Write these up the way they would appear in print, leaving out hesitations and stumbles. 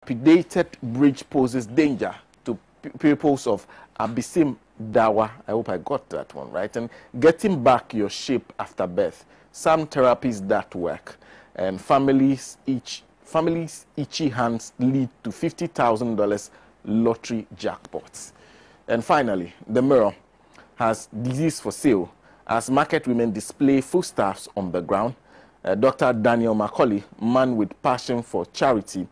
dilapidated bridge poses danger to pupils of Abisim Dawa. I hope I got that one right. And getting back your shape after birth. Some therapies that work. And families' itchy hands lead to $50,000 lottery jackpots. And finally, the Mirror has disease for sale as market women display foodstuffs on the ground. Dr. Daniel Macaulay, man with passion for charity,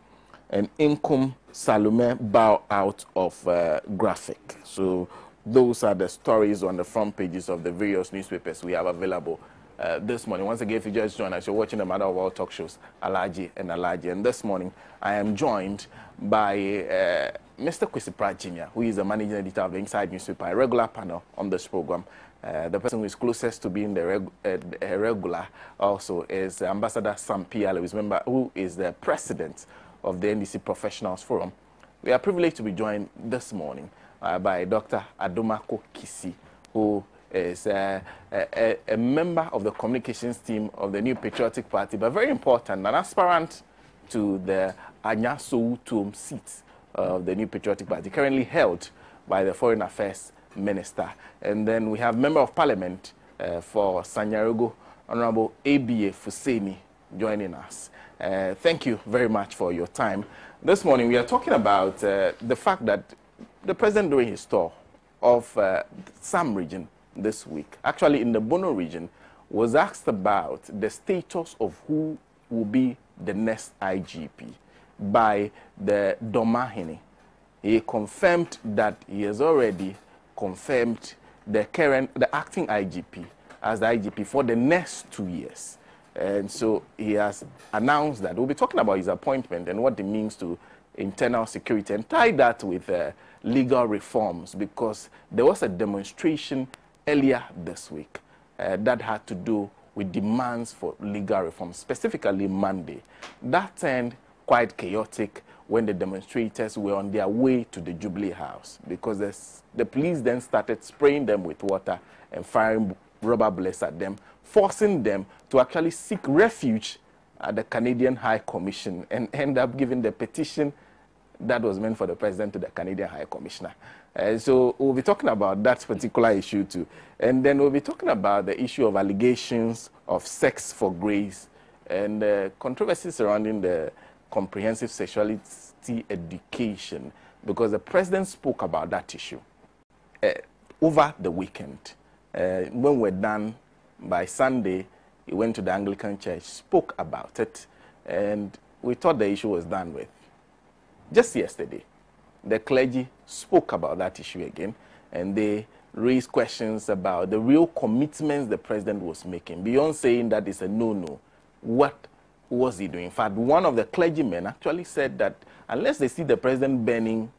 and Income Salome bow out of graphic. So those are the stories on the front pages of the various newspapers we have available this morning. Once again, if you just joined us, you're watching the Mother of All Talk Shows, Alhaji and Alhaji. And this morning, I am joined by Mr. Kwesi Prajinia, who is the managing editor of the Inside newspaper, a regular panel on this program. The person who is closest to being the regular also is Ambassador Sam Piale, who is the president of the NDC Professionals Forum. We are privileged to be joined this morning by Dr. Adomako Kisi, who is a member of the communications team of the New Patriotic Party, but very important, an aspirant to the Anyaso Tuom seat of the New Patriotic Party, currently held by the Foreign Affairs Minister. And then we have Member of Parliament for Sanyarugo, Honorable ABA Fuseni, joining us. Thank you very much for your time. This morning we are talking about the fact that the president during his tour of some region this week, actually in the Bono region, was asked about the status of who will be the next IGP by the Domahini. He confirmed that he has already confirmed the acting IGP as the IGP for the next 2 years. And so he has announced that we'll be talking about his appointment and what it means to internal security, and tie that with legal reforms, because there was a demonstration earlier this week that had to do with demands for legal reforms, specifically Monday. That turned quite chaotic when the demonstrators were on their way to the Jubilee House, because the police then started spraying them with water and firing rubber bullets at them, forcing them to actually seek refuge at the Canadian High Commission and end up giving the petition that was meant for the president to the Canadian High Commissioner. So we'll be talking about that particular issue too. And then we'll be talking about the issue of allegations of sex for grace and controversy surrounding the comprehensive sexuality education, because the president spoke about that issue over the weekend. When we're done by Sunday, he went to the Anglican Church, spoke about it, and we thought the issue was done with. Just yesterday, the clergy spoke about that issue again, and they raised questions about the real commitments the president was making. Beyond saying that it's a no-no, what was he doing? In fact, one of the clergymen actually said that unless they see the president banning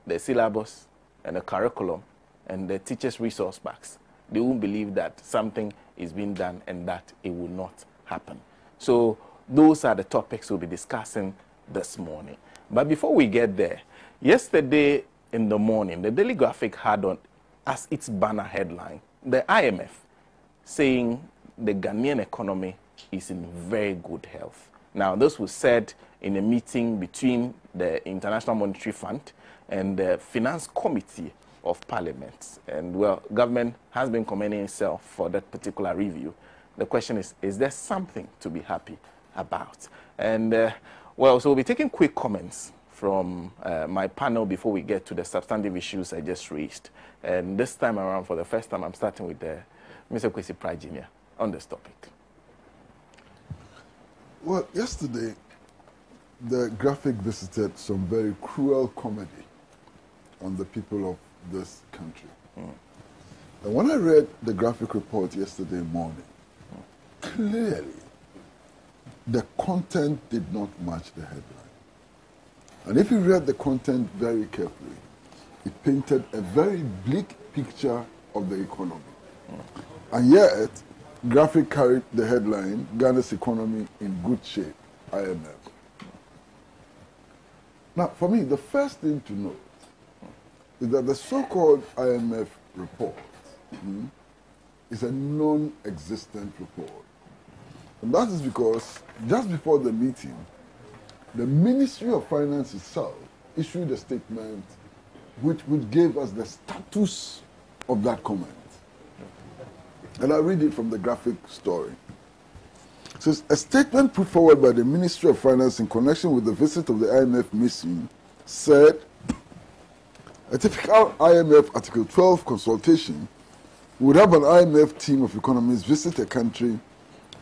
the syllabus and the curriculum and the teachers' resource packs, they won't believe that something is being done and that it will not happen. So those are the topics we'll be discussing this morning. But before we get there, yesterday in the morning, the Daily Graphic had on as its banner headline the IMF saying the Ghanaian economy is in very good health. Now, this was said in a meeting between the International Monetary Fund and the Finance Committee of Parliament. And, well, government has been commending itself for that particular review. The question is there something to be happy about? And, well, so we'll be taking quick comments from my panel before we get to the substantive issues I just raised. And this time around, for the first time, I'm starting with Mr. Kwesi Prajinia on this topic. Well, yesterday, the Graphic visited some very cruel comedy on the people of this country. And when I read the Graphic report yesterday morning, clearly, the content did not match the headline. And if you read the content very carefully, it painted a very bleak picture of the economy. And yet, Graphic carried the headline, Ghana's economy in good shape, IMF. Now, for me, the first thing to note is that the so-called IMF report is a non-existent report. And that is because just before the meeting, the Ministry of Finance itself issued a statement which gave us the status of that comment. And I'll read it from the graphic story. It says, a statement put forward by the Ministry of Finance in connection with the visit of the IMF mission said, a typical IMF Article 12 consultation would have an IMF team of economists visit a country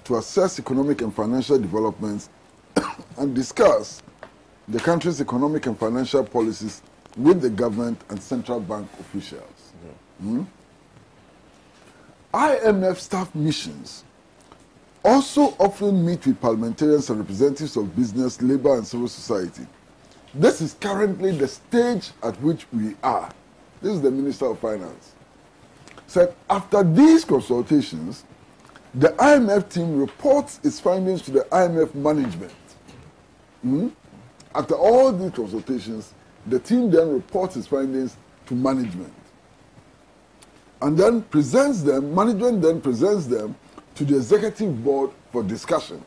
to assess economic and financial developments and discuss the country's economic and financial policies with the government and central bank officials. IMF staff missions also often meet with parliamentarians and representatives of business, labor, and civil society. This is currently the stage at which we are. This is the Minister of Finance. Said, after these consultations, the IMF team reports its findings to the IMF management. After all these consultations, the team then reports its findings to management. And then presents them, management then presents them to the executive board for discussion,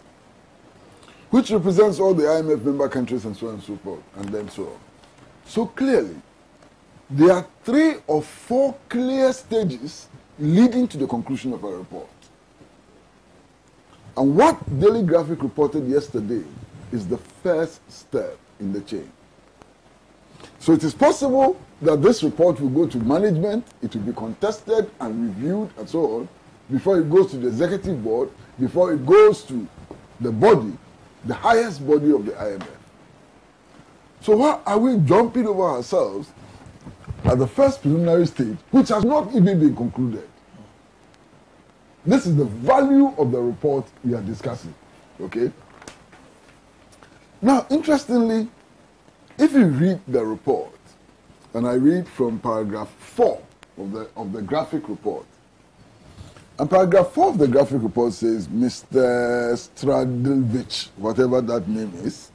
which represents all the IMF member countries and so on and so forth, and then so on. So clearly, there are 3 or 4 clear stages leading to the conclusion of a report. And what Daily Graphic reported yesterday is the first step in the chain. So it is possible that this report will go to management, it will be contested and reviewed and so on, before it goes to the executive board, before it goes to the body, the highest body of the IMF. So why are we jumping over ourselves at the first preliminary stage, which has not even been concluded? This is the value of the report we are discussing, okay? Now, interestingly, if you read the report, and I read from paragraph 4 of the graphic report, and paragraph 4 of the graphic report says, Mr. Stradilvich, whatever that name is,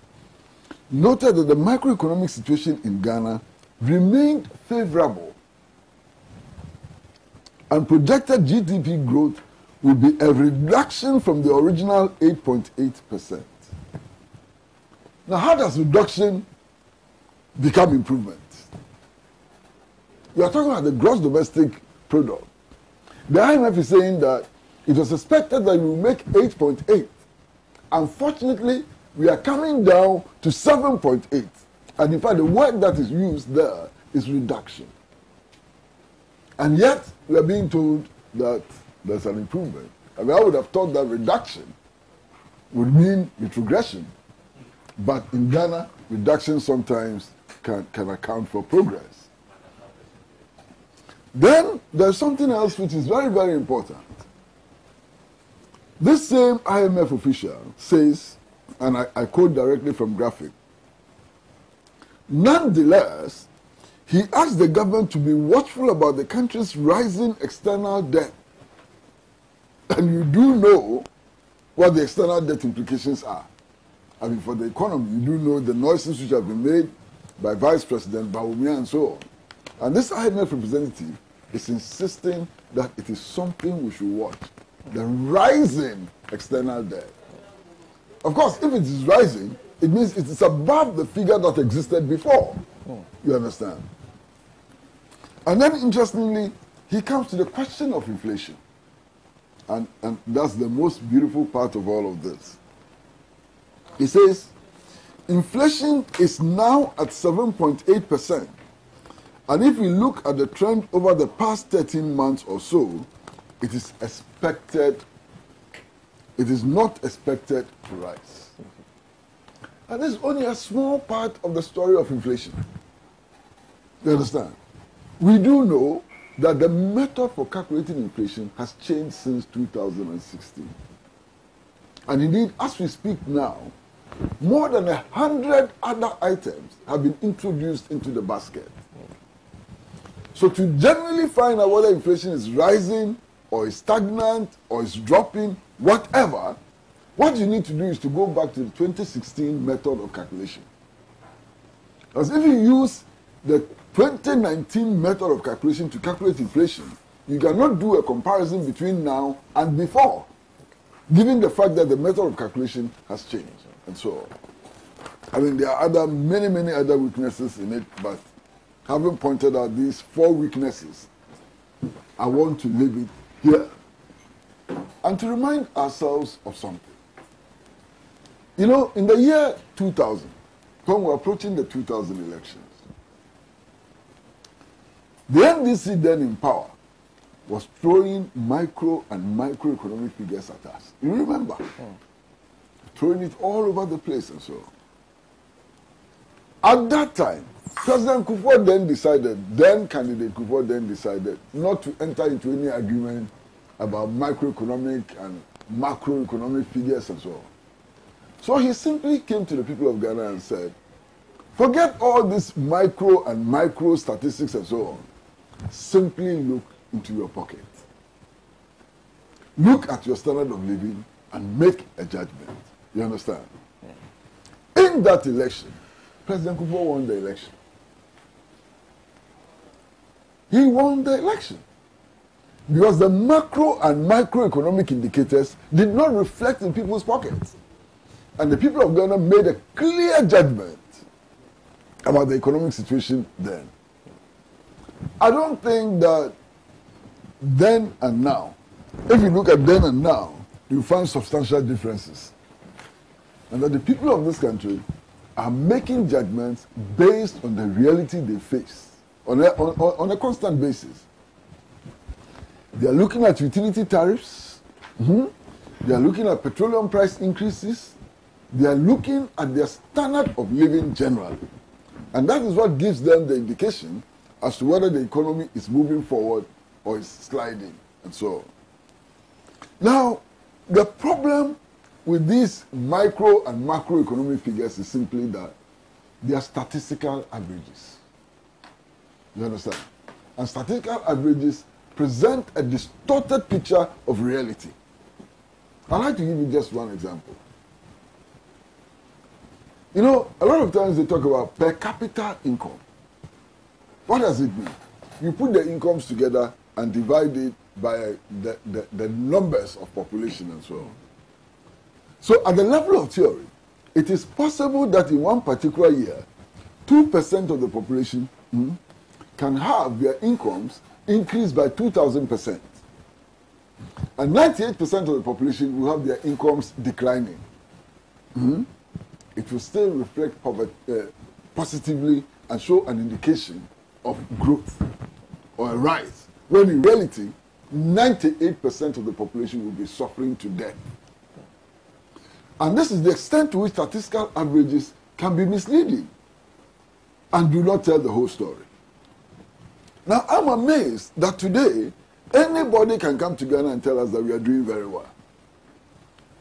noted that the macroeconomic situation in Ghana remained favorable and projected GDP growth will be a reduction from the original 8.8%. Now, how does reduction become improvement? You are talking about the gross domestic product. The IMF is saying that it was expected that we will make 8.8. Unfortunately, we are coming down to 7.8. And in fact, the word that is used there is reduction. And yet, we are being told that there's an improvement. I mean, I would have thought that reduction would mean retrogression. But in Ghana, reduction sometimes can account for progress. Then there's something else which is very, very important. This same IMF official says, and I quote directly from graphic, nonetheless, he asked the government to be watchful about the country's rising external debt. And you do know what the external debt implications are. I mean, for the economy, you do know the noises which have been made by Vice President Bawumia and so on. And this IMF representative is insisting that it is something we should watch. The rising external debt. Of course, if it is rising, it means it is above the figure that existed before. You understand? And then, interestingly, he comes to the question of inflation. And that's the most beautiful part of all of this. He says, inflation is now at 7.8%. And if we look at the trend over the past 13 months or so, it is not expected to rise. And this is only a small part of the story of inflation. You understand? We do know that the method for calculating inflation has changed since 2016. And indeed, as we speak now, more than 100 other items have been introduced into the basket. So to generally find out whether inflation is rising or is stagnant or is dropping, whatever, what you need to do is to go back to the 2016 method of calculation. Because if you use the 2019 method of calculation to calculate inflation, you cannot do a comparison between now and before, given the fact that the method of calculation has changed and so on. I mean, there are many other weaknesses in it, but having pointed out these 4 weaknesses, I want to leave it here and to remind ourselves of something. You know, in the year 2000, when we're approaching the 2000 elections, the NDC then in power was throwing micro and microeconomic figures at us. You remember? Throwing it all over the place and so on. At that time, President Kufuor then candidate Kufuor then decided not to enter into any agreement about microeconomic and macroeconomic figures and so on. So he simply came to the people of Ghana and said, forget all this micro statistics and so on. Simply look into your pocket. Look at your standard of living and make a judgment. You understand? Yeah. In that election, President Kufuor won the election. He won the election because the macro and microeconomic indicators did not reflect in people's pockets. And the people of Ghana made a clear judgment about the economic situation then. I don't think that then and now, if you look at then and now, you find substantial differences. And that the people of this country are making judgments based on the reality they face on a constant basis. They are looking at utility tariffs. They are looking at petroleum price increases. They are looking at their standard of living generally. And that is what gives them the indication as to whether the economy is moving forward or is sliding and so on. Now, the problem with these micro and macroeconomic figures is simply that they are statistical averages. You understand? And statistical averages present a distorted picture of reality. I'd like to give you just one example. You know, a lot of times they talk about per capita income. What does it mean? You put the incomes together and divide it by the numbers of population and so on. So at the level of theory, it is possible that in one particular year, 2% of the population can have their incomes increased by 2,000%. And 98% of the population will have their incomes declining. It will still reflect positively and show an indication of growth or a rise, when in reality, 98% of the population will be suffering to death. And this is the extent to which statistical averages can be misleading and do not tell the whole story. Now, I'm amazed that today, anybody can come to Ghana and tell us that we are doing very well.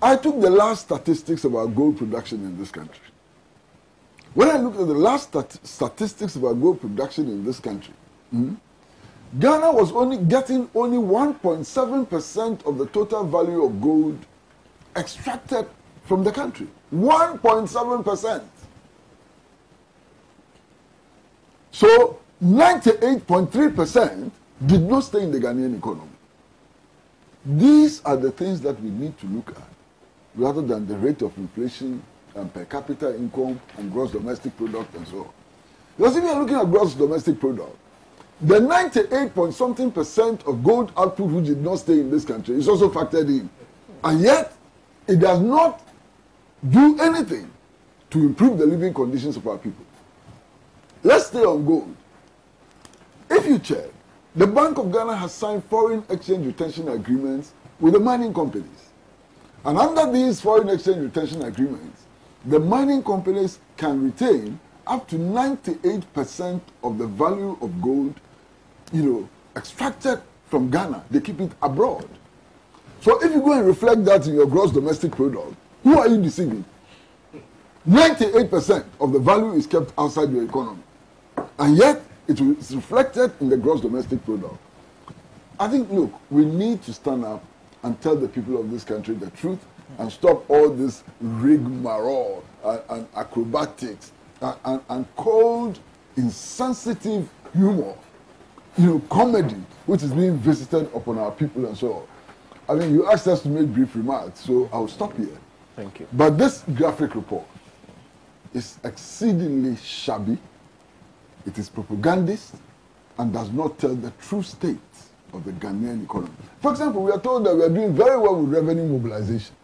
I took the last statistics about gold production in this country. When I looked at the last statistics about gold production in this country, Ghana was getting only 1.7% of the total value of gold extracted from the country. 1.7%. So 98.3% did not stay in the Ghanaian economy. These are the things that we need to look at, rather than the rate of inflation and per capita income and gross domestic product and so on. Because if you're looking at gross domestic product, the 98-point-something% of gold output which did not stay in this country is also factored in. And yet, it does not do anything to improve the living conditions of our people. Let's stay on gold. If you check, the Bank of Ghana has signed foreign exchange retention agreements with the mining companies. And under these foreign exchange retention agreements, the mining companies can retain up to 98% of the value of gold, extracted from Ghana. They keep it abroad. So if you go and reflect that in your gross domestic product, who are you deceiving? 98% of the value is kept outside your economy. And yet, it is reflected in the gross domestic product. I think, look, we need to stand up and tell the people of this country the truth and stop all this rigmarole and acrobatics and cold, insensitive humor, comedy, which is being visited upon our people and so on. I mean, you asked us to make brief remarks, so I'll stop here. Thank you. But this graphic report is exceedingly shabby, it is propagandist, and does not tell the true state of the Ghanaian economy. For example, we are told that we are doing very well with revenue mobilization.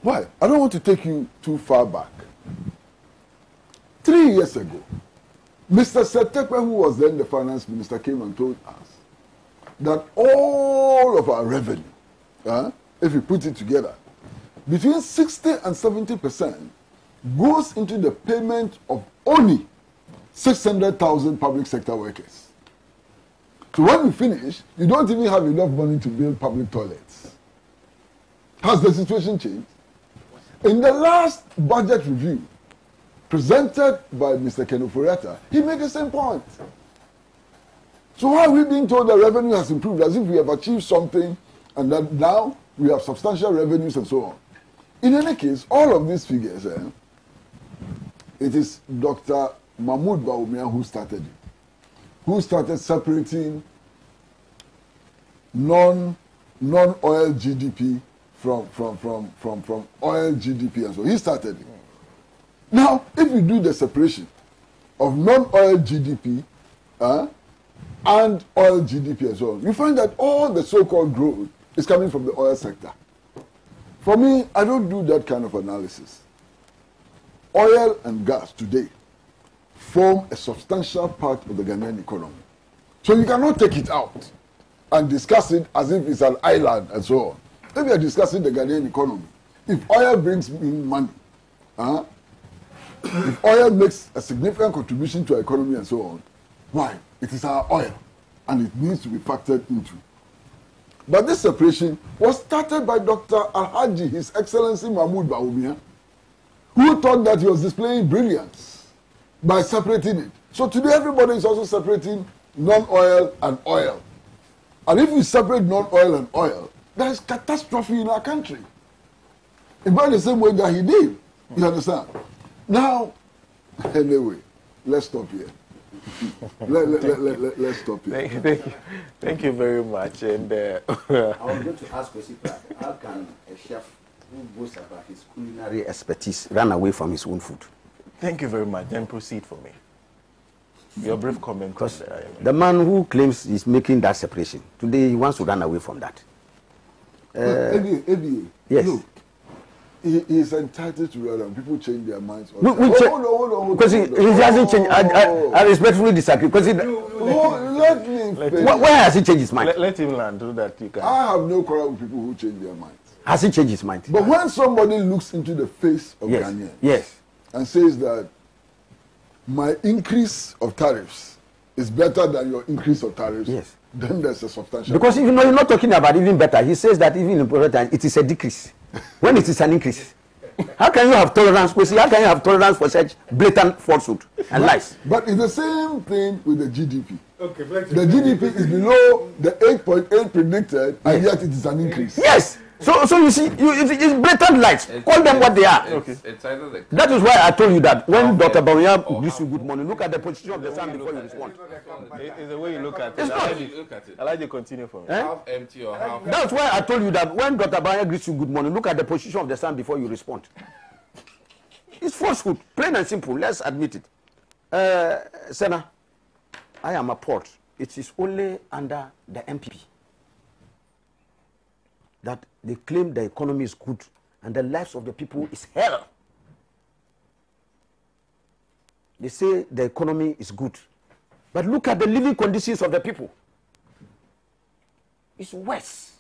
Why? I don't want to take you too far back. 3 years ago, Mr. Setekwe, who was then the finance minister, came and told us that all of our revenue, if you put it together, between 60 and 70% goes into the payment of only 600,000 public sector workers. So when we finish, you don't even have enough money to build public toilets. Has the situation changed? In the last budget review presented by Mr. Kenoforiata, he made the same point. So why are we being told that revenue has improved as if we have achieved something and that now we have substantial revenues and so on? In any case, all of these figures, it is Dr. Mahmoud Bawumia who started it, who started separating non-oil GDP from oil GDP and so he started it. Now, if you do the separation of non-oil GDP and oil GDP and so on, you find that all the so-called growth is coming from the oil sector. For me, I don't do that kind of analysis. Oil and gas today form a substantial part of the Ghanaian economy. So you cannot take it out and discuss it as if it's an island and so on. If you are discussing the Ghanaian economy, if oil brings in money, if oil makes a significant contribution to our economy and so on, why? It is our oil and it needs to be factored into. But this separation was started by Dr. Alhaji, His Excellency Mahmoud Bawumia, who thought that he was displaying brilliance by separating it. So today everybody is also separating non-oil and oil. And if we separate non-oil and oil, there is catastrophe in our country. In about the same way that he did. You understand? Now, anyway, let's stop here. Let's stop here. Thank you very much. And I was going to ask Osipra, how can a chef who boasts about his culinary expertise run away from his own food? thank you very much. Then proceed for me. Your brief comment. Because the man who claims he's making that separation, today he wants to run away from that. Yes. Look, he is entitled to run. People change their minds. Hold on. Because he hasn't changed. I respectfully disagree. Because let me. Why has he changed his mind? Let him land so that you can. I have no quarrel with people who change their minds. Has he changed his mind? But when somebody looks into the face of Ghanaians, yes, and says that my increase of tariffs is better than your increase of tariffs, yes, then there's a substantial. Because even though you're not talking about even better, he says that even in product time, it is a decrease when it is an increase. How can you have tolerance? How can you have tolerance for such blatant falsehood and lies? But it's the same thing with the GDP. Okay, the GDP is below the 8.8 predicted, and yet it is an increase. Yes. So you see, it's blatant lies. Call them what they are. It's either the that is why I told you that when Dr. Bawumia gives you good morning, look at the position of the sun before you respond. It's the way you look at it. It's not. I like to continue for me. half empty or half. That's why I told you that when Dr. Bawumia gives you good morning, look at the position of the sun before you respond. It's falsehood, plain and simple. Let's admit it. Senna, I am appalled. It is only under the MPP that they claim the economy is good and the lives of the people is hell. They say the economy is good, but look at the living conditions of the people. It's worse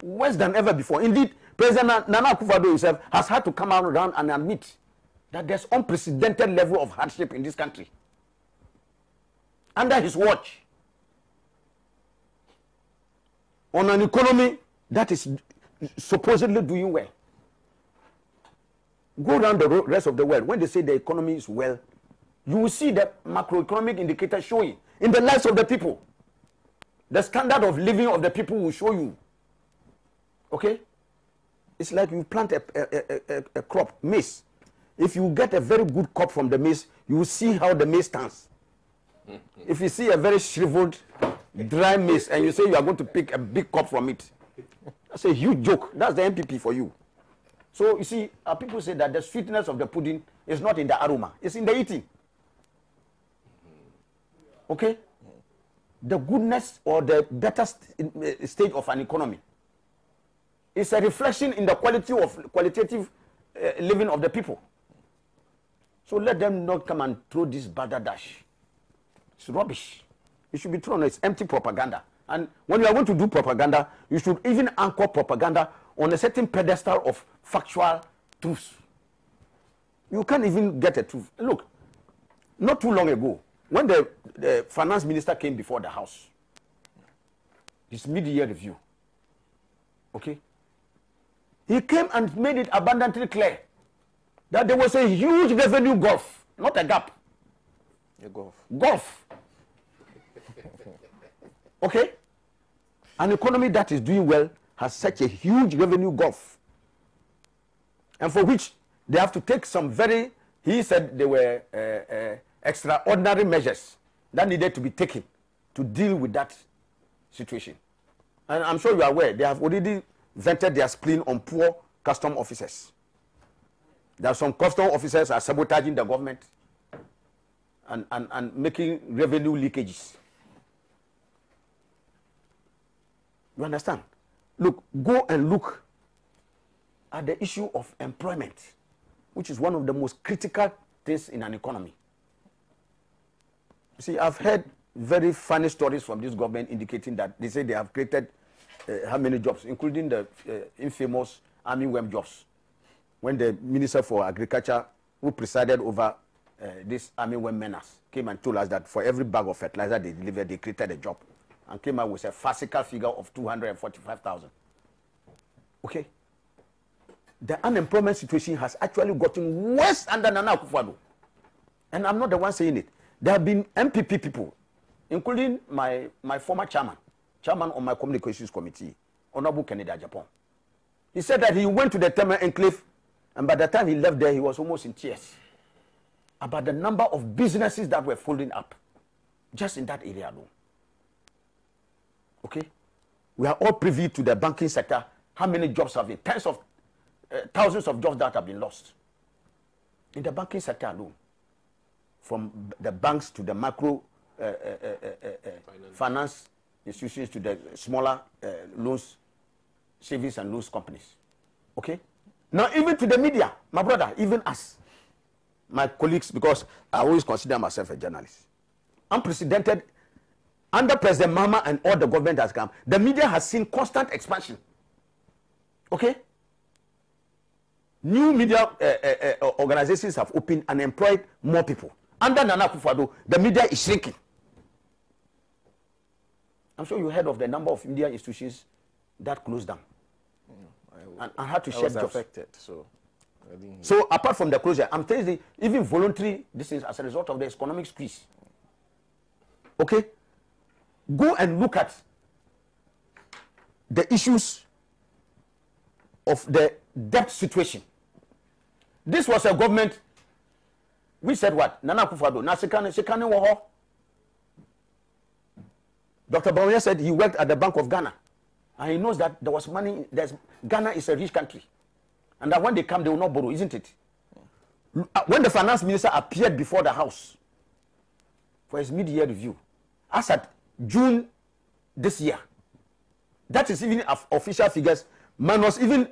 than ever before. Indeed, President Nana Akufo-Addo himself has had to come around and admit that there's unprecedented level of hardship in this country under his watch, on an economy that is supposedly doing well. Go around the rest of the world. When they say the economy is well, you will see the macroeconomic indicators showing in the lives of the people. The standard of living of the people will show you. Okay? It's like you plant a crop, maize. If you get a very good crop from the maize, you will see how the maize stands. If you see a very shriveled, dry maize and you say you are going to pick a big crop from it, that's a huge joke. That's the MPP for you. So you see, people say that the sweetness of the pudding is not in the aroma, it's in the eating. Okay? The goodness or the better state of an economy is a reflection in the qualitative living of the people. So let them not come and throw this balderdash. It's rubbish. It should be thrown. It's empty propaganda. And when you are going to do propaganda, you should even anchor propaganda on a certain pedestal of factual truths. You can't even get a truth. Look, not too long ago, when the finance minister came before the House, his mid-year review, okay, he came and made it abundantly clear that there was a huge revenue gulf, not a gap. A gulf. Gulf. Okay? An economy that is doing well has such a huge revenue gulf. And for which they have to take some very, he said there were extraordinary measures that needed to be taken to deal with that situation. And I'm sure you are aware, they have already vented their spleen on poor custom officers. There are some custom officers are sabotaging the government and making revenue leakages. You understand? Look, go and look at the issue of employment, which is one of the most critical things in an economy. You see, I've heard very funny stories from this government indicating that they say they have created how many jobs, including the infamous army worm jobs. When the Minister for Agriculture, who presided over this army worm menace, came and told us that for every bag of fertilizer they delivered, they created a job, and came out with a farcical figure of 245,000. Okay? The unemployment situation has actually gotten worse under Nana Akufo-Addo. And I'm not the one saying it. There have been MPP people, including my former chairman on my communications committee, Honorable Kennedy Japan. He said that he went to the Tema Enclave, and by the time he left there, he was almost in tears about the number of businesses that were folding up just in that area alone. Okay? We are all privy to the banking sector, how many jobs have been, tens of thousands of jobs that have been lost in the banking sector alone, from the banks to the macro finance institutions to the smaller loans, savings and loans companies. Okay? Now, even to the media, my brother, even us, my colleagues, because I always consider myself a journalist, unprecedented, under President Mahama and all the government has come, the media has seen constant expansion. Okay? New media organizations have opened and employed more people. Under Nana Akufo-Addo, the media is shrinking. I'm sure you heard of the number of media institutions that closed down and had to shed jobs. Affected, so apart from the closure, I'm telling you, even voluntary, this is as a result of the economic squeeze. Okay? Go and look at the issues of the debt situation. This was a government, we said what? Nana Akufo-Addo, na sekane wo ho. Dr. Bawumia said he worked at the Bank of Ghana, and he knows that there was money. Ghana is a rich country, and that when they come, they will not borrow, isn't it? When the finance minister appeared before the House for his mid-year review, as at June this year, that is even official figures, minus even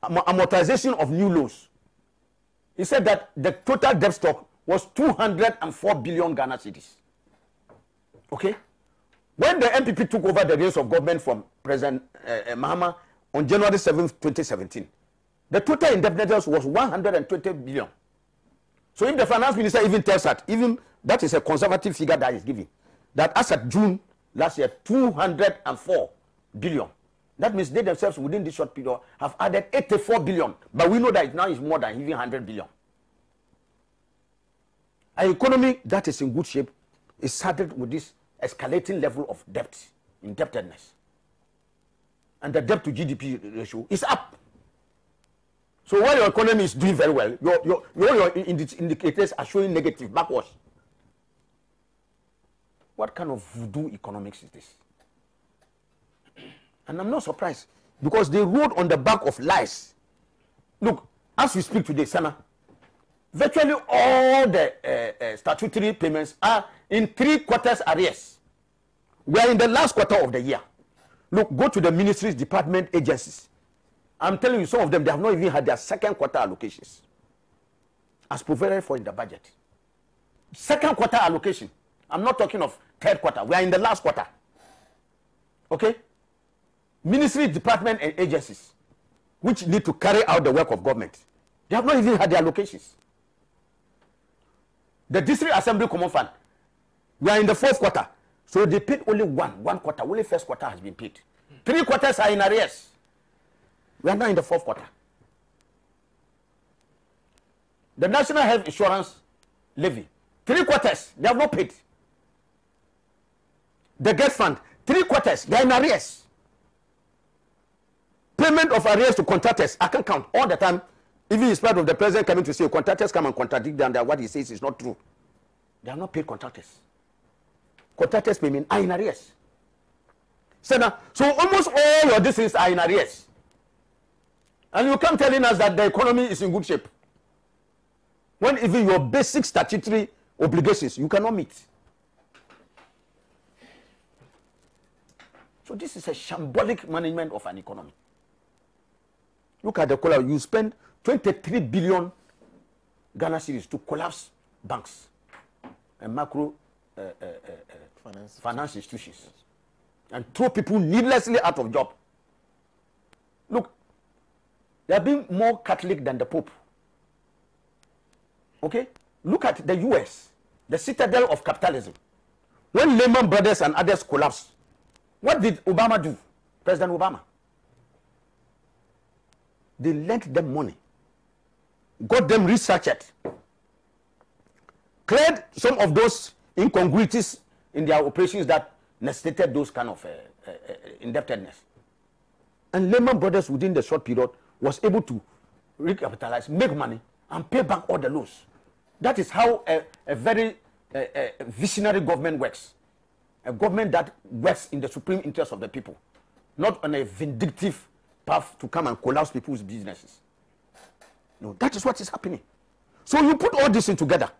amortization of new loans. He said that the total debt stock was 204 billion Ghana cedis. Okay? When the MPP took over the reins of government from President Mahama on January 7th, 2017, the total indebtedness was 120 billion. So if the finance minister even tells that, even that is a conservative figure that is given, that as at June last year, 204 billion. That means they themselves within this short period have added 84 billion. But we know that it now is more than even 100 billion. An economy that is in good shape is saddled with this escalating level of debt, indebtedness. And the debt to GDP ratio is up. So while your economy is doing very well, your indicators are showing negative, backwards. What kind of voodoo economics is this? And I'm not surprised, because they rode on the back of lies. Look, as we speak today, Sana, virtually all the statutory payments are in 3 quarters arrears. We are in the last quarter of the year. Look, go to the ministries, department, agencies. I'm telling you, some of them, they have not even had their second quarter allocations as provided for in the budget. Second quarter allocation. I'm not talking of third quarter. We are in the last quarter. Okay? Ministry, department, and agencies, which need to carry out the work of government, they have not even had their allocations. The district assembly common fund, we are in the 4th quarter. So they paid only one quarter. Only first quarter has been paid. 3 quarters are in arrears. We are now in the 4th quarter. The National Health Insurance Levy, 3 quarters, they have not paid. The Get Fund, 3 quarters, they are in arrears. Payment of arrears to contractors, I can count all the time. Even in spite of the president coming to say contractors come and contradict them that what he says is not true. They have not paid contractors. Contractors payment are in arrears. So almost all your districts are in arrears. And you come telling us that the economy is in good shape, when even your basic statutory obligations you cannot meet. So this is a shambolic management of an economy. Look at the collapse. You spend 23 billion Ghana cedis to collapse banks and macro finance institutions and throw people needlessly out of job. Look, they are being more Catholic than the Pope. Okay? Look at the US, the citadel of capitalism. When Lehman Brothers and others collapsed, what did Obama do? President Obama. They lent them money, got them researched, cleared some of those incongruities in their operations that necessitated those kind of indebtedness. And Lehman Brothers, within the short period, was able to recapitalize, make money, and pay back all the loans. That is how a very visionary government works. A government that works in the supreme interest of the people, not on a vindictive path to come and collapse people's businesses. No, that is what is happening. So you put all this in together.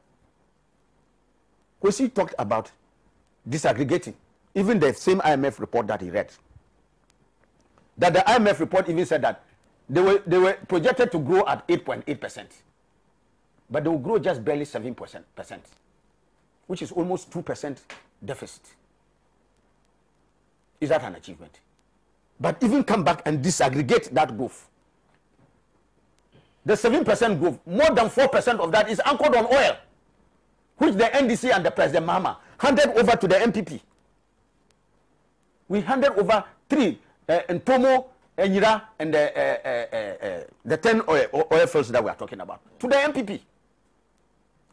Kwesi talked about disaggregating. Even the same IMF report that he read, that the IMF report even said that they were projected to grow at 8.8%, but they will grow just barely 7%, which is almost 2% deficit. Is that an achievement? But even come back and disaggregate that growth. The 7% growth, more than 4% of that is anchored on oil, which the NDC and the President Mahama handed over to the MPP. We handed over 3, Ntomo, Enyira, and the 10 oil fields that we are talking about, to the MPP.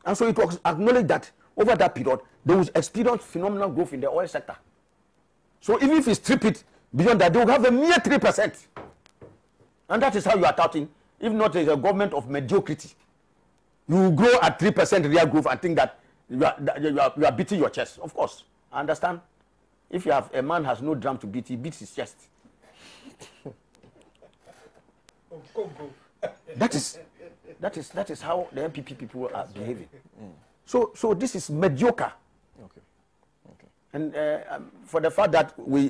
And so it was acknowledged that over that period, there was experienced phenomenal growth in the oil sector. So even if you strip it beyond that, they will have a mere 3%. And that is how you are touting, if not as a government of mediocrity. You grow at 3% real growth and think that you are beating your chest. Of course, I understand. If you have a man has no drum to beat, he beats his chest. That is how the MPP people are behaving. So this is mediocre. Okay. And for the fact that we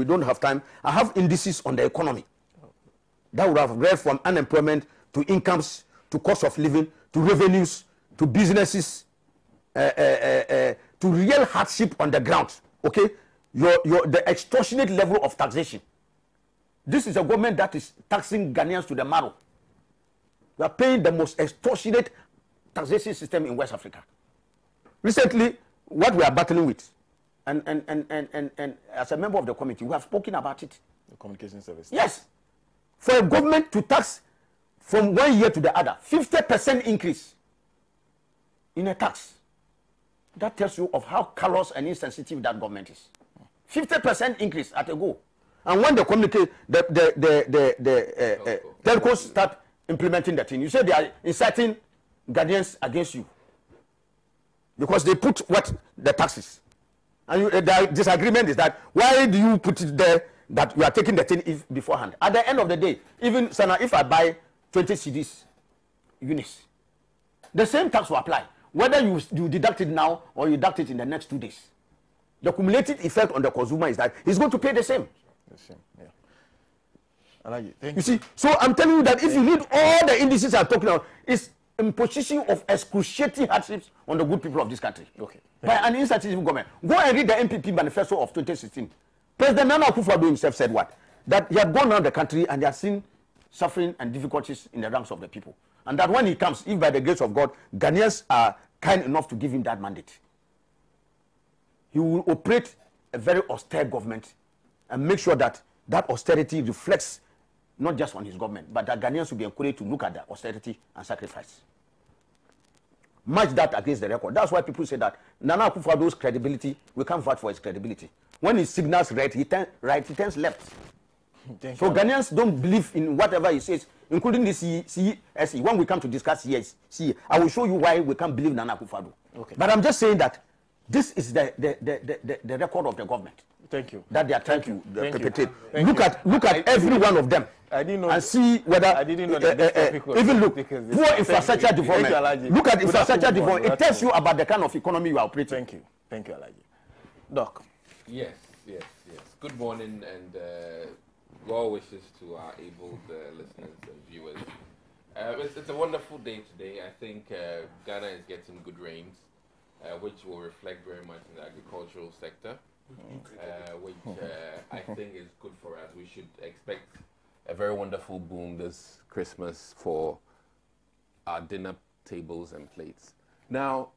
don't have time, I have indices on the economy that would have read from unemployment to incomes to cost of living to revenues to businesses to real hardship on the ground. Okay, the extortionate level of taxation. This is a government that is taxing Ghanaians to the marrow. We are paying the most extortionate taxation system in West Africa. Recently, what we are battling with, and as a member of the committee, we have spoken about it. The communication service. Yes. For a government to tax from one year to the other, 50% increase in a tax. That tells you of how callous and insensitive that government is. 50% increase at a go. And when they communicate, the telcos start implementing that thing. You say they are inciting Ghanaians against you because they put what the taxes. And the disagreement is that why do you put it there that you are taking the thing beforehand? At the end of the day, even Sana, if I buy 20 CDs units. The same tax will apply, whether you deduct it now or you deduct it in the next 2 days. The cumulative effect on the consumer is that he's going to pay the same. The same, yeah. Alhaji, thank You see, so I'm telling you that if you read all the indices I'm talking about, it's imposition of excruciating hardships on the good people of this country. Okay. By an insensitive government. Go and read the MPP manifesto of 2016. President Nana Akufo-Addo himself said what? That he had gone around the country and he had seen suffering and difficulties in the ranks of the people. And that when he comes, if by the grace of God, Ghanaians are kind enough to give him that mandate, he will operate a very austere government and make sure that that austerity reflects not just on his government, but that Ghanaians will be encouraged to look at the austerity and sacrifice. Match that against the record. That's why people say that Nana Akufo-Addo's credibility, we can't vote for his credibility. When he signals right, he turns left. So Ghanaians don't believe in whatever he says, including the CSE. When we come to discuss CSE, I will show you why we can't believe Nana Akufo-Addo. Okay. But I'm just saying that this is the record of the government. Thank you. That they are trying to perpetrate. Look at every one of them. I didn't know. And see whether I didn't know that this topic was even look because poor infrastructure development. Look at infrastructure development. It tells you about the kind of economy you are operating. Thank you, Alhaji. Doc. Yes. Good morning and well wishes to our able listeners and viewers. It's a wonderful day today. I think Ghana is getting good rains, which will reflect very much in the agricultural sector, which I think is good for us. We should expect a very wonderful boom this Christmas for our dinner tables and plates. Now,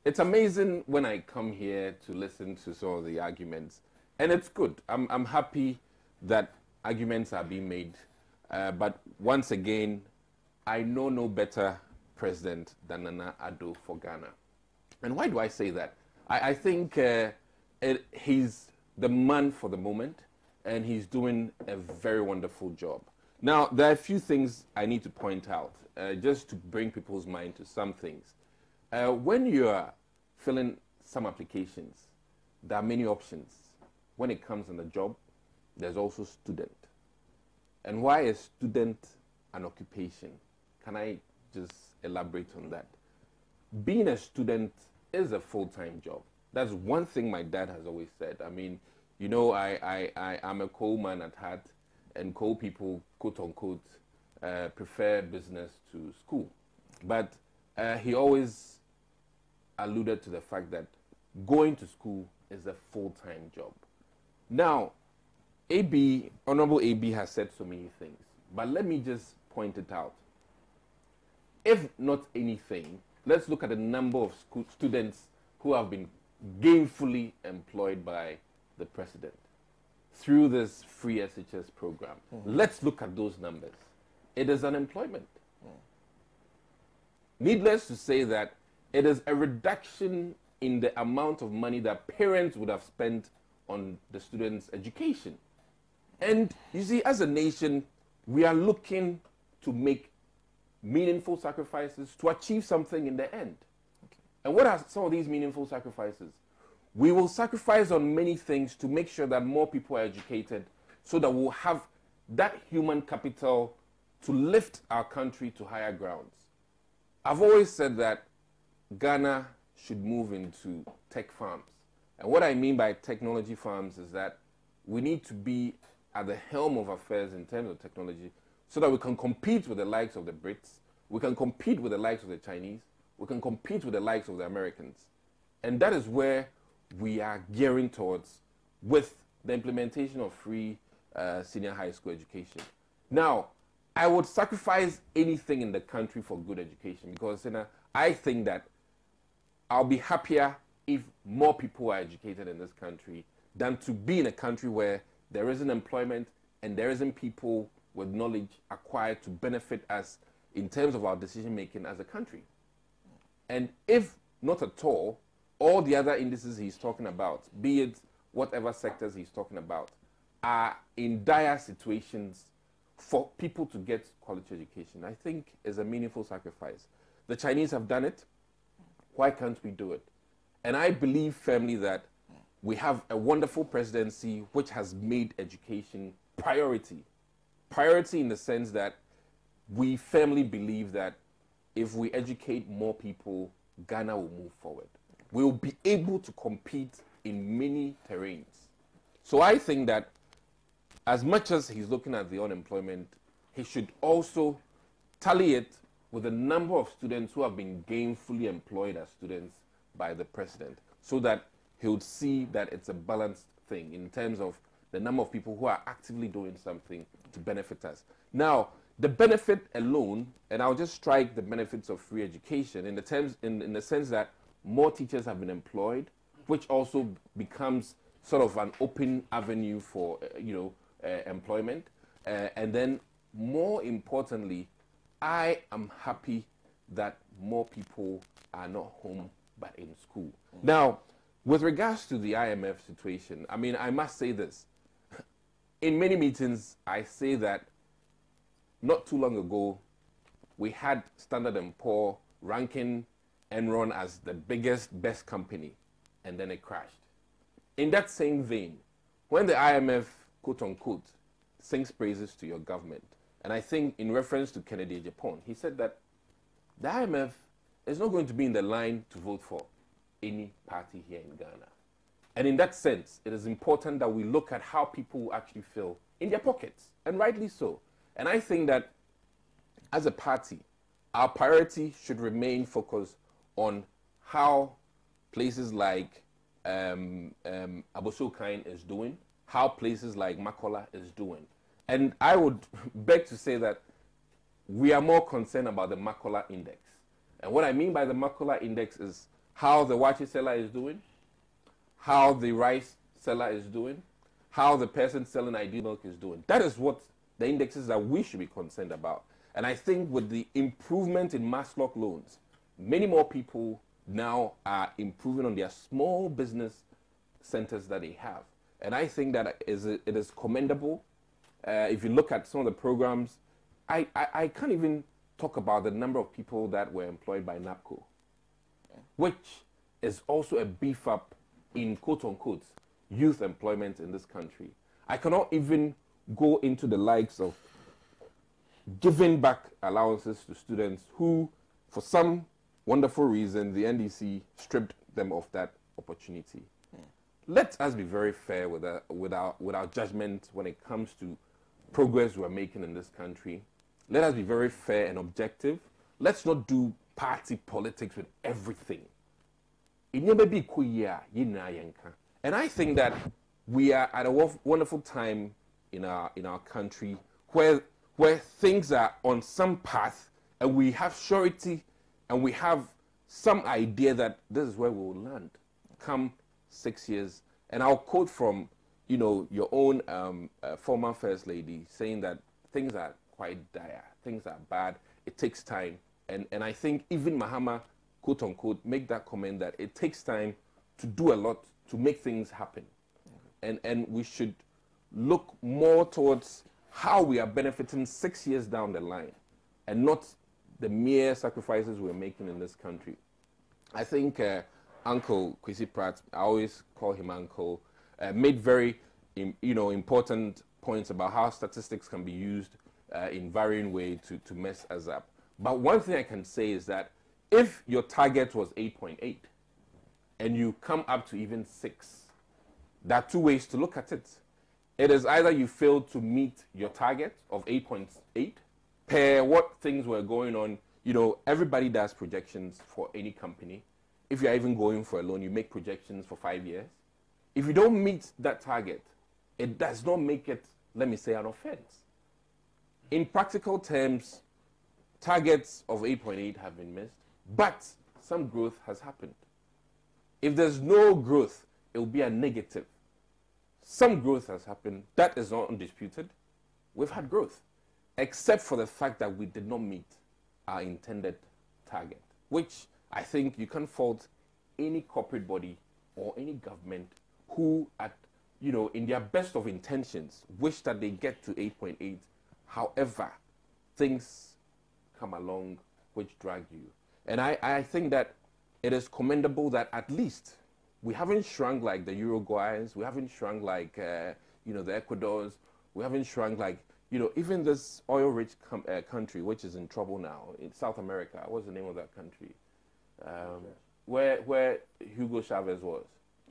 it's amazing when I come here to listen to some of the arguments, and it's good. I'm happy that arguments are being made, but once again, I know no better president than Nana Addo for Ghana. And why do I say that? I think he's the man for the moment, and he's doing a very wonderful job. Now, there are a few things I need to point out, just to bring people's mind to some things. When you are filling some applications, there are many options. When it comes on the job, there's also student. And why is student an occupation? Can I just elaborate on that? Being a student is a full-time job. That's one thing my dad has always said. I mean, you know, I'm a coal man at heart, and coal people, quote unquote, prefer business to school. But he always alluded to the fact that going to school is a full-time job. Now, Honorable AB has said so many things, but let me just point it out. If not anything, let's look at the number of students who have been gainfully employed by the president through this free SHS program. Let's look at those numbers. It is unemployment. Needless to say that it is a reduction in the amount of money that parents would have spent on the students' education. And you see, as a nation, we are looking to make meaningful sacrifices to achieve something in the end. And what are some of these meaningful sacrifices? We will sacrifice on many things to make sure that more people are educated so that we'll have that human capital to lift our country to higher grounds. I've always said that Ghana should move into tech farms. And what I mean by technology farms is that we need to be at the helm of affairs in terms of technology so that we can compete with the likes of the Brits, we can compete with the likes of the Chinese, we can compete with the likes of the Americans. And that is where we are gearing towards with the implementation of free senior high school education. Now, I would sacrifice anything in the country for good education because I think that I'll be happier if more people are educated in this country than to be in a country where there isn't employment and there isn't people with knowledge acquired to benefit us in terms of our decision making as a country. And if not at all the other indices he's talking about, be it whatever sectors he's talking about, are in dire situations for people to get quality education, I think is a meaningful sacrifice. The Chinese have done it. Why can't we do it? And I believe firmly that we have a wonderful presidency which has made education priority. Priority in the sense that we firmly believe that if we educate more people, Ghana will move forward. We'll be able to compete in many terrains. So I think that as much as he's looking at the unemployment, he should also tally it with the number of students who have been gainfully employed as students by the president, so that he would see that it's a balanced thing in terms of the number of people who are actively doing something to benefit us. Now, the benefit alone, and I'll just strike the benefits of free education in the sense that more teachers have been employed, which also becomes sort of an open avenue for employment, and then more importantly, I am happy that more people are not home but in school. Now, with regards to the IMF situation, I mean, I must say this. In many meetings, I say that not too long ago, we had Standard & Poor ranking Enron as the biggest, best company, and then it crashed. In that same vein, when the IMF, quote-unquote, sings praises to your government, and I think in reference to Kennedy Japan, he said that the IMF is not going to be in the line to vote for any party here in Ghana. And in that sense, it is important that we look at how people actually feel in their pockets, and rightly so. And I think that as a party, our priority should remain focused on how places like Abosokain is doing, how places like Makola is doing. And I would beg to say that we are more concerned about the Makola index. And what I mean by the Makola index is how the wachi seller is doing, how the rice seller is doing, how the person selling ideal milk is doing. That is what the indexes that we should be concerned about. And I think with the improvement in mass lock loans, many more people now are improving on their small business centers that they have. And I think that it is commendable. If you look at some of the programs, I can't even talk about the number of people that were employed by NAPCO, which is also a beef up in quote-unquote youth employment in this country. I cannot even go into the likes of giving back allowances to students who, for some wonderful reason, the NDC stripped them of that opportunity. Let us be very fair with our judgment when it comes to progress we're making in this country. Let us be very fair and objective. Let's not do party politics with everything. And I think that we are at a wonderful time in our country where things are on some path and we have surety and we have some idea that this is where we will land come 6 years. And I'll quote from your own former First Lady saying that things are quite dire, things are bad, it takes time. And I think even Mahama, quote unquote, make that comment that it takes time to do a lot to make things happen. And we should look more towards how we are benefiting 6 years down the line and not the mere sacrifices we're making in this country. I think Uncle Kwesi Pratt, I always call him Uncle, made very important points about how statistics can be used in varying ways to mess us up. But one thing I can say is that if your target was 8.8 and you come up to even 6, there are two ways to look at it. It is either you failed to meet your target of 8.8 per what things were going on. Everybody does projections for any company. If you're even going for a loan, you make projections for 5 years. If you don't meet that target, it does not make it, let me say, an offense. In practical terms, targets of 8.8 have been missed, but some growth has happened. If there's no growth, it will be a negative. Some growth has happened. That is not undisputed. We've had growth, except for the fact that we did not meet our intended target, which I think you can't fault any corporate body or any government who, in their best of intentions, wish that they get to 8.8. However, things come along which drag you. And I think that it is commendable that at least we haven't shrunk like the Uruguayans, we haven't shrunk like the Ecuadors, we haven't shrunk like you know, even this oil-rich country, which is in trouble now, in South America, what's the name of that country? Where Hugo Chavez was?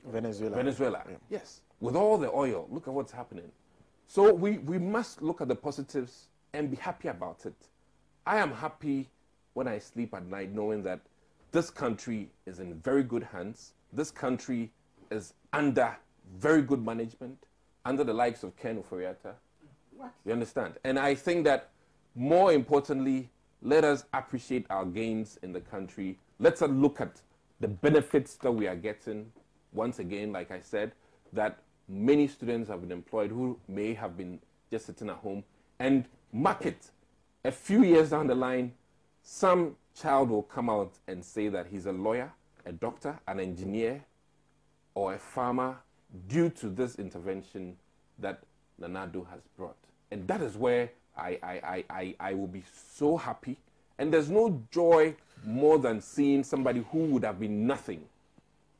Venezuela. Venezuela, Yeah. yes. With all the oil, look at what's happening. So we must look at the positives and be happy about it. I am happy when I sleep at night knowing that this country is in very good hands. This country is under very good management, under the likes of Ken Oforiatta. You understand? And I think that more importantly, let us appreciate our gains in the country. Let's look at the benefits that we are getting. Once again, like I said, that many students have been employed who may have been just sitting at home, and market. A few years down the line, some child will come out and say that he's a lawyer, a doctor, an engineer, or a farmer due to this intervention that Nana Addo has brought. And that is where I will be so happy. And there's no joy more than seeing somebody who would have been nothing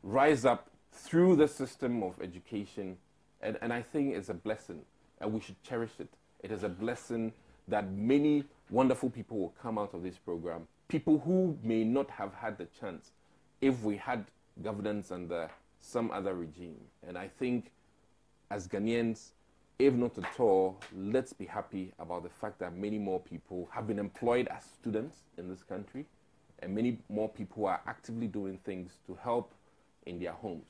rise up through the system of education. And I think it's a blessing, and we should cherish it. It is a blessing that many wonderful people will come out of this program, people who may not have had the chance if we had governance under some other regime. And I think as Ghanaians, if not at all, let's be happy about the fact that many more people have been employed as students in this country, and many more people are actively doing things to help in their homes.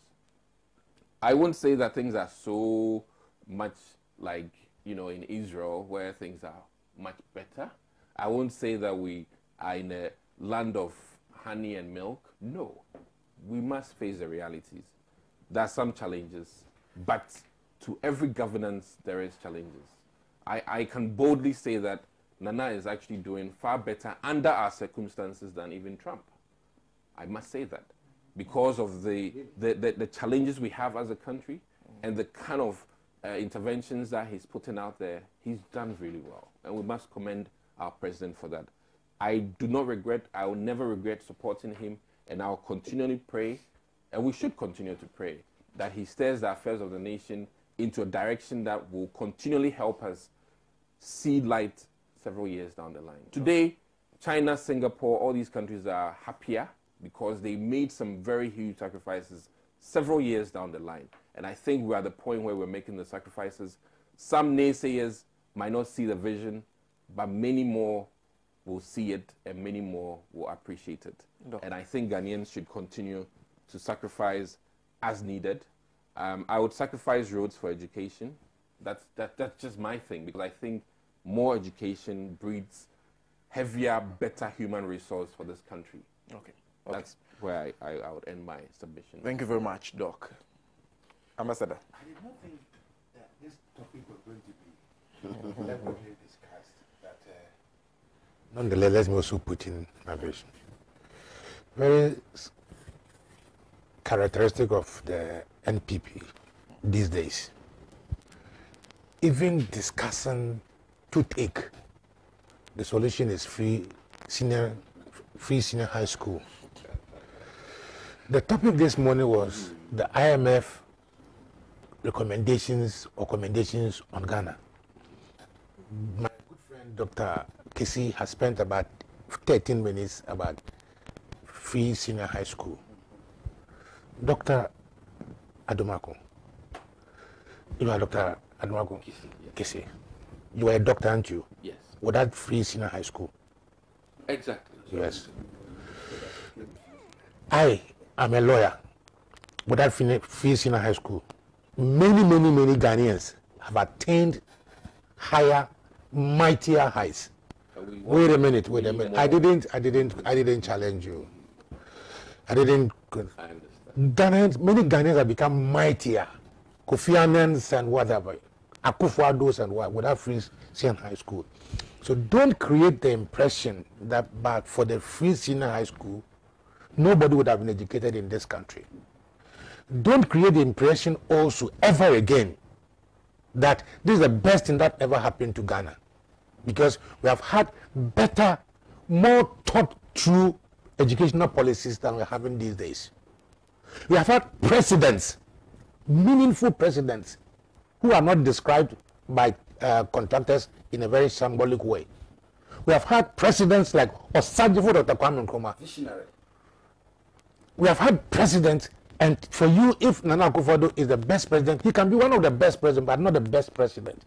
I wouldn't say that things are so much like, you know, in Israel where things are much better. I won't say that we are in a land of honey and milk. No, we must face the realities. There are some challenges, but to every governance, there is challenges. I can boldly say that Nana is actually doing far better under our circumstances than even Trump. I must say that because of the challenges we have as a country and the kind of interventions that he's putting out there. He's done really well, and we must commend our president for that. I do not regret, I will never regret supporting him, and I'll continually pray, and we should continue to pray, that he steers the affairs of the nation into a direction that will continually help us see light several years down the line. Today, China, Singapore, all these countries are happier because they made some very huge sacrifices several years down the line. And I think we're at the point where we're making the sacrifices. Some naysayers might not see the vision, but many more will see it and many more will appreciate it. No. And I think Ghanaians should continue to sacrifice as needed. I would sacrifice roads for education. That's just my thing, because I think more education breeds heavier, better human resource for this country. Okay. That's where I would end my submission. Thank you very much, Doc. Ambassador. I did not think that this topic was going to be levelly discussed. But nonetheless, let me also put in my vision. Very characteristic of the NPP these days. Even discussing toothache, the solution is free senior high school. The topic this morning was the IMF recommendations on Ghana. My good friend Dr. Kisi has spent about 13 minutes about free senior high school. Dr. Adomako, you are Dr. Adomako Kisi. You are a doctor, aren't you? Yes. Without free senior high school? Exactly. Yes. I am a lawyer without free senior high school. Many Ghanaians have attained higher, mightier heights. Wait a minute. I didn't challenge you. I understand. Many Ghanaians have become mightier. Kofi Annan's and whatever. Akufo-Addo's and what, without free senior high school. So don't create the impression that but for the free senior high school, nobody would have been educated in this country. Don't create the impression also ever again that this is the best thing that ever happened to Ghana. Because we have had better, more thought through educational policies than we're having these days. We have had presidents, meaningful presidents, who are not described by contractors in a very symbolic way. We have had presidents like Osajifo Dr. Kwame Nkrumah. Visionary. We have had presidents, and for you, if Nana Akufo-Addo is the best president, he can be one of the best presidents, but not the best president.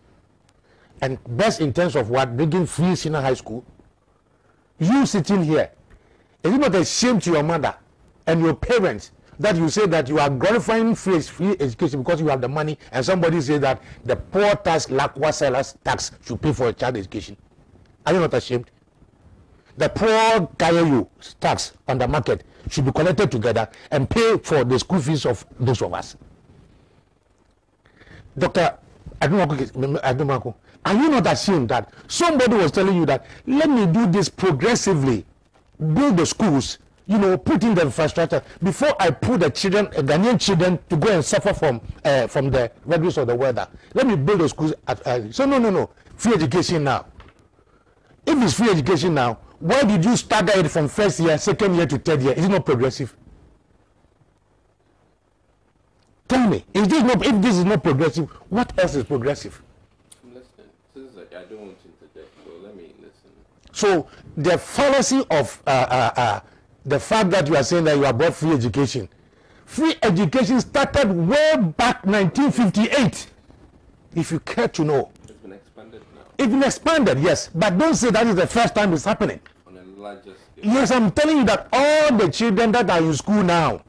And best in terms of what? Bringing free senior high school. You sitting here, is it not a shame to your mother and your parents that you say that you are glorifying free education because you have the money, and somebody say that the poor tax, lakwa sellers tax should pay for a child education? Are you not ashamed? The poor Kayayu tax on the market should be collected together and pay for the school fees of those of us. Dr. Adumako, are you not ashamed that somebody was telling you that let me do this progressively, build the schools, you know, put in the infrastructure before I put the children, Ghanaian children, to go and suffer from the vagaries of the weather. Let me build the schools. So no, free education now. If it's free education now, why did you stagger it from first year, second year to third year? Is it not progressive? Tell me, if this is not progressive, what else is progressive? I'm listening. I don't want to interject, so let me listen. So the fallacy of the fact that you are saying that you have brought free education started way back 1958. If you care to know. It's been expanded now. It's been expanded, yes, but don't say that is the first time it's happening. On a larger scale. Yes, I'm telling you that all the children that are in school now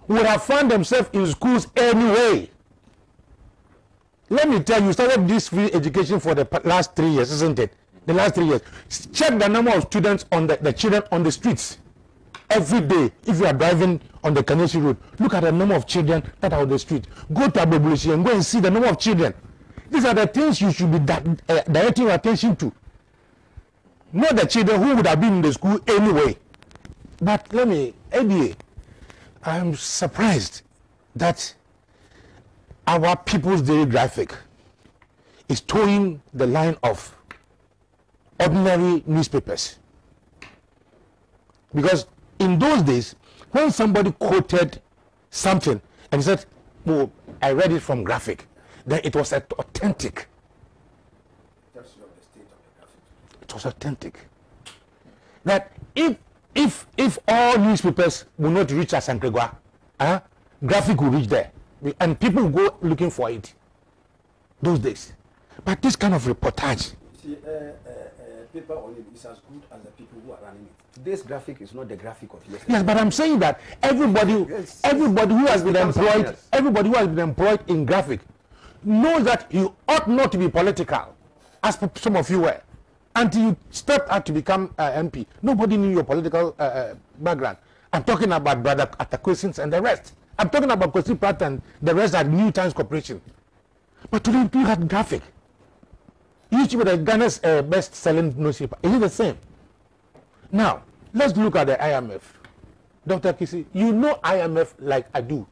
would have found themselves in schools anyway. Let me tell you, started this free education for the last 3 years, isn't it? The last 3 years. Check the number of students on the children on the streets. Every day, if you are driving on the Kanesi Road, look at the number of children that are on the street. Go to Abobulusi and go and see the number of children. These are the things you should be directing your attention to. Not the children who would have been in the school anyway. But let me, ADA, I'm surprised that our People's Daily Graphic is towing the line of ordinary newspapers. Because in those days, when somebody quoted something and said, oh, I read it from Graphic, then it was authentic. It was authentic. That if all newspapers will not reach Asankregwa, Graphic will reach there. And people will go looking for it those days. But this kind of reportage. See, paper on it is as good as the people who are running it. Today's Graphic is not the Graphic of yesterday. Yes, but I'm saying that everybody who has been employed in Graphic knows that you ought not to be political, as some of you were, until you stepped out to become MP. Nobody knew your political background. I'm talking about Brother Atakwesins and the rest. I'm talking about Kwesi Pratt and the rest at New Times Corporation. But today you had Graphic. You used to be the Ghana's best-selling newspaper. Is it the same? Now, let's look at the IMF. Dr. Kisi, you know IMF like I do.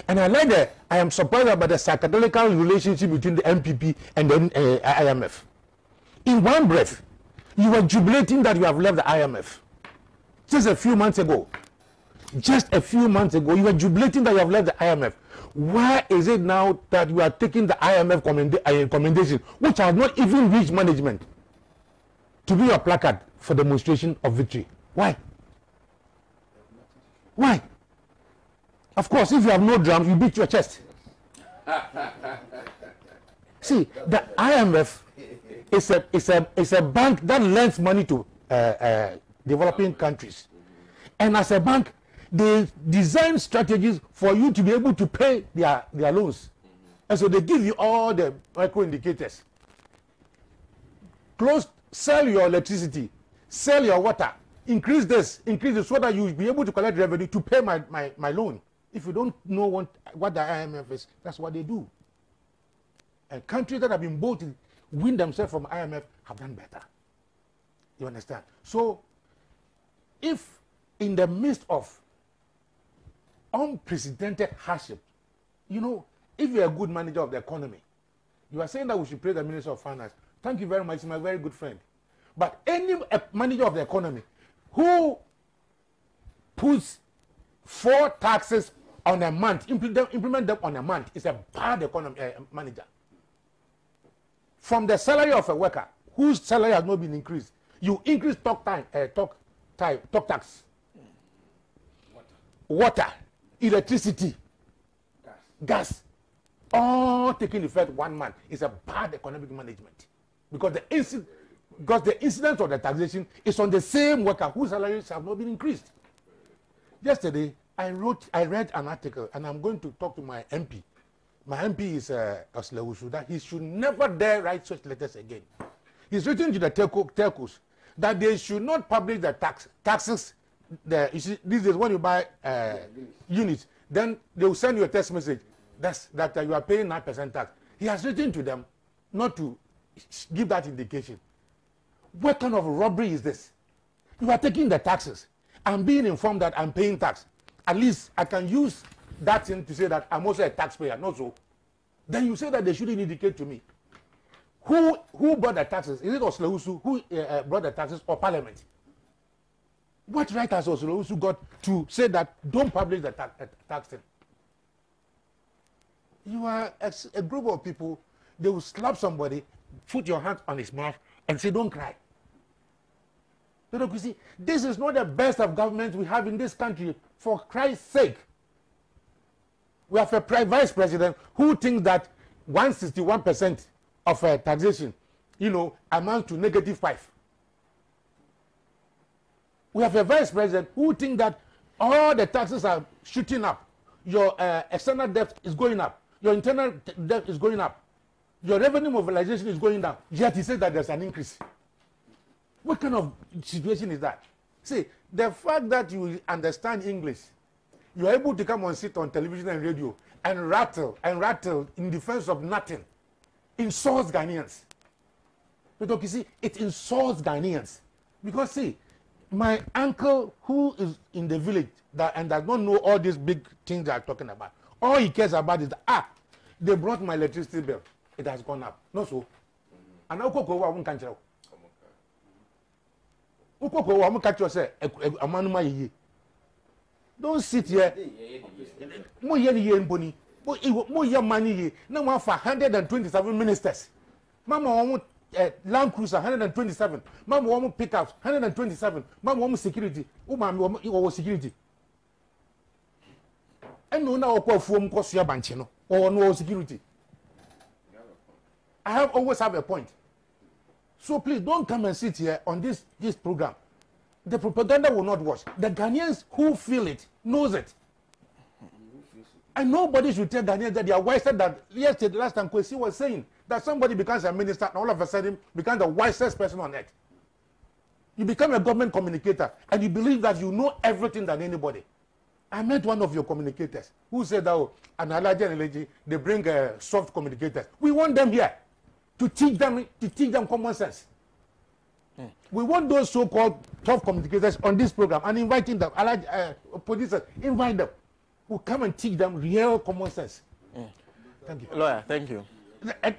And I am surprised about the psychedelical relationship between the MPP and the IMF. In one breath, you were jubilating that you have left the IMF. Just a few months ago, you were jubilating that you have left the IMF. Why is it now that you are taking the IMF commendation, which has not even reached management, to be your placard for demonstration of victory? Why? Why? Of course, if you have no drums, you beat your chest. See, the IMF is a bank that lends money to developing countries. And as a bank, they design strategies for you to be able to pay their loans. And so they give you all the micro indicators. Sell your electricity, sell your water, increase this, so that you will be able to collect revenue to pay my loan. If you don't know what the IMF is, that's what they do. And countries that have been able to win themselves from IMF have done better. You understand? So, if in the midst of unprecedented hardship, you know, if you're a good manager of the economy, you are saying that we should praise the Minister of Finance. Thank you very much, he's my very good friend. But any manager of the economy who puts 4 taxes on a month, implement them on a month, is a bad economy manager. from the salary of a worker whose salary has not been increased, you increase talk tax, water, electricity, gas, all taking effect 1 month. Is a bad economic management, because the incidence of the taxation is on the same worker whose salaries have not been increased. Yesterday, I read an article, and I'm going to talk to my MP. My MP is Oslewusu, that he should never dare write such letters again. He's written to the telcos that they should not publish the taxes. You see, these days when you buy units, then they will send you a text message that you are paying 9% tax. He has written to them not to give that indication. What kind of robbery is this? You are taking the taxes. I'm being informed that I'm paying tax. At least I can use that thing to say that I'm also a taxpayer, not so. Then you say that they shouldn't indicate to me. Who brought the taxes? Is it Oslewusu who brought the taxes, or Parliament? What right has Oslewusu got to say that don't publish the tax thing? You are a group of people, they will slap somebody, put your hand on his mouth, and say, don't cry. But you see, this is not the best of government we have in this country, for Christ's sake. We have a vice president who thinks that 161% of taxation, amounts to -5. We have a vice president who thinks that all the taxes are shooting up. Your external debt is going up. Your internal debt is going up. Your revenue mobilization is going down. Yet he says that there's an increase. What kind of situation is that? See, the fact that you understand English, you are able to come and sit on television and radio and rattle in defense of nothing, insults Ghanaians. But you see, it insults Ghanaians. Because see, my uncle who is in the village and does not know all these big things they are talking about, all he cares about is that, they brought my electricity bill. It has gone up. No so. And now won't catch you. Don't sit here. More money. Now for 127 ministers. Mama Land Cruiser 127. Mama want pickups 127. Mama want security. Security. And no now call for Kosia Banchino or no security. I always have a point. So please don't come and sit here on this program. The propaganda will not work. The Ghanaians who feel it knows it. And nobody should tell Ghanaians that they are wiser than yesterday. Last time Kwesi was saying that somebody becomes a minister and all of a sudden becomes the wisest person on earth. You become a government communicator and you believe that you know everything than anybody. I met one of your communicators who said that, and Alhaji and Alhaji, they bring soft communicators. We want them here to teach them common sense. We want those so-called tough communicators on this program and inviting them, producers, invite them, who come and teach them real common sense. Thank you. Lawyer, thank you.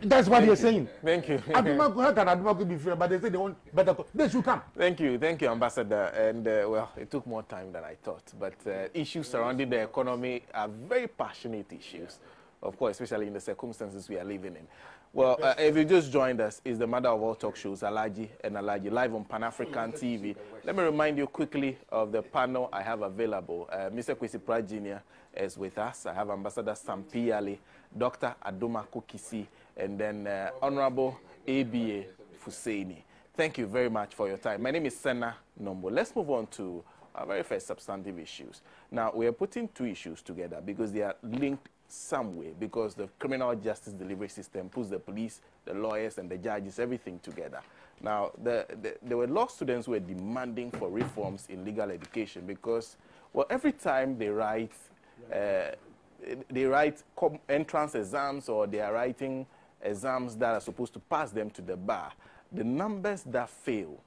That's what you're saying. Thank you. How can Aduma be fair, but they say they want better. They should come. Thank you, Ambassador. And well, it took more time than I thought. But issues surrounding the economy are very passionate issues, of course, especially in the circumstances we are living in. Well, if you just joined us, it's the mother of all talk shows, Alhaji and Alhaji, live on Pan-African TV. Let me remind you quickly of the panel I have available. Mr. Kwesi Pratt Jr. is with us. I have Ambassador Sampi Ali, Dr. Aduma Kukisi, and then Honorable ABA Fuseini. Thank you very much for your time. My name is Senna Nombo. Let's move on to our very first substantive issues. Now, we are putting two issues together because they are linked some way, because the criminal justice delivery system puts the police, the lawyers, and the judges, everything together. Now, there were law students who were demanding for reforms in legal education because, well, every time they write entrance exams or they are writing exams that are supposed to pass them to the bar, the numbers that fail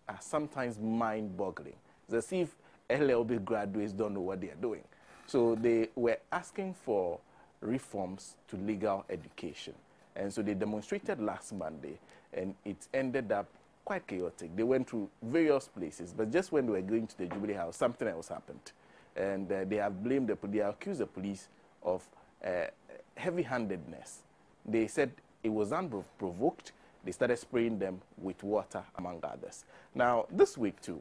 are sometimes mind-boggling. It's as if LLB graduates don't know what they are doing. So they were asking for reforms to legal education. And so they demonstrated last Monday, and it ended up quite chaotic. They went to various places, but just when they were going to the Jubilee House, something else happened. And they have blamed they accused the police of heavy-handedness. They said it was unprovoked, they started spraying them with water, among others. Now, this week too,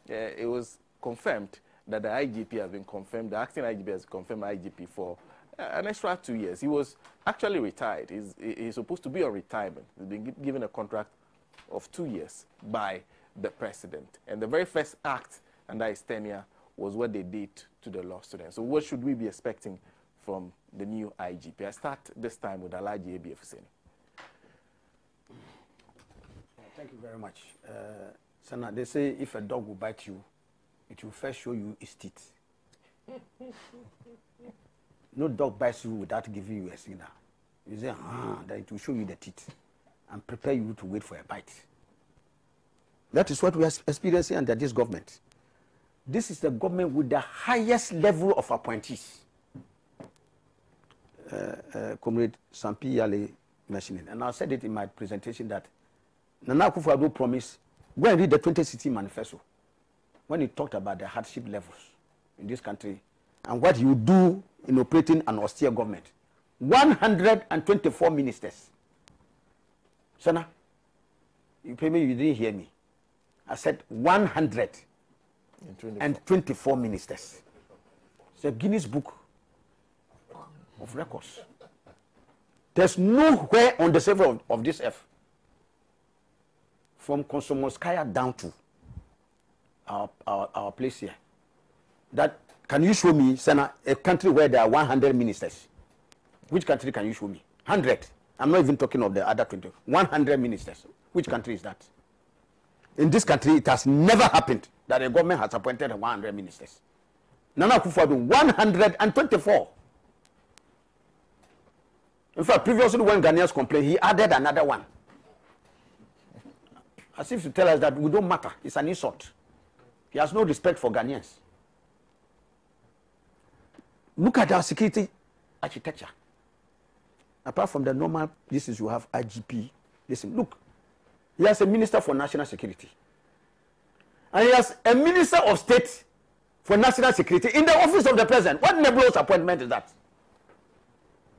it was confirmed that the IGP has been confirmed, the acting IGP has confirmed IGP for an extra 2 years. He was actually retired. He's supposed to be on retirement. He's been given a contract of 2 years by the president. And the very first act under his tenure was what they did to the law students. So what should we be expecting from the new IGP? I start this time with Alhaji And Alhaji. Thank you very much. Sana, they say if a dog will bite you, it will first show you its teeth. No dog bites you without giving you a signal. You say, then it will show you the teeth and prepare you to wait for a bite. That is what we are experiencing under this government. This is the government with the highest level of appointees. Comrade Sampi Yale mentioned, and I said it in my presentation that Nana Akufo-Addo promised, go and read the 2016 manifesto when he talked about the hardship levels in this country and what he would do in operating an austere government. 124 ministers. Sana, you didn't hear me. I said 124 ministers. It's a Guinness Book of Records. There's nowhere on the surface of this earth, from Komsomolskaya down to our place here, that can you show me, Sana, a country where there are 100 ministers? Which country can you show me? 100. I'm not even talking of the other 20. 100 ministers. Which country is that? In this country, it has never happened that a government has appointed 100 ministers. Nana Akufo-Addo, 124. In fact, previously when Ghanaians complained, he added another one. As if to tell us that we don't matter. It's an insult. He has no respect for Ghanaians. Look at our security architecture. Apart from the normal, this is you have IGP. Listen, look, he has a minister for national security. And he has a minister of state for national security in the office of the president. What nebulous appointment is that?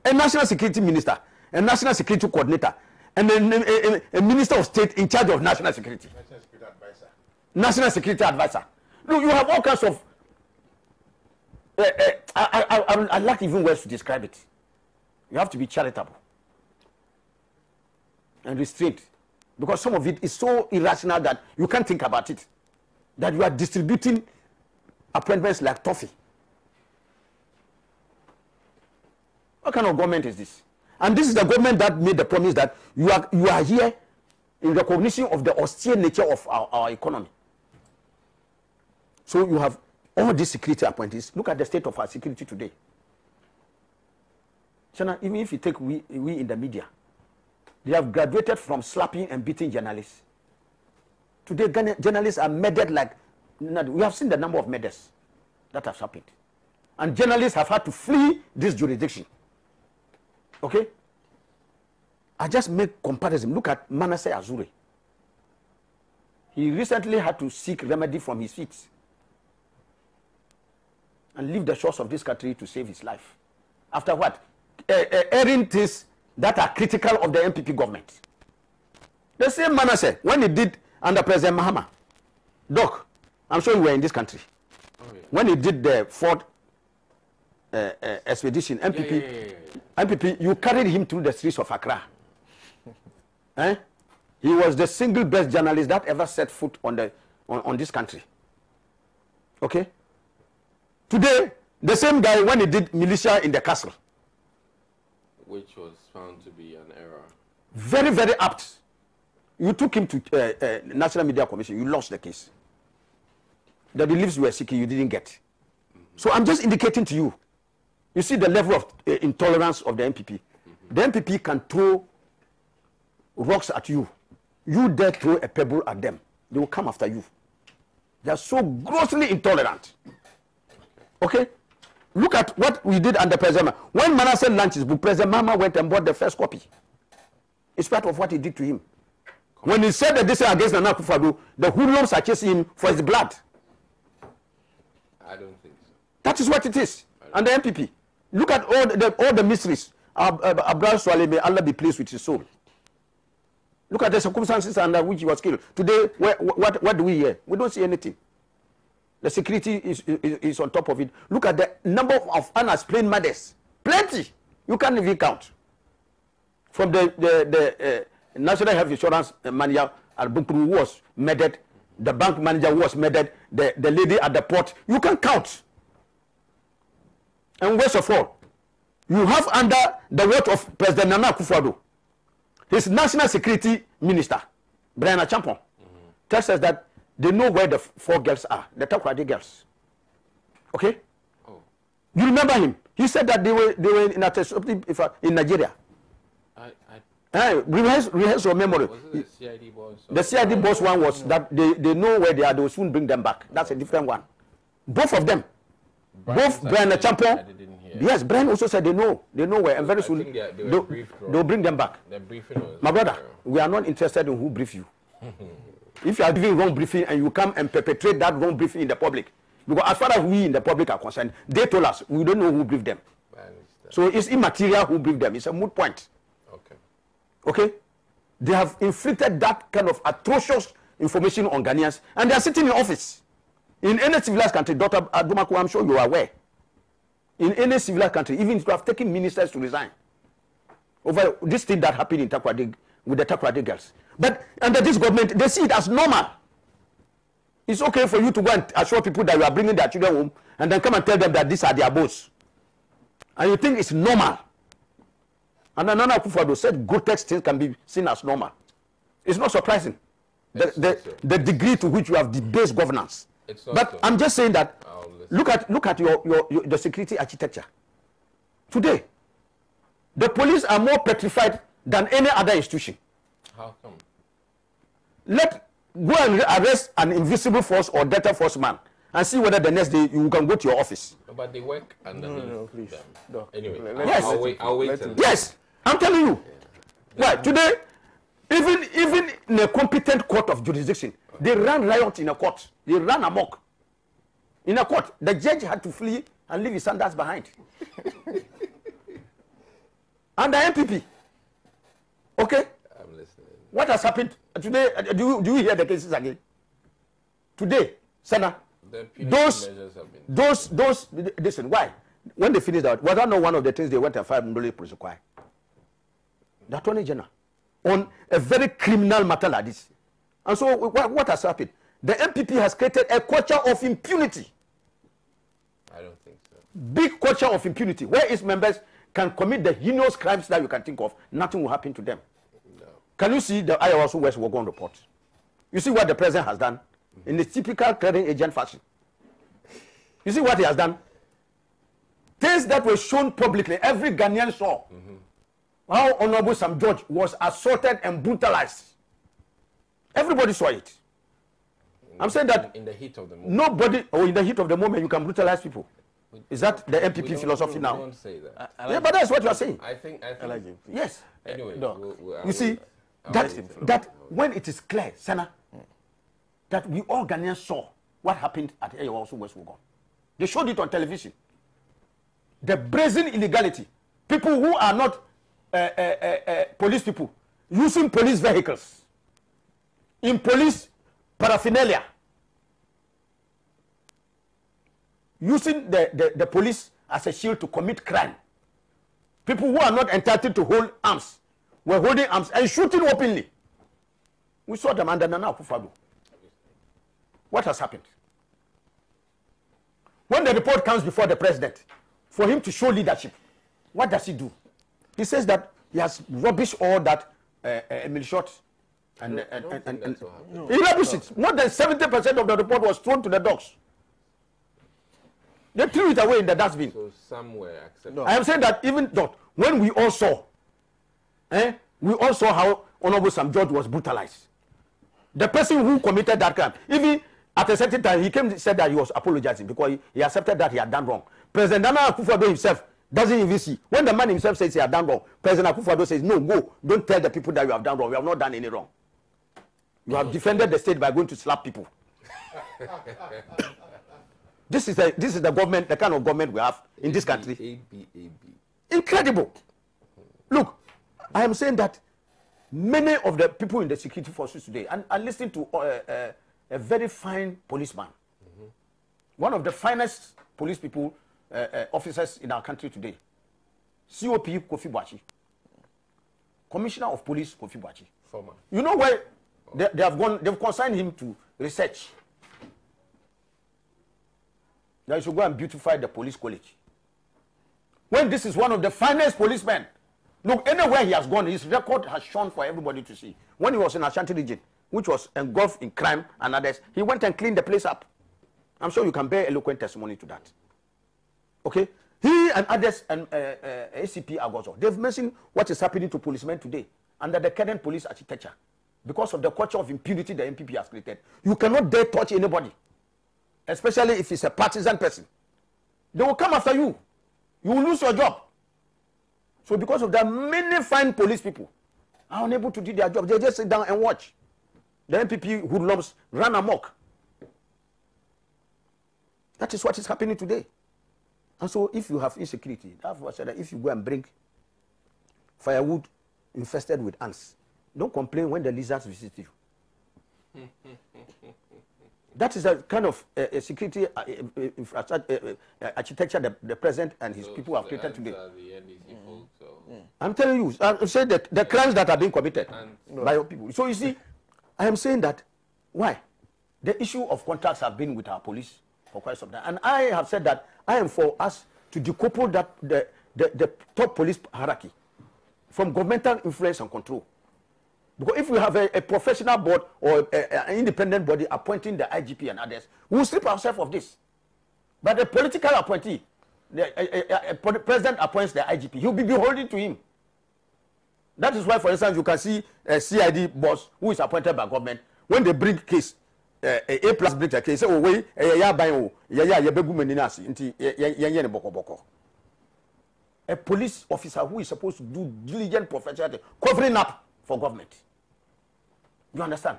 A national security minister, a national security coordinator, and a minister of state in charge of national security. National security advisor. National security advisor. Look, you have all kinds of I lack even words to describe it. You have to be charitable and restrained, because some of it is so irrational that you can't think about it, that you are distributing appointments like toffee. What kind of government is this? And this is the government that made the promise that you are here in recognition of the austere nature of our economy. So you have all these security appointees. Look at the state of our security today. China, even if you take we in the media, they have graduated from slapping and beating journalists. Today, journalists are murdered like, we have seen the number of murders that have happened. And journalists have had to flee this jurisdiction. Okay? I just make comparison. Look at Manasseh Azure. He recently had to seek remedy from his feet and leave the shores of this country to save his life. After what? Airing things that are critical of the MPP government. The same Manasseh, when he did under President Mahama, Doc, I'm sure you were in this country. Oh, yeah. When he did the fourth expedition, MPP, MPP, you carried him through the streets of Accra. He was the single best journalist that ever set foot on this country. Okay? Today, the same guy, when he did militia in the castle, which was found to be an error. Very, very apt. You took him to National Media Commission. You lost the case. The reliefs you were seeking, you didn't get. Mm-hmm. So I'm just indicating to you. You see the level of intolerance of the MPP. Mm-hmm. The MPP can throw rocks at you. You dare throw a pebble at them, they will come after you. They are so grossly intolerant. Okay? Look at what we did under President Mahama. When Manasseh launched his book, President Mahama went and bought the first copy. It's part of what he did to him. When he said that this is against Nana Akufo-Addo, the hoodlums are chasing him for his blood. I don't think so. That is what it is. And the MPP. Look at all the mysteries. Abraham Swale, may Allah be pleased with his soul. Look at the circumstances under which he was killed. Today, what do we hear? We don't see anything. The security is on top of it. Look at the number of unexplained murders. Plenty. You can't even count. From the National Health Insurance manager, Al-Bunkru, who was murdered, the bank manager who was murdered, the lady at the port. You can count. And worst of all, you have under the watch of President Nana Akufo-Addo, his national security minister, Brian Achampong, tells us that they know where the 4 girls are, the Takoradi girls. Okay? Oh. You remember him? He said that they were in a in Nigeria. Rehearse your memory. Was it the CID boss? The CID boss one was that they know where they are, they will soon bring them back. That's a different one. Both of them. Both Brian Achampong. Yes, Brian also said they know where, and very soon they'll bring them back. My brother, we are not interested in who brief you. If you are giving wrong briefing and you come and perpetrate that wrong briefing in the public, because as far as we in the public are concerned, they told us we don't know who briefed them. So it's immaterial who briefed them. It's a moot point. Okay? They have inflicted that kind of atrocious information on Ghanaians, and they are sitting in office. In any civilized country, Dr. Adumaku, I'm sure you are aware. In any civilized country, even if you have taken ministers to resign over this thing that happened in Takoradi with the Takoradi girls. But under this government, they see it as normal. It's okay for you to go and assure people that you are bringing their children home and then come and tell them that these are their boats. And you think it's normal. And Nana Akufo-Addo said grotesque things can be seen as normal. It's not surprising. The degree to which you have debased governance. But so. I'm just saying that look at the security architecture. Today, the police are more petrified than any other institution. How come? Go and arrest an invisible force or Delta Force man and see whether the next day you can go to your office. But they work underneath please. them. No. Anyway, yes. I'll wait. Yes, I'm telling you. Yeah. Right, today, even in a competent court of jurisdiction, they ran riot in a court. They ran amok. In a court, the judge had to flee and leave his sandals behind. And the MPP. Okay? I'm listening. What has happened today? Do you hear the cases again? Today, Sana, those, listen, why? When they finished out, was that not one of the things they went and filed Ndole Prosecute? The Attorney General. On a very criminal matter like this. And so, what has happened? The MPP has created a culture of impunity. I don't think so. Big culture of impunity, where its members can commit the heinous crimes that you can think of. Nothing will happen to them. No. Can you see the Iowa West Wagon report? You see what the president has done in the typical clearing agent fashion. You see what he has done? Things that were shown publicly, every Ghanaian saw. How Honorable Sam George was assaulted and brutalized. Everybody saw it. I'm saying that in the heat of the moment. Nobody, in the heat of the moment, you can brutalize people. Is that the MPP philosophy now? We don't say that. Yeah, but that's what you are saying. I think yes. Anyway, you see, that when it is clear, Sana, that we all Ghanaians saw what happened at Iowa West Wagon. They showed it on television. The brazen illegality. People who are not police people using police vehicles in police paraphernalia, using the police as a shield to commit crime. People who are not entitled to hold arms were holding arms and shooting openly. We saw them under Nana Akufo-Addo. What has happened? When the report comes before the president, for him to show leadership, what does he do? He says that he has rubbished all that Emil Short and he rubbished it. More than 70% of the report was thrown to the dogs. They threw it away in the dustbin. So somewhere accepted. I am saying that even though when we all saw how Honorable Sam George was brutalized. The person who committed that crime, even at a certain time, he came and said that he was apologizing because he accepted that he had done wrong. President Nana Akufo-Addo himself doesn't even see. When the man himself says he had done wrong, President Akufo-Addo says, no, go. Don't tell the people that you have done wrong. You have not done any wrong. You have defended the state by going to slap people. This is the government, the kind of government we have in this country. Incredible. Look, I am saying that Many of the people in the security forces today, and I listened to a very fine policeman, one of the finest police people, officers in our country today, COP Kofi Boakye, Commissioner of Police Kofi Boakye. Former. You know where they have gone? They've consigned him to research. That he should go and beautify the police college. When this is one of the finest policemen, look, anywhere he has gone, his record has shown for everybody to see. When he was in Ashanti region, which was engulfed in crime and others, he went and cleaned the place up. I'm sure you can bear eloquent testimony to that. Okay? He and others and ACP Agozo, they've mentioned what is happening to policemen today under the current police architecture. Because of the culture of impunity the MPP has created. You cannot dare touch anybody, especially if it's a partisan person. They will come after you. You will lose your job. So because of that, many fine police people are unable to do their job. They just sit down and watch. The MPP hoodlums run amok. That is what is happening today. And so if you have insecurity, that's what I said, that if you go and bring firewood infested with ants, don't complain when the lizards visit you. That is a kind of security architecture the president and his people have created today. I'm telling you, I'm saying that the crimes that are being committed by your people. So you see, I am saying that, why? The issue of contracts have been with our police for quite some time. And I have said that I am for us to decouple that the top police hierarchy from governmental influence and control. Because if we have a professional board or an independent body appointing the IGP and others, we will strip ourselves of this. But the political appointee, the president appoints the IGP, he will be beholden to him. That is why, for instance, you can see a CID boss who is appointed by government. When they bring case, A plus brings a case, say, oh, wait, a police officer who is supposed to do diligent professional covering up for government. You understand?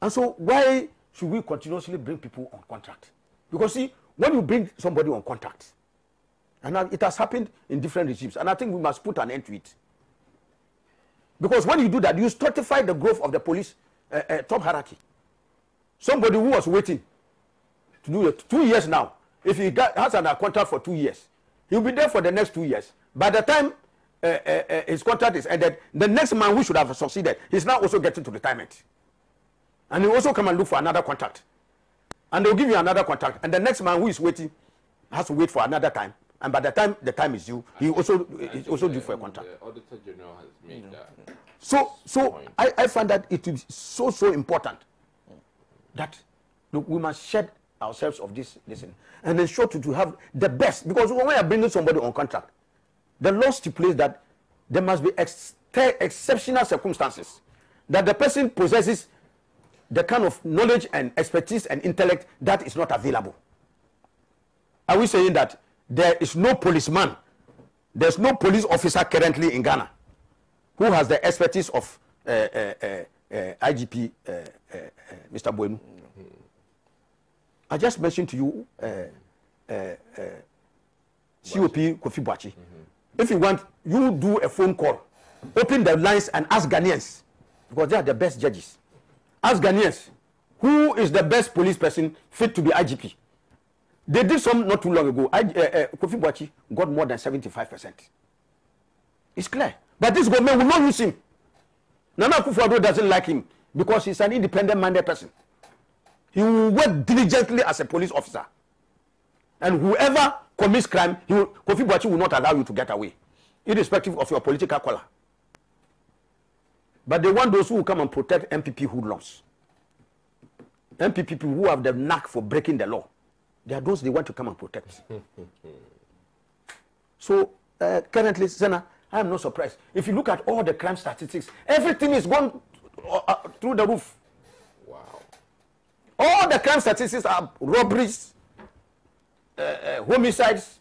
And so why should we continuously bring people on contract? Because see, when you bring somebody on contract, and it has happened in different regimes, and I think we must put an end to it. Because when you do that, you stratify the growth of the police top hierarchy. Somebody who was waiting to do it 2 years now, if he has a contract for 2 years, he'll be there for the next 2 years. By the time his contract is ended, the next man who should have succeeded, he's now also getting to retirement. And he also come and look for another contract. And they'll give you another contract. And the next man who is waiting has to wait for another time. And by the time the time is due, he also is also due for a contract. The Auditor General has made that. So I find that it is so important that look, we must shed ourselves of this listen and ensure to have the best. Because when we are bringing somebody on contract, the law stipulates that there must be exceptional circumstances, that the person possesses the kind of knowledge and expertise and intellect that is not available. Are we saying that there is no policeman, there's no police officer currently in Ghana who has the expertise of IGP Mr. Buenu? I just mentioned to you COP Kofi Boakye. If you want, you do a phone call, open the lines and ask Ghanaians, because they are the best judges. Ask Ghanaians, who is the best police person fit to be IGP? They did some not too long ago. Kofi Boakye got more than 75%. It's clear. But this government will not use him. Nana Akufo-Addo doesn't like him because he's an independent-minded person. He will work diligently as a police officer. And whoever commits crime, Kofi Boakye will not allow you to get away, irrespective of your political color. But they want those who will come and protect MPP hoodlums. MPP people who have the knack for breaking the law. They are those they want to come and protect. So, currently, Senna, I am not surprised. If you look at all the crime statistics, everything is gone through the roof. Wow. All the crime statistics are robberies, homicides,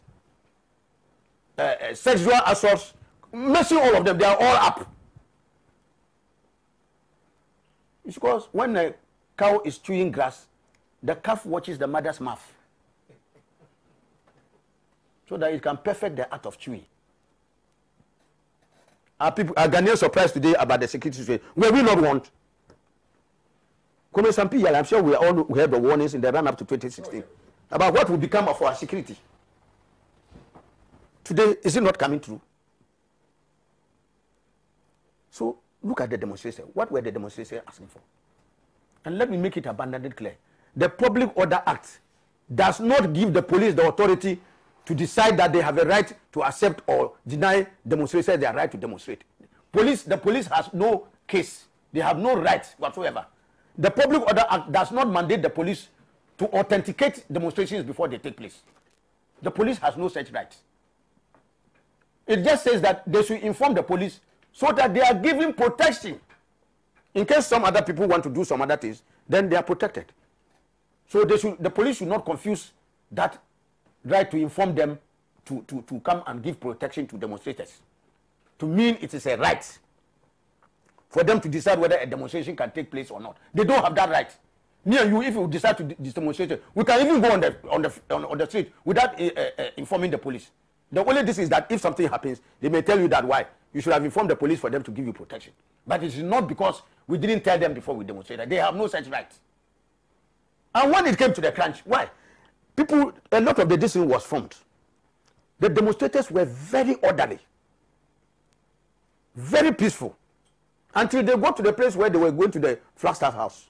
sexual assaults. Missing all of them, they are all up. It's because when a cow is chewing grass, the calf watches the mother's mouth so that it can perfect the art of chewing. Are Ghanaians surprised today about the security situation? Were we not warned? I'm sure we all heard the warnings in the run up to 2016 about what will become of our security. Today, is it not coming true? So look at the demonstration. What were the demonstrators asking for? And let me make it abundantly clear. The Public Order Act does not give the police the authority to decide that they have a right to accept or deny demonstrators their right to demonstrate. The police has no case. They have no right whatsoever. The Public Order Act does not mandate the police to authenticate demonstrations before they take place. The police has no such right. It just says that they should inform the police so that they are given protection. In case some other people want to do some other things, then they are protected. So the police should not confuse that right to inform them to come and give protection to demonstrators. To mean it is a right for them to decide whether a demonstration can take place or not. They don't have that right. Me and you, if you decide to demonstrate, we can even go on the street without informing the police. The only thing is that if something happens, they may tell you that why. You should have informed the police for them to give you protection. But it is not because we didn't tell them before we demonstrated. They have no such right. And when it came to the crunch, why? A lot of the decision was formed. The demonstrators were very orderly, very peaceful, until they got to the place where they were going to the Flagstaff House.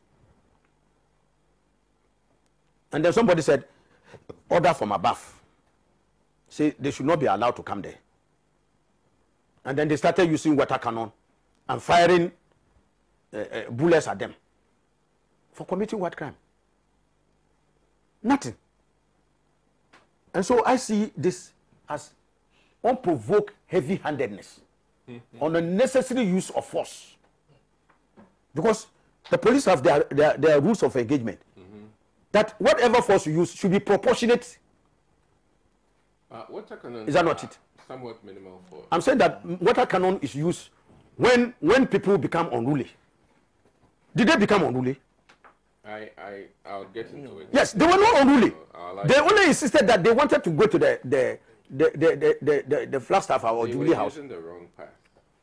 And then somebody said, order from above. Say they should not be allowed to come there. And then they started using water cannon and firing bullets at them. For committing what crime? Nothing. And so I see this as unprovoked heavy-handedness, unnecessary use of force. Because the police have their rules of engagement. That whatever force you use should be proportionate. Water cannon is that not it? Somewhat minimal for. I'm saying that water cannon is used when people become unruly. Did they become unruly? I'll get into it. Yes, they were not unruly. They only insisted that they wanted to go to the Flagstaff or Jubilee House. They were using the wrong path.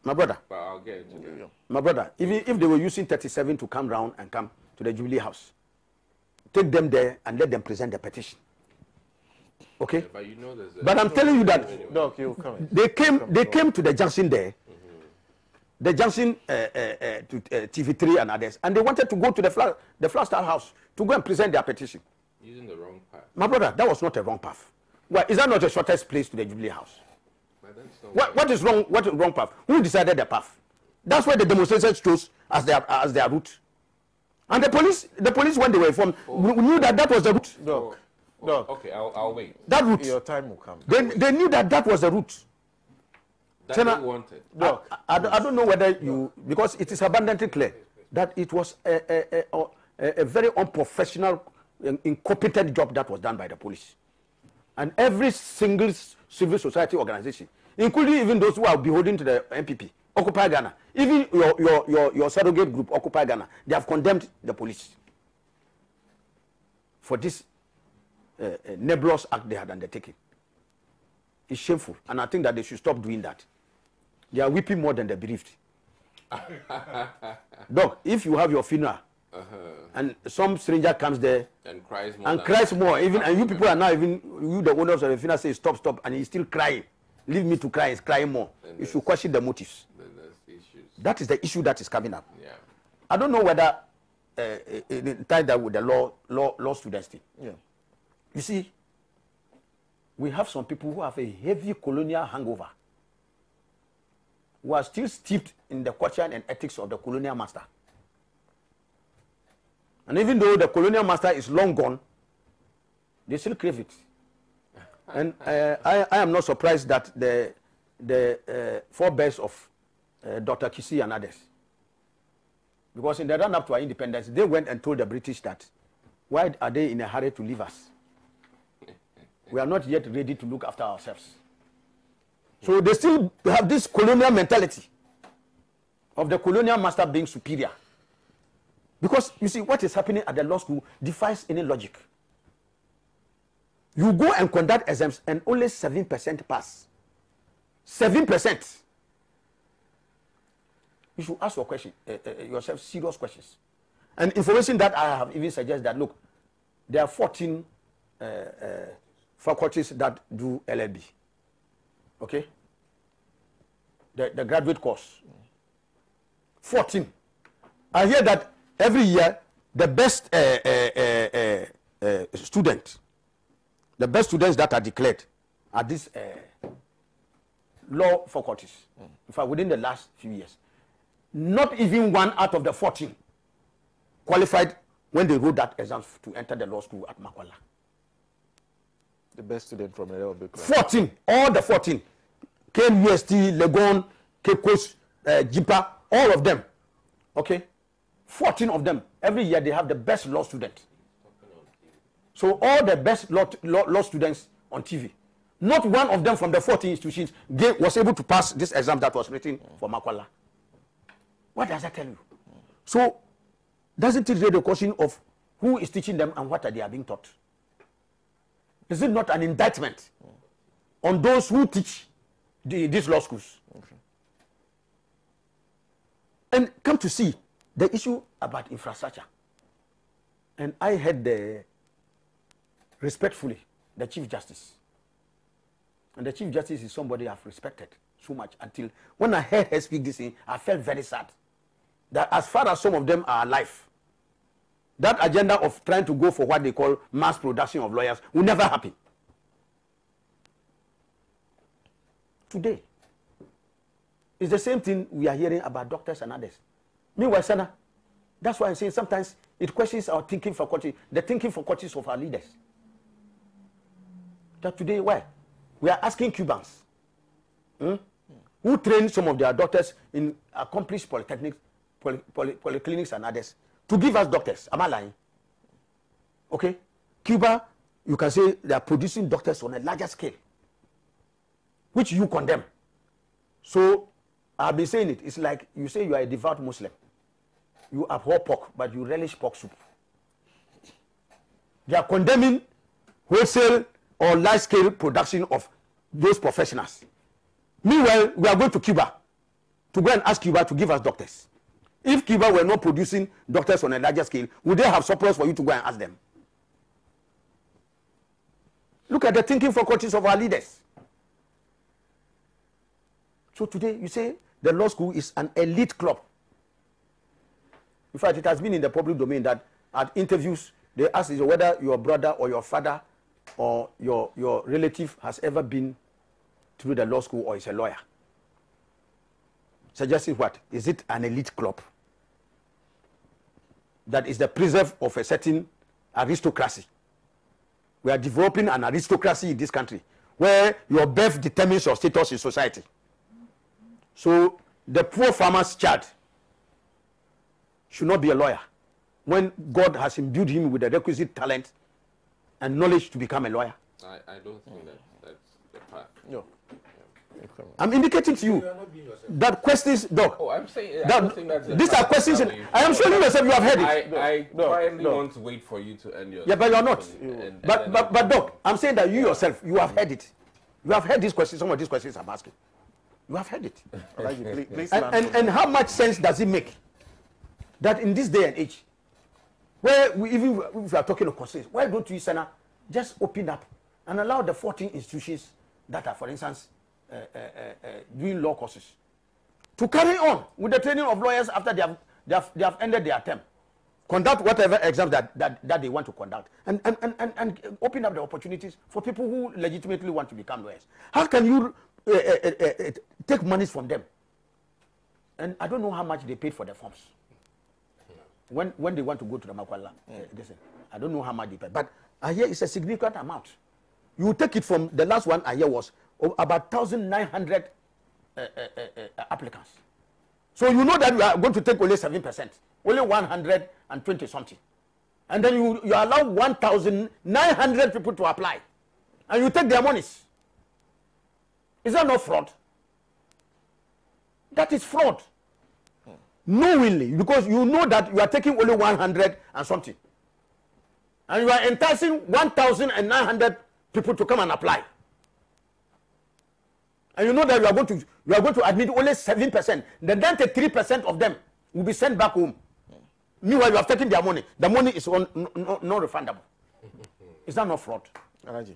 My brother. But I'll get into that. My brother, if they were using 37 to come round and come to the Jubilee House, take them there and let them present the petition. Okay? Yeah, but you know there's but I'm telling you that Doc, you come they came to the junction there, the junction to TV3 and others, and they wanted to go to the Flagstaff House to go and present their petition. Using the wrong path. My brother, that was not a wrong path. Well, is that not the shortest place to the Jubilee House? What is wrong? What is wrong path? Who decided the path? That's why the demonstrators chose as their route. And the police when they were informed, knew that was the route. Doc. Okay, I'll wait. That route. Your time will come. They knew that was the route. That they wanted. Doc, I don't know whether you, because it is abundantly clear that it was a very unprofessional, incompetent job that was done by the police. And every single civil society organization, including even those who are beholden to the MPP, Occupy Ghana, even your surrogate group, Occupy Ghana, they have condemned the police for this nebulous act they had undertaken. It's shameful, and I think that they should stop doing that. They are weeping more than the bereaved. Doc, if you have your funeral, and some stranger comes there and cries more, and you people are now even, you the owners of the funeral say stop, and he's still crying. Leave me to cry, he's crying more. You should question the motives. That is the issue that is coming up. Yeah. I don't know whether in tie that with the law students thing. Yeah. You see, we have some people who have a heavy colonial hangover, who are still steeped in the culture and ethics of the colonial master. And even though the colonial master is long gone, they still crave it. And I am not surprised that the forebears of Dr. Kisi and others, because in the run-up to our independence, they went and told the British that, why are they in a hurry to leave us? We are not yet ready to look after ourselves. So they still have this colonial mentality of the colonial master being superior. Because you see, what is happening at the law school defies any logic. You go and conduct exams and only 7% pass. 7%. you should ask yourself serious questions. And information that I have even suggested that, look, there are 14 faculties that do LLB. Okay? The graduate course. 14. I hear that every year the best students that are declared are these law faculties. In fact, within the last few years, not even one out of the 14 qualified when they wrote that exam to enter the law school at Makwala. The best student from a 14, all the 14. KUST, Legon, Kekos, Jipa, all of them. Okay? 14 of them. Every year they have the best law student. So all the best law students on TV. Not one of them from the 14 institutions was able to pass this exam that was written for Makwala. What does that tell you? So, doesn't it raise the question of who is teaching them and what are they being taught? Is it not an indictment on those who teach these law schools? Okay. And come to see the issue about infrastructure. And I heard respectfully the Chief Justice. And the Chief Justice is somebody I've respected so much until when I heard her speak this thing, I felt very sad. That as far as some of them are alive, that agenda of trying to go for what they call mass production of lawyers will never happen. Today, it's the same thing we are hearing about doctors and others. Meanwhile, Sana, that's why I'm saying sometimes it questions our thinking faculty, the thinking faculties of our leaders. That today, why? We are asking Cubans who train some of their doctors in accomplished polytechnics, polyclinics and others to give us doctors. Am I lying? Okay? Cuba, you can say they are producing doctors on a larger scale, which you condemn. So, I've been saying it. It's like you say you are a devout Muslim. You abhor pork, but you relish pork soup. They are condemning wholesale or large-scale production of those professionals. Meanwhile, we are going to Cuba to go and ask Cuba to give us doctors. If Cuba were not producing doctors on a larger scale, would they have surplus for you to go and ask them? Look at the thinking faculties of our leaders. So today, you say the law school is an elite club. In fact, it has been in the public domain that at interviews, they ask you whether your brother or your father or your relative has ever been through the law school or is a lawyer. Suggesting what? Is it an elite club? That is the preserve of a certain aristocracy. We are developing an aristocracy in this country where your birth determines your status in society. So the poor farmer's child should not be a lawyer when God has imbued him with the requisite talent and knowledge to become a lawyer. I don't think that's the path. No. I'm indicating to you that questions, Doc. Oh, I'm saying I don't think that's these are questions. I am sure you yourself you have heard it. I quietly want to wait for you to end your. Yeah, but you are not. But Doc, I'm saying that you yourself you have heard it. You have heard these questions. Some of these questions I'm asking. You have heard it. Please and how much sense does it make that in this day and age, where we even if we are talking of constraints, why don't we, Sana, just open up and allow the 14 institutions that are, for instance, doing law courses to carry on with the training of lawyers after they have ended their term, conduct whatever exams that they want to conduct, and open up the opportunities for people who legitimately want to become lawyers. How can you take monies from them? And I don't know how much they paid for the forms when they want to go to the Makwala. Listen, I don't know how much they paid, but I hear it's a significant amount. You take it from the last one I hear was about 1,900 applicants. So you know that you are going to take only 7%, only 120 something. And then you allow 1,900 people to apply. And you take their monies. Is that not fraud? That is fraud. Knowingly, because you know that you are taking only 100 and something. And you are enticing 1,900 people to come and apply. and you know that you are going to admit only 7%, the 93% of them will be sent back home. Meanwhile, you have taken their money. The money is non-refundable. Is that not fraud? Alhaji.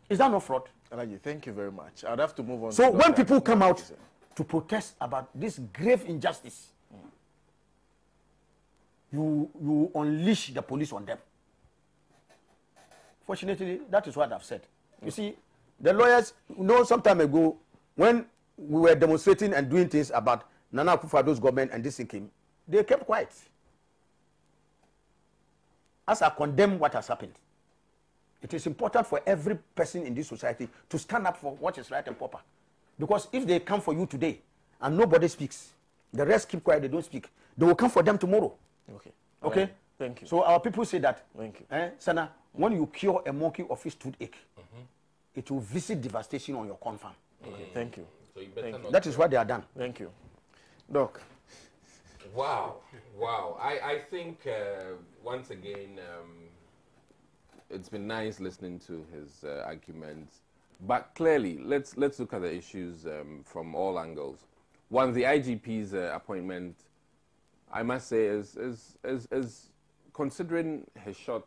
Is that not fraud? Alhaji, thank you very much. I'd have to move on. So when people come out to protest about this grave injustice, you unleash the police on them. Fortunately, that is what I've said. You see, the lawyers, some time ago, when we were demonstrating and doing things about Nana Akufo-Addo's government and this thing came, they kept quiet. As I condemn what has happened, it is important for every person in this society to stand up for what is right and proper. Because if they come for you today and nobody speaks, the rest keep quiet, they don't speak, they will come for them tomorrow. Okay? Thank you. So our people say that, thank you. Sana, when you cure a monkey of his toothache, it will visit devastation on your corn farm. Okay, thank you. So you better not. That is what they are done. Thank you. Doc. Wow. I think once again, it's been nice listening to his arguments, but clearly, let's look at the issues from all angles. One, the IGP's appointment, I must say, is considering his short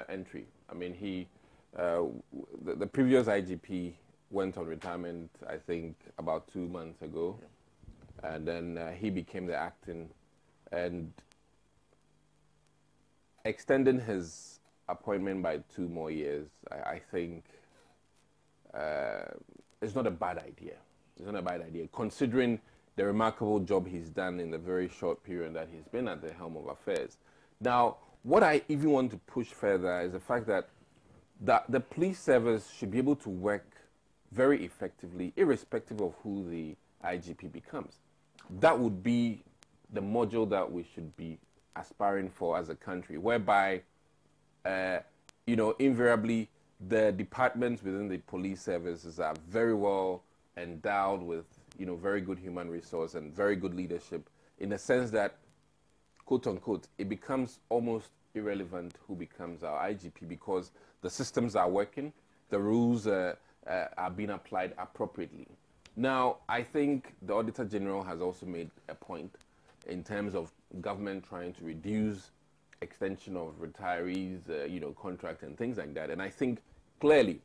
entry. I mean, the previous IGP went on retirement, I think, about 2 months ago, and then he became the acting, and extending his appointment by 2 more years, I think it's not a bad idea. It's not a bad idea, considering the remarkable job he's done in the very short period that he's been at the helm of affairs. Now, what I even want to push further is the fact that the police service should be able to work very effectively, irrespective of who the IGP becomes. That would be the module that we should be aspiring for as a country, whereby, invariably, the departments within the police services are very well endowed with, very good human resource and very good leadership, in the sense that, quote unquote, it becomes almost irrelevant who becomes our IGP, because the systems are working, the rules are being applied appropriately. Now, I think the Auditor General has also made a point in terms of government trying to reduce extension of retirees, contract and things like that. And I think clearly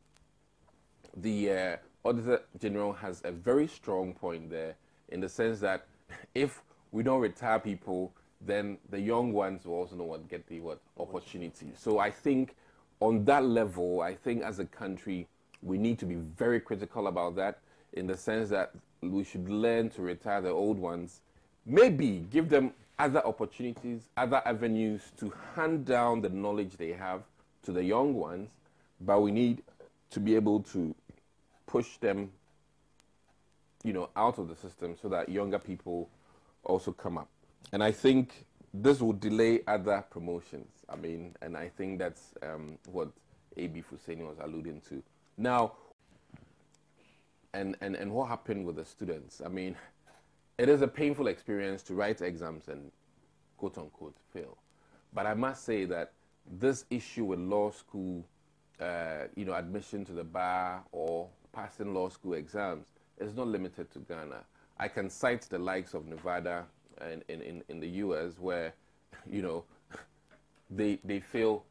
the Auditor General has a very strong point there, in the sense that if we don't retire people, then the young ones will also get the opportunity. So I think on that level, I think as a country, we need to be very critical about that, in the sense that we should learn to retire the old ones, maybe give them other opportunities, other avenues to hand down the knowledge they have to the young ones, but we need to be able to push them, out of the system, so that younger people also come up. And I think this will delay other promotions. I mean, and I think that's what A.B. Fuseni was alluding to. Now, and what happened with the students? I mean, it is a painful experience to write exams and quote unquote fail. But I must say that this issue with law school, admission to the bar or passing law school exams is not limited to Ghana. I can cite the likes of Nevada and in the US, where, they fail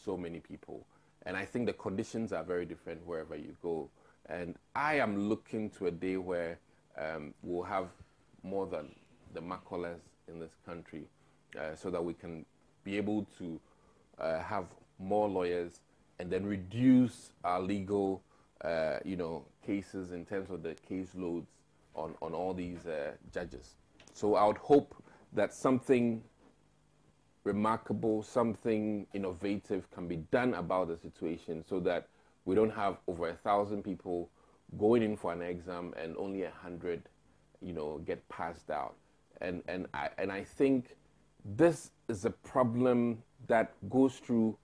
so many people. And I think the conditions are very different wherever you go. And I am looking to a day where we'll have more than the Macaulays in this country, so that we can be able to have more lawyers and then reduce our legal, cases in terms of the caseloads on all these judges. So I would hope that something remarkable, something innovative can be done about the situation, so that we don't have over 1,000 people going in for an exam and only 100, get passed out. And I think this is a problem that goes through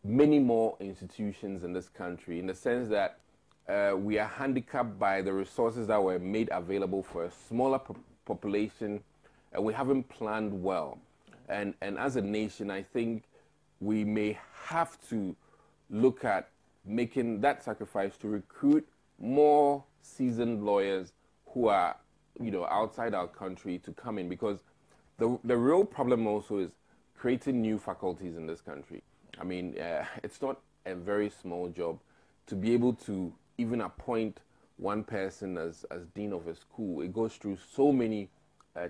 many more institutions in this country, in the sense that we are handicapped by the resources that were made available for a smaller population, and we haven't planned well. And as a nation, I think we may have to look at making that sacrifice to recruit more seasoned lawyers who are, outside our country to come in, because the real problem also is creating new faculties in this country. I mean, it's not a very small job to be able to even appoint one person as dean of a school. It goes through so many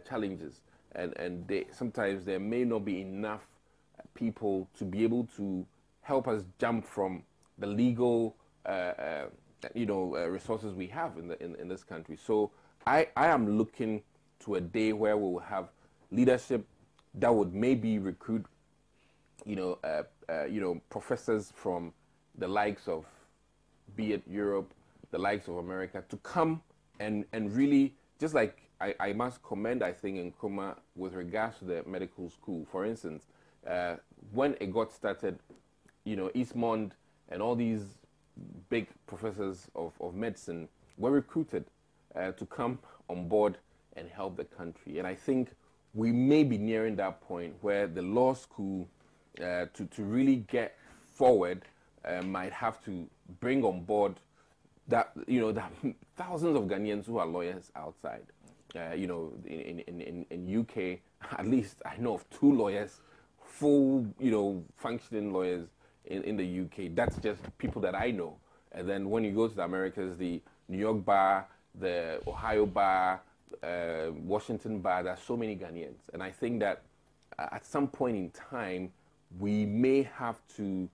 challenges, and sometimes there may not be enough people to be able to help us jump from the legal resources we have in this country. So I am looking to a day where we will have leadership that would maybe recruit professors from the likes of, be it Europe, the likes of America, to come and really, just like I must commend, I think, Nkrumah with regards to the medical school. For instance, when it got started, Eastmond and all these big professors of medicine were recruited to come on board and help the country. And I think we may be nearing that point where the law school, to really get forward, might have to bring on board that thousands of Ghanaians who are lawyers outside. In UK, at least I know of 2 lawyers, full functioning lawyers in the UK. That's just people that I know. And then when you go to the Americas, the New York bar, the Ohio bar, Washington bar, there are so many Ghanaians. And I think that at some point in time, we may have to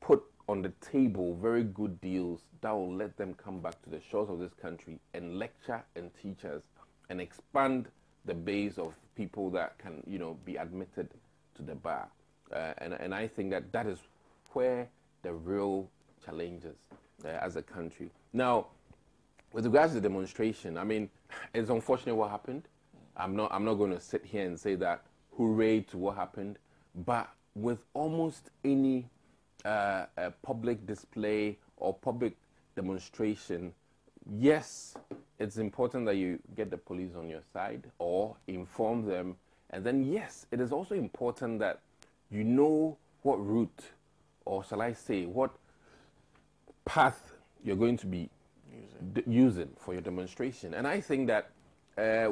put on the table very good deals that will let them come back to the shores of this country and lecture and teach us and expand the base of people that can, be admitted to the bar. And I think that is where the real challenges as a country. Now, with regards to the demonstration, I mean, it's unfortunate what happened. I'm not going to sit here and say that hooray to what happened, but with almost any public display or public demonstration, yes, it's important that you get the police on your side or inform them. And then, yes, it is also important that you know what route, or shall I say, what path you're going to be using for your demonstration. And I think that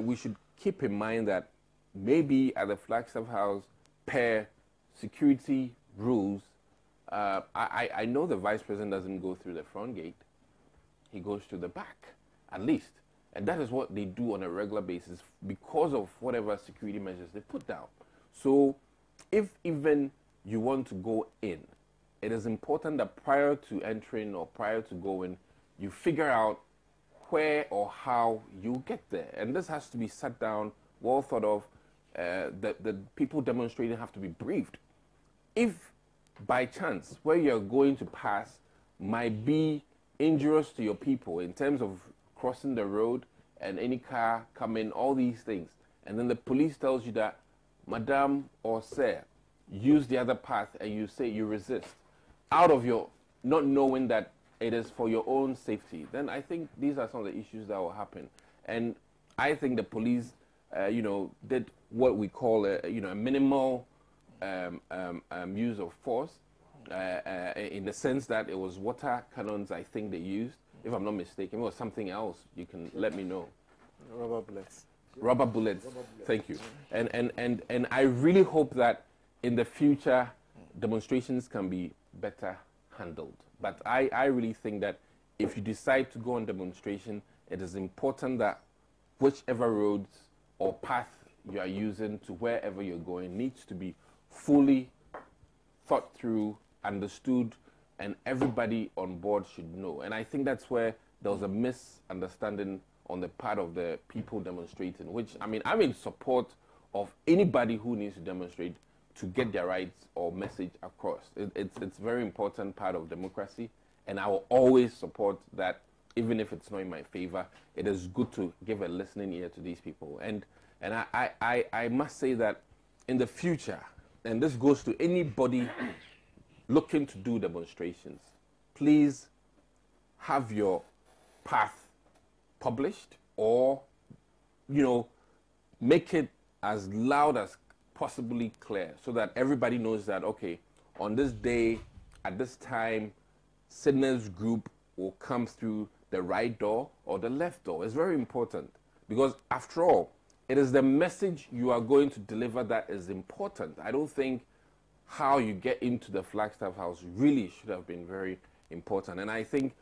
we should keep in mind that maybe at the Flagstaff House, per security rules, I know the vice president doesn't go through the front gate. He goes to the back, at least. And that is what they do on a regular basis because of whatever security measures they put down. So if even you want to go in, it is important that prior to entering or prior to going, you figure out where or how you get there. And this has to be sat down, well thought of. The people demonstrating have to be briefed. If by chance where you're going to pass might be injurious to your people in terms of crossing the road and any car coming, all these things, and then the police tells you that, madam or sir, use the other path, and you say you resist, out of your not knowing that it is for your own safety, then I think these are some of the issues that will happen. And I think the police, did what we call a minimal use of force, in the sense that it was water cannons, I think they used. If I'm not mistaken, it was something else. You can let me know. Rubber bullets. Rubber bullets. Thank you. And I really hope that in the future, demonstrations can be better handled. But I really think that if you decide to go on demonstration, it is important that whichever roads or path you are using to wherever you're going needs to be fully thought through, understood, and everybody on board should know. And I think that's where there was a misunderstanding on the part of the people demonstrating, which, I mean, I'm in support of anybody who needs to demonstrate to get their rights or message across. It's a very important part of democracy, and I will always support that. Even if it's not in my favor, it is good to give a listening ear to these people. And I must say that in the future, and this goes to anybody looking to do demonstrations, please have your path published, or, make it as loud as possibly clear so that everybody knows that, okay, on this day, at this time, Sydney's group will come through the right door or the left door. It's very important because, after all, it is the message you are going to deliver that is important. I don't think how you get into the Flagstaff House really should have been very important. And I think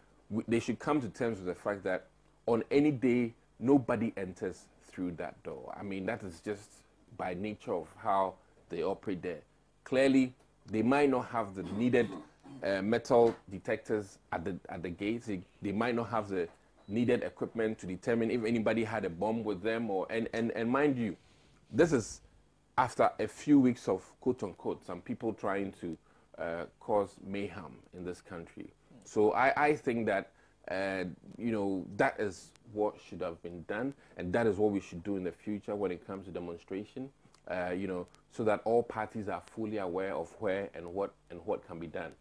they should come to terms with the fact that on any day, nobody enters through that door. I mean, that is just by nature of how they operate there. Clearly, they might not have the needed metal detectors at the gates. They might not have the needed equipment to determine if anybody had a bomb with them. And mind you, this is after a few weeks of quote-unquote some people trying to cause mayhem in this country. So I think that that is what should have been done, and that is what we should do in the future when it comes to demonstration. So that all parties are fully aware of where and what can be done.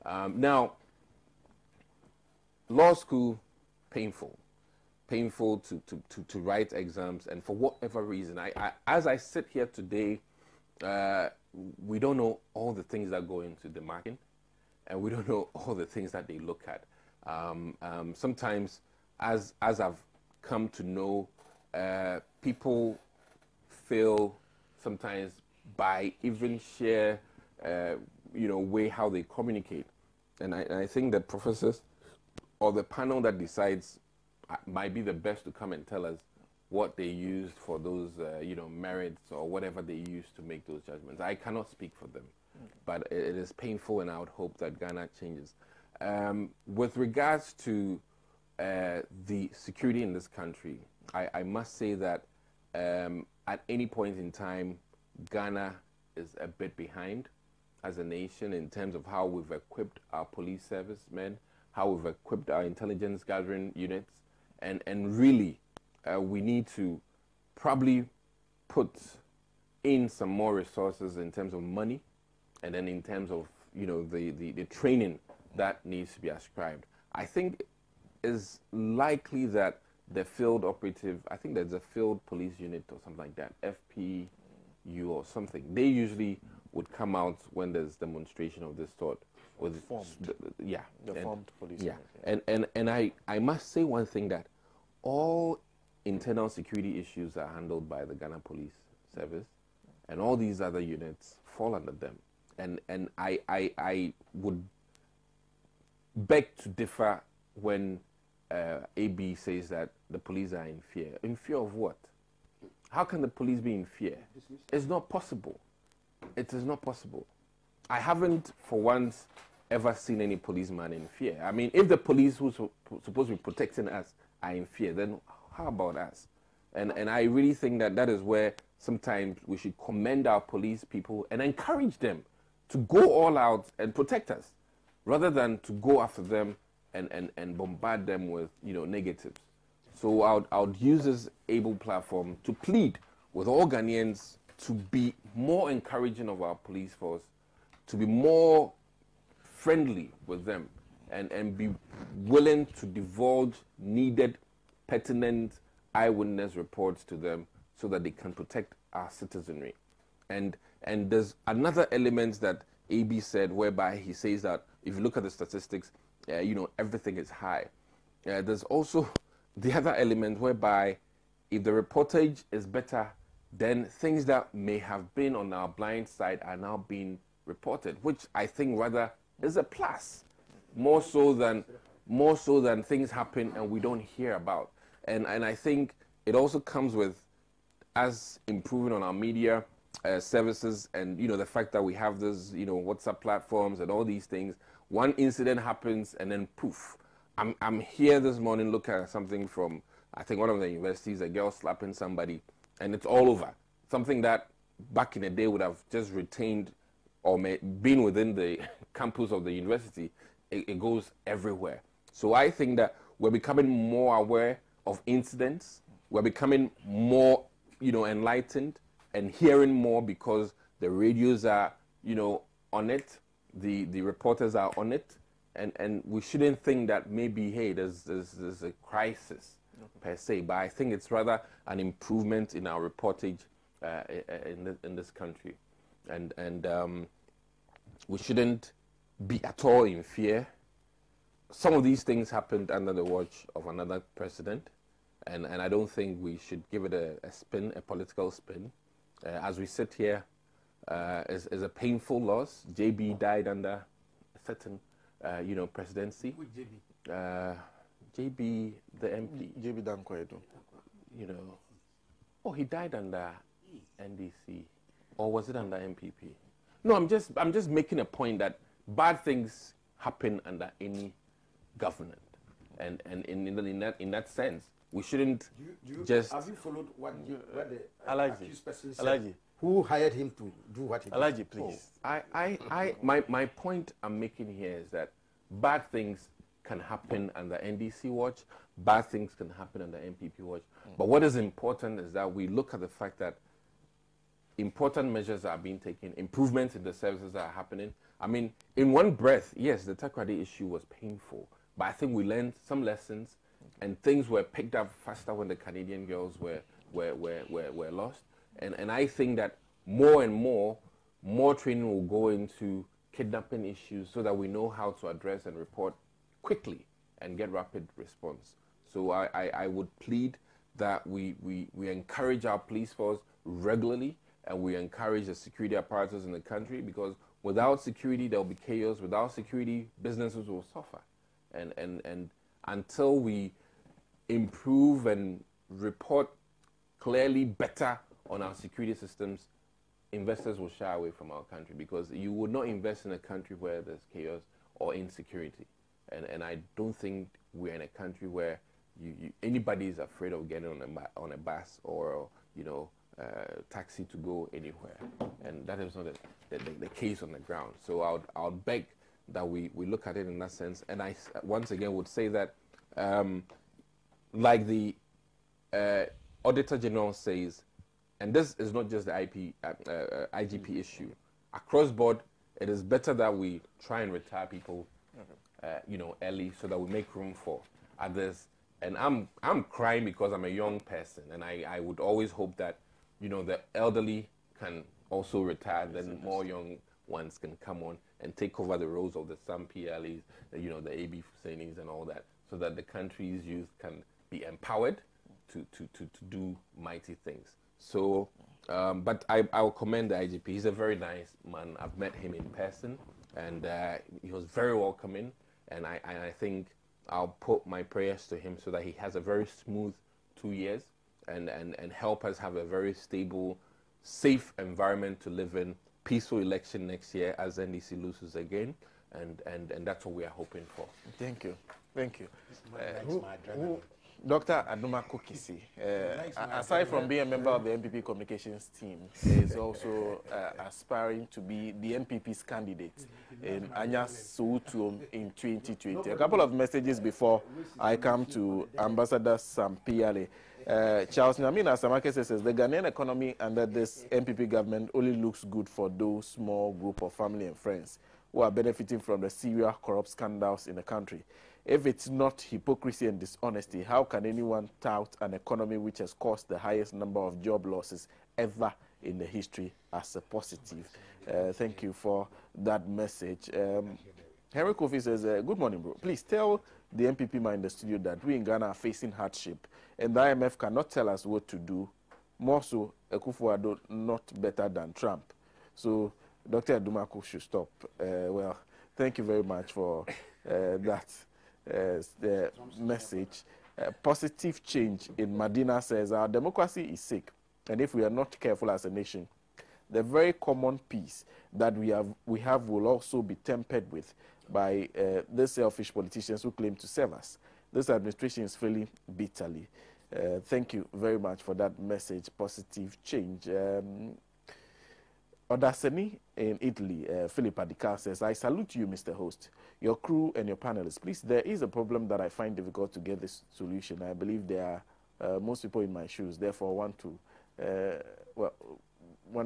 Now, law school, painful to write exams, and for whatever reason, as I sit here today, we don't know all the things that go into the marking, and we don't know all the things that they look at. Sometimes, as I've come to know, people feel sometimes by even sheer, way how they communicate. And I think that professors or the panel that decides might be the best to come and tell us what they used for those, merits or whatever they used to make those judgments. I cannot speak for them, but it is painful, and I would hope that Ghana changes. With regards to the security in this country, I must say that at any point in time, Ghana is a bit behind as a nation in terms of how we've equipped our police servicemen, how we've equipped our intelligence gathering units, and really we need to probably put in some more resources in terms of money, and then in terms of the training that needs to be ascribed. I think it's likely that the field operative, I think there's a field police unit or something like that, FPU or something. They usually would come out when there's demonstration of this sort. With formed police yeah. unit. And I must say one thing, that all internal security issues are handled by the Ghana Police Service, and all these other units fall under them. And I would beg to differ when AB says that the police are in fear. In fear of what? How can the police be in fear? It's not possible. It is not possible. I haven't, for once, ever seen any policeman in fear. I mean, if the police who's supposed to be protecting us are in fear, then how about us? And I really think that is where sometimes we should commend our police people and encourage them to go all out and protect us, rather than to go after them and bombard them with negatives. So I would use this able platform to plead with all Ghanaians to be more encouraging of our police force, to be more friendly with them, and be willing to divulge needed, pertinent eyewitness reports to them so that they can protect our citizenry. And there's another element that AB said, whereby he says that if you look at the statistics, everything is high. There's also the other element whereby if the reportage is better, then things that may have been on our blind side are now being reported, which I think rather is a plus, more so than things happen and we don't hear about. And I think it also comes with us improving on our media services, and the fact that we have this WhatsApp platforms and all these things. One incident happens and then poof. I'm here this morning looking at something from, I think, one of the universities, a girl slapping somebody, and it's all over. Something that back in the day would have just retained or been within the campus of the university. It goes everywhere. So I think that we're becoming more aware of incidents. We're becoming more, enlightened and hearing more because the radios are, on it. The reporters are on it. And we shouldn't think that maybe, hey, there's a crisis per se, but I think it's rather an improvement in our reportage in this country, and we shouldn't be at all in fear. some of these things happened under the watch of another president, and I don't think we should give it a spin, a political spin. As we sit here, is a painful loss. JB died under a certain, presidency. Which JB? JB, the MP. JB Dankwedo. Oh, he died under NDC, or was it under MPP? No, I'm just making a point that bad things happen under any government, and in that sense, we shouldn't just. Have you followed what the Alhaji, accused person said? Alhaji, Who hired him to do what he did? Alhaji, please. My point I'm making here is that bad things can happen under NDC watch, bad things can happen under MPP watch. But what is important is that we look at the fact that important measures are being taken, improvements in the services that are happening. I mean, in one breath, yes, the Takoradi issue was painful, but I think we learned some lessons, and things were picked up faster when the Canadian girls were lost. And I think that more and more training will go into kidnapping issues so that we know how to address and report quickly and get rapid response. So I would plead that we encourage our police force regularly, and we encourage the security apparatus in the country, because without security there will be chaos. Without security, businesses will suffer. And until we improve and report clearly better on our security systems, investors will shy away from our country, because you would not invest in a country where there's chaos or insecurity. And I don't think we're in a country where anybody is afraid of getting on a bus or taxi to go anywhere, and that is not the case on the ground. So I would beg that we look at it in that sense. And I once again would say that, like the Auditor General says, and this is not just the IGP issue, across board, it is better that we try and retire people early, so that we make room for others. And I'm crying because I'm a young person, and I would always hope that the elderly can also retire, then more young ones can come on and take over the roles of the Sam PLEs, the AB Fusseinis and all that, so that the country's youth can be empowered to do mighty things. So, but I will commend the IGP. He's a very nice man. I've met him in person, and he was very welcoming, and I think I'll put my prayers to him so that he has a very smooth 2 years, and help us have a very stable, safe environment to live in, peaceful election next year as NDC loses again, and that's what we are hoping for. Thank you. Dr. Aduma Kokisi, aside from being a member of the MPP communications team, is also aspiring to be the MPP's candidate in Anya Soutuom in 2020. A couple of messages before I come to Ambassador Sam Piale. Charles Nyamina Samake says the Ghanaian economy under this MPP government only looks good for those small group of family and friends who are benefiting from the serial corrupt scandals in the country. If it's not hypocrisy and dishonesty, how can anyone tout an economy which has caused the highest number of job losses ever in the history as a positive? Thank you for that message. Henry Kofi says, good morning, bro. Please tell the MPP man in the studio that we in Ghana are facing hardship, and the IMF cannot tell us what to do. More so, Akufo-Addo not better than Trump. So, Dr. Adumako should stop. Well, thank you very much for that. The message. Positive change in Medina says our democracy is sick, and if we are not careful as a nation, the very common peace that we have will also be tempered with by the selfish politicians who claim to serve us. This administration is failing bitterly. Thank you very much for that message. Positive change. Odaseni in Italy, Philip Adika says, I salute you, Mr. Host, your crew and your panelists. Please, there is a problem that I find difficult to get this solution. I believe there are most people in my shoes, therefore want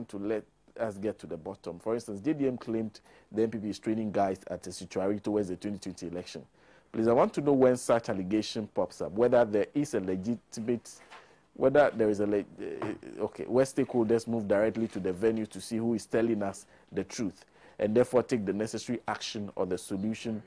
to let us get to the bottom. For instance, JDM claimed the MPP is training guys at a situary towards the 2020 election. Please, I want to know when such allegation pops up, whether there is a legitimate, whether there is a, where stakeholders move directly to the venue to see who is telling us the truth, and therefore take the necessary action or the solution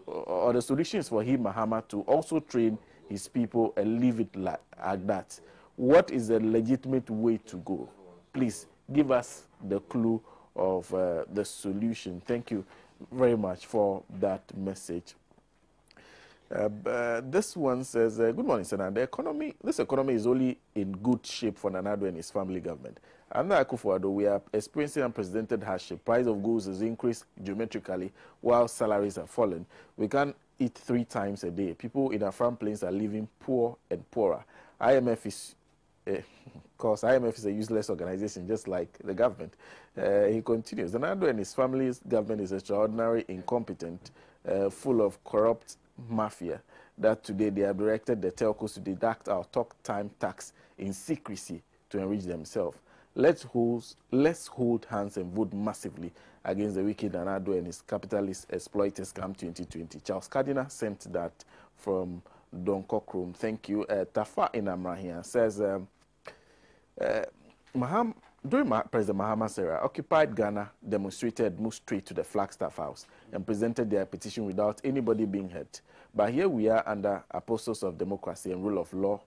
or the solution is for him, Mahama, to also train his people and leave it like that. What is the legitimate way to go? Please give us the clue of the solution. Thank you very much for that message. This one says, good morning, Senator. This economy is only in good shape for Nana Addo and his family government. Under Akufo-Addo, we are experiencing unprecedented hardship. Price of goods has increased geometrically while salaries have fallen. We can't eat 3 times a day. People in our farm plains are living poor and poorer. IMF is, of course, IMF is a useless organization, just like the government. He continues, Nana Addo and his family's government is extraordinarily incompetent, full of corrupt mafia, that today they have directed the telcos to deduct our talk time tax in secrecy to enrich themselves. Let's hold hands and vote massively against the wicked Nana Addo and his capitalist exploiters come 2020. Charles Cardinal sent that from Don Cockrum. Thank you. Tafa in Amrahia says, during President Mahama's era, Occupied Ghana demonstrated, moved straight to the Flagstaff House and presented their petition without anybody being hurt. But here we are under apostles of democracy and rule of law,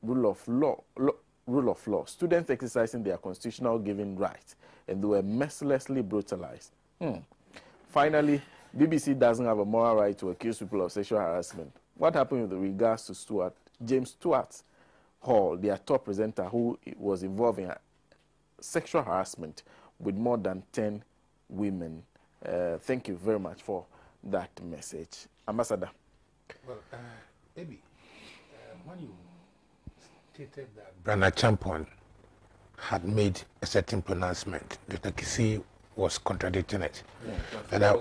rule of law. Students exercising their constitutional given rights, and they were mercilessly brutalized. Finally, BBC doesn't have a moral right to accuse people of sexual harassment. What happened with regards to James Stewart Hall, their top presenter, who was involved in sexual harassment with more than 10 women? Thank you very much for that message. Ambassador. Well, maybe when you stated that Brana Champon had made a certain pronouncement, Dr. Kisi was contradicting it. Yeah,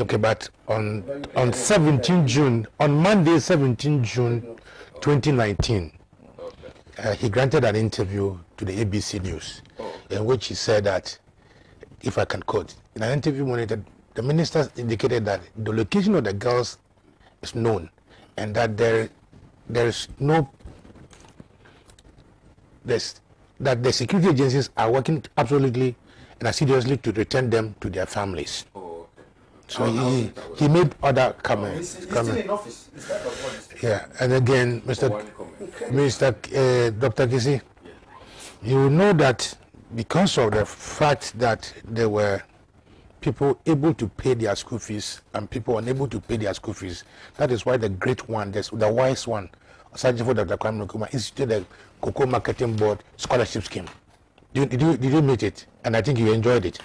okay, but on 17 June, on Monday, 17 June 2019, he granted an interview to the ABC News, in which he said that, if I can quote, in an interview monitor, the minister indicated that the location of the girls is known and that that the security agencies are working absolutely and assiduously to return them to their families. So he made other comments. He's still in office. Is that what yeah, and again, Dr. Kisi, you know that because of the fact that there were people able to pay their school fees and people unable to pay their school fees, that is why the great one, the wise one, Sergeant Dr. Kwame Nkrumah, instituted the Cocoa Marketing Board Scholarship Scheme. Did you meet it? And I think you enjoyed it.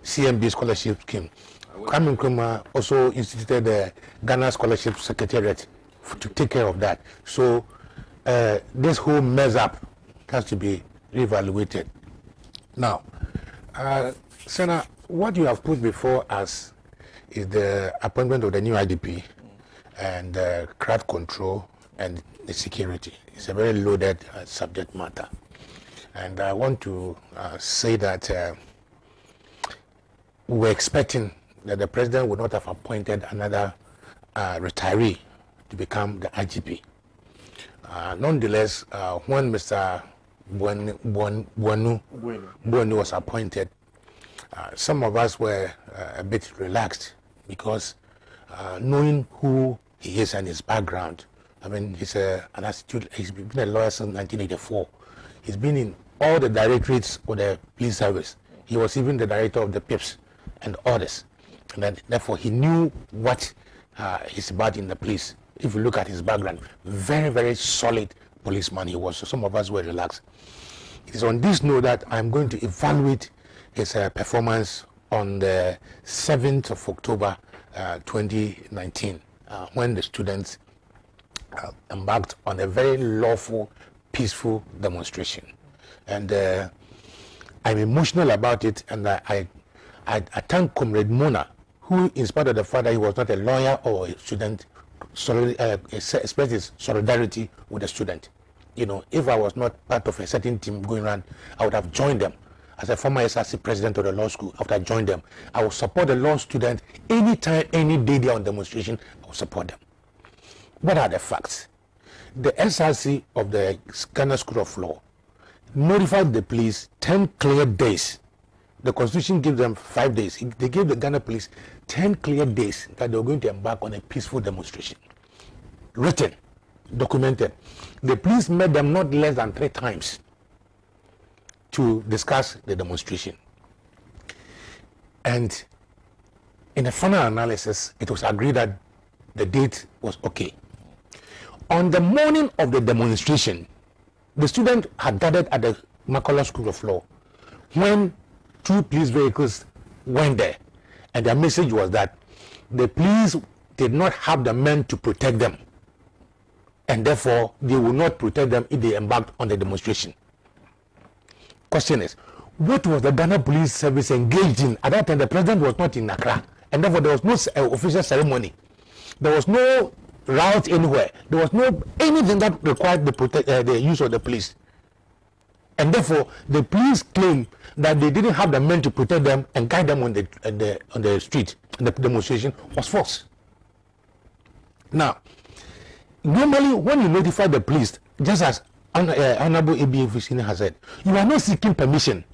CMB Scholarship Scheme. Kwame Nkrumah also instituted the Ghana Scholarship Secretariat to take care of that. So this whole mess up has to be reevaluated. Now, Senator, what you have put before us is the appointment of the new IDP and crowd control and the security. It's a very loaded subject matter. And I want to say that we were expecting that the president would not have appointed another retiree to become the IGP. Nonetheless, when Mr. Buenu was appointed, some of us were a bit relaxed because knowing who he is and his background, I mean, he's been a lawyer since 1984. He's been in all the directorates of the police service. He was even the director of the PIPS and others. And then, therefore, he knew what he's about in the police. If you look at his background, very, very solid policeman he was. So some of us were relaxed. It is on this note that I'm going to evaluate his performance on the 7th of October 2019, when the students embarked on a very lawful, peaceful demonstration. And I'm emotional about it, and I thank Comrade Mona, who, in spite of the fact that he was not a lawyer or a student, expressed his solidarity with the student. You know, if I was not part of a certain team going around, I would have joined them. As a former SRC president of the law school, after I joined them, I would support the law student anytime, any day they are on demonstration, I would support them. What are the facts? The SRC of the Ghana School of Law notified the police 10 clear days the constitution gives them 5 days. They gave the Ghana police 10 clear days that they were going to embark on a peaceful demonstration. Written, documented. The police met them not less than 3 times to discuss the demonstration. And in the final analysis, it was agreed that the date was okay. On the morning of the demonstration, the students had gathered at the Makola School of Law when 2 police vehicles went there, and their message was that the police did not have the men to protect them, and therefore they will not protect them if they embarked on the demonstration. Question is, what was the Ghana Police Service engaged in? At that time, the president was not in Accra, and therefore there was no official ceremony. There was no route anywhere. There was no anything that required the use of the police. And therefore, the police claim that they didn't have the men to protect them and guide them on the street. And the demonstration was false. Now, normally when you notify the police, just as Honorable A.B.A. Vicini has said, you are not seeking permission.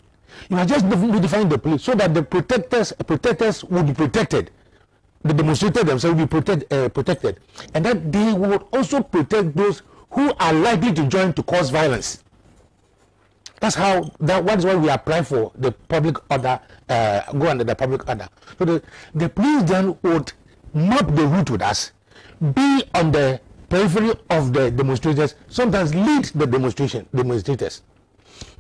You are just notifying the police so that the protectors will be protected. The demonstrators themselves will be protected. And that they will also protect those who are likely to join to cause violence. That's how, that is why we apply for the public order, go under the public order. So the police then would map the route with us, be on the periphery of the demonstrators, sometimes lead the demonstrators.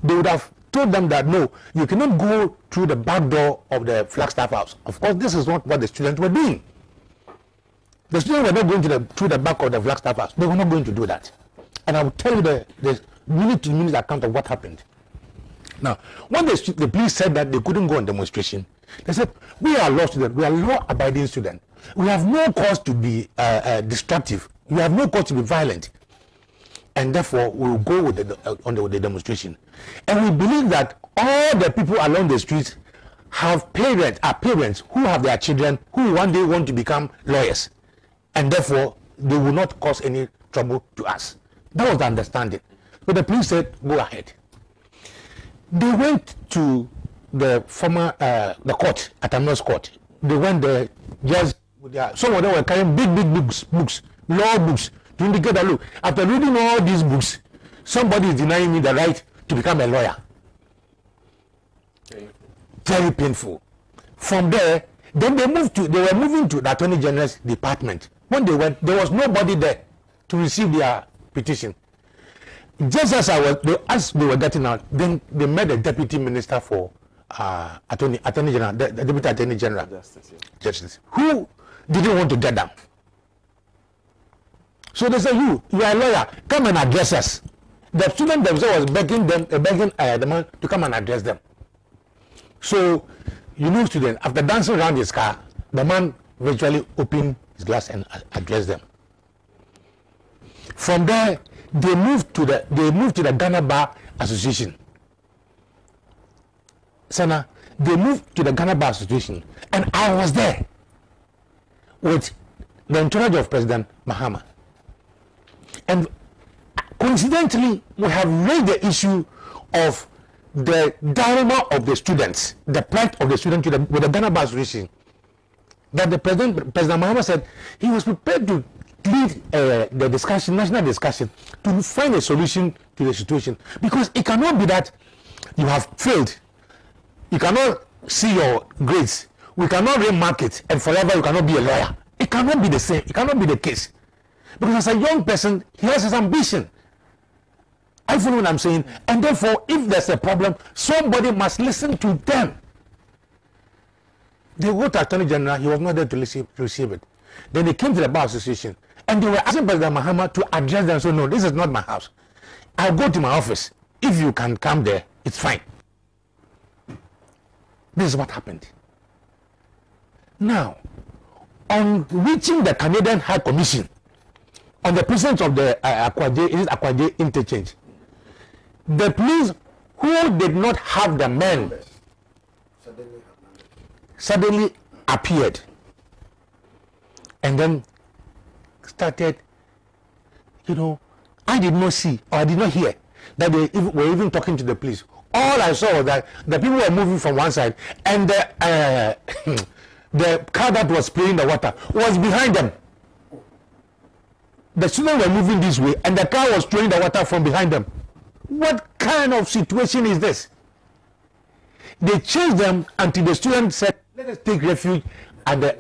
They would have told them that no, you cannot go through the back door of the Flagstaff House. Of course, this is not what the students were doing. The students were not going through the back of the Flagstaff House. They were not going to do that. And I will tell you the minute-to-minute account of what happened. Now, when the police said that they couldn't go on demonstration, they said, we are law students, we are law-abiding students. We have no cause to be destructive. We have no cause to be violent. And therefore, we will go with the demonstration. And we believe that all the people along the streets are parents who have their children who one day want to become lawyers. And therefore, they will not cause any trouble to us. That was the understanding. But the police said, go ahead. They went to the former, the court, Atamnos court. They went there just with some of them were carrying big books, law books, to indicate that, look, after reading all these books, somebody is denying me the right to become a lawyer. Very painful. From there, then they were moving to the Attorney General's department. When they went, there was nobody there to receive their petition. Just as as they were getting out, then they met the Deputy Minister for Attorney General, the Deputy Attorney General, Justice, who didn't want to get them. So they said, you are a lawyer, come and address us. The student themselves was begging the man to come and address them. So, student, after dancing around his car, the man virtually opened his glass and addressed them. From there, they moved to the Ghana Bar Association. Sana, they moved to the Ghana Bar Association, and I was there with the entourage of President Mahama. And coincidentally, we have raised the issue of the dilemma of the students, the plight of the students with the Ghana Bar Association. That the President Mahama said he was prepared to lead the discussion, national discussion, to find a solution to the situation. Because it cannot be that you have failed, you cannot see your grades, we cannot remark it, and forever you cannot be a lawyer. It cannot be the same, it cannot be the case. Because as a young person, he has his ambition. I follow what I'm saying. And therefore, if there's a problem, somebody must listen to them. They wrote to Attorney General, he was not there to receive it. Then they came to the Bar Association, and they were asking President Mahama to address them. So, no, this is not my house. I'll go to my office. If you can come there, it's fine. This is what happened. Now, on reaching the Canadian High Commission, on the presence of the Akwaje interchange, the police who did not have the men suddenly appeared and then started, I did not see or I did not hear that they were even talking to the police all I saw was that the people were moving from one side, and the the car that was spraying the water was behind them. The students were moving this way, and the car was spraying the water from behind them. What kind of situation is this? They chased them until the students said, "Let us take refuge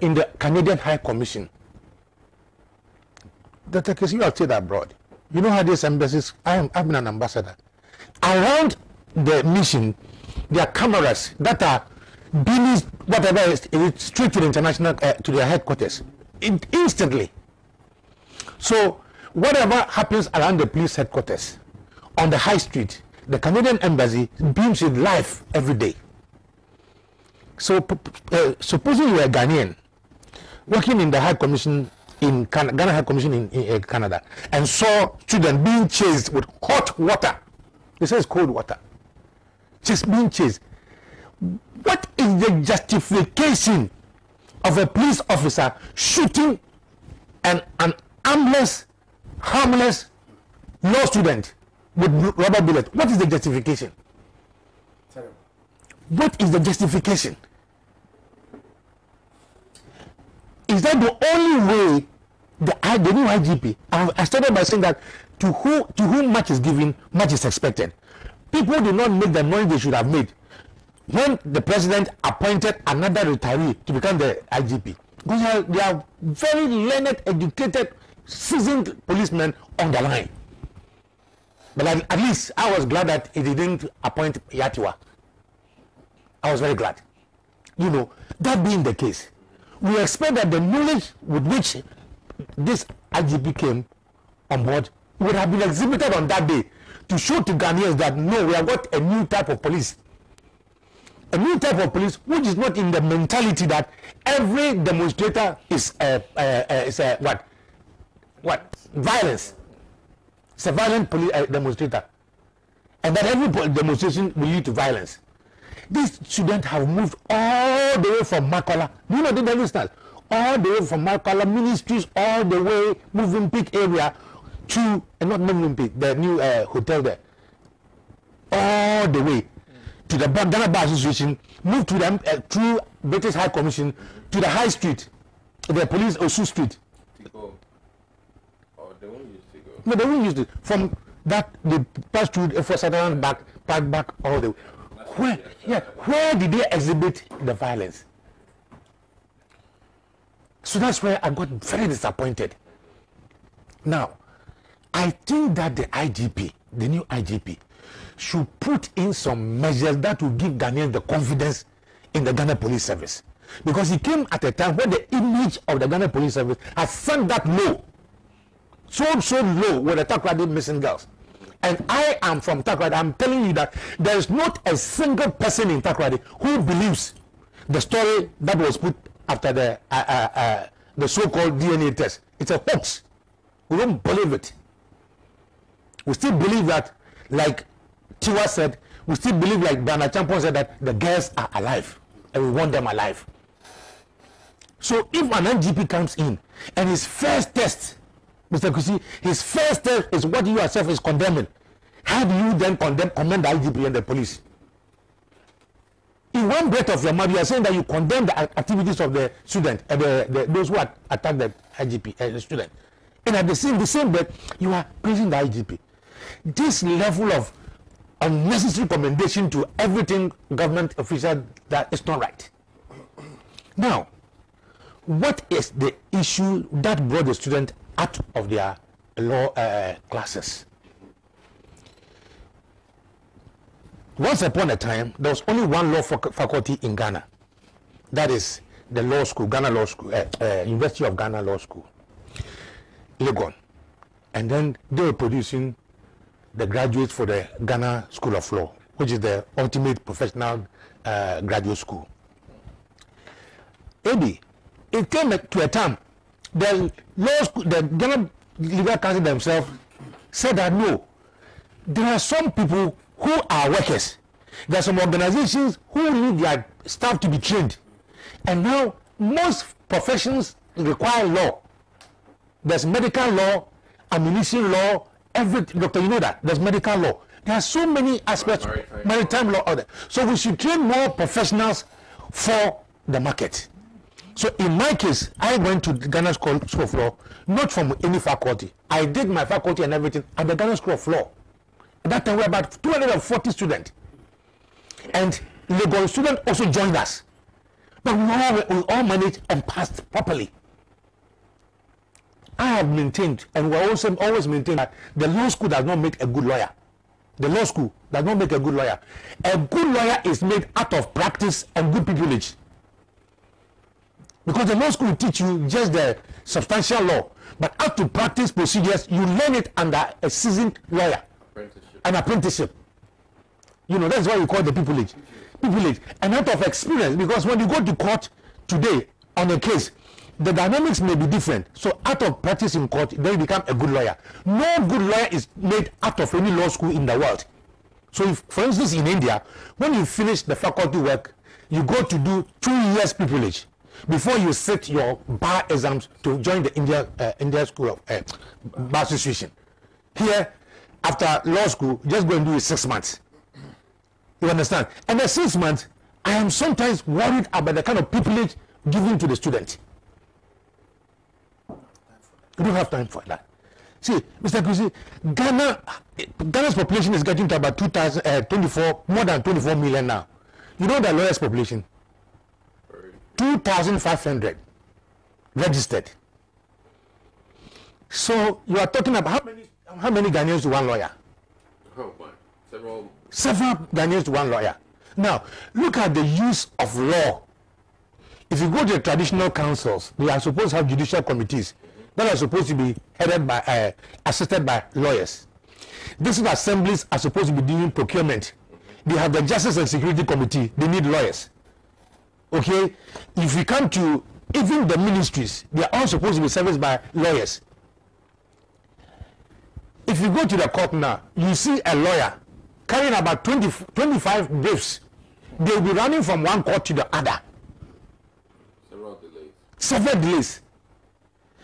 in the Canadian High Commission." Dr. Kesi, you have stayed abroad. You know how these embassies, I've been an ambassador. Around the mission, there are cameras that are being, whatever is straight to the international, to their headquarters, instantly. So whatever happens around the police headquarters, on the high street, the Canadian embassy beams it live every day. So supposing you are a Ghanaian, working in the High Commission in Ghana High Commission in Canada, and saw students being chased with hot water. They say it's cold water. Just being chased. What is the justification of a police officer shooting an armless, harmless law student with rubber bullets? What is the justification? Terrible. What is the justification? Is that the only way the new IGP? I started by saying that to whom much is given, much is expected. People did not make the noise they should have made when the president appointed another retiree to become the IGP. Because they are very learned, educated, seasoned policemen on the line. But at least I was glad that he didn't appoint Yatiwa. I was very glad. You know, that being the case, we expect that the knowledge with which this IGP came on board would have been exhibited on that day to show to Ghanaians that no, we have got a new type of police. A new type of police which is not in the mentality that every demonstrator is what? Violence. It's a violent demonstrator. And that every demonstration will lead to violence. These students have moved all the way from Makola. You know, they understand. All the way from Makola Ministries, all the way Moving Peak area to, not Moving Peak, the new hotel there. All the way to the Ghana Bar Association, moved to them through British High Commission to the High Street, the police Osu Street. To go. Or they won't use to go. No, they won't use it. From that, they passed through for Saturn back all the way. Where did they exhibit the violence? So that's where I got very disappointed. Now, I think that the IGP, the new IGP, should put in some measures that will give Ghanaians the confidence in the Ghana Police Service. Because he came at a time when the image of the Ghana Police Service has sunk that low. So low with the Takoradi missing girls. And I am from Takoradi. I'm telling you that there is not a single person in Takoradi who believes the story that was put after the so-called DNA test. It's a hoax. We don't believe it. We still believe that, like Tiwa said, we still believe, like Bernard Champon said, that the girls are alive and we want them alive. So if an NGP comes in and his first test, Mr. Kusi, his first test is what you yourself is condemning, how do you then commend the IGP and the police? In one breath of your mouth, you are saying that you condemn the activities of the student, those who attack the IGP, the student. And at the same breath, you are praising the IGP. This level of unnecessary commendation to everything government official, that is not right. Now, what is the issue that brought the student out of their law classes? Once upon a time, there was only one law faculty in Ghana. That is the law school, Ghana Law School, University of Ghana Law School, Legon. And then they were producing the graduates for the Ghana School of Law, which is the ultimate professional graduate school. Maybe it came to a time the law school, the Ghana Legal Council themselves said that no, there are some people who are workers. There are some organizations who need their staff to be trained. And now most professions require law. There's medical law, ammunition law, everything. Doctor, you know that. There's medical law. There are so many aspects, maritime law, other. So we should train more professionals for the market. So in my case, I went to the Ghana School of Law, not from any faculty. I did my faculty and everything at the Ghana School of Law. At that time, we were about 240 students. And Legon students also joined us. But we all managed and passed properly. I have maintained, and we also always maintain that the law school does not make a good lawyer. The law school does not make a good lawyer. A good lawyer is made out of practice and good privilege. Because the law school will teach you just the substantial law, but how to practice procedures, you learn it under a seasoned lawyer. An apprenticeship. You know, that's why we call it the pupillage. Pupillage. And out of experience, because when you go to court today on a case, the dynamics may be different. So out of practice in court, then you become a good lawyer. No good lawyer is made out of any law school in the world. So if, for instance, in India, when you finish the faculty work, you go to do 2 years pupillage before you sit your bar exams to join the India School of Bar Association. Here, after law school, just go and do it 6 months. You understand? And the 6 months, I am sometimes worried about the kind of pupillage given to the student. You don't have time for that. See, Mr. Kusi, Ghana's population is getting to about more than 24 million now. You know the lawyers' population? 2,500 registered. So you are talking about how many Ghanaians to one lawyer? Oh my, several Ghanaians to one lawyer. Now, look at the use of law. If you go to the traditional councils, they are supposed to have judicial committees that are supposed to be headed by, assisted by lawyers. These assemblies are supposed to be doing procurement. They have the Justice and Security Committee. They need lawyers. Okay? If we come to even the ministries, they are all supposed to be serviced by lawyers. If you go to the court now, you see a lawyer carrying about 25 briefs. They will be running from one court to the other. Several delays.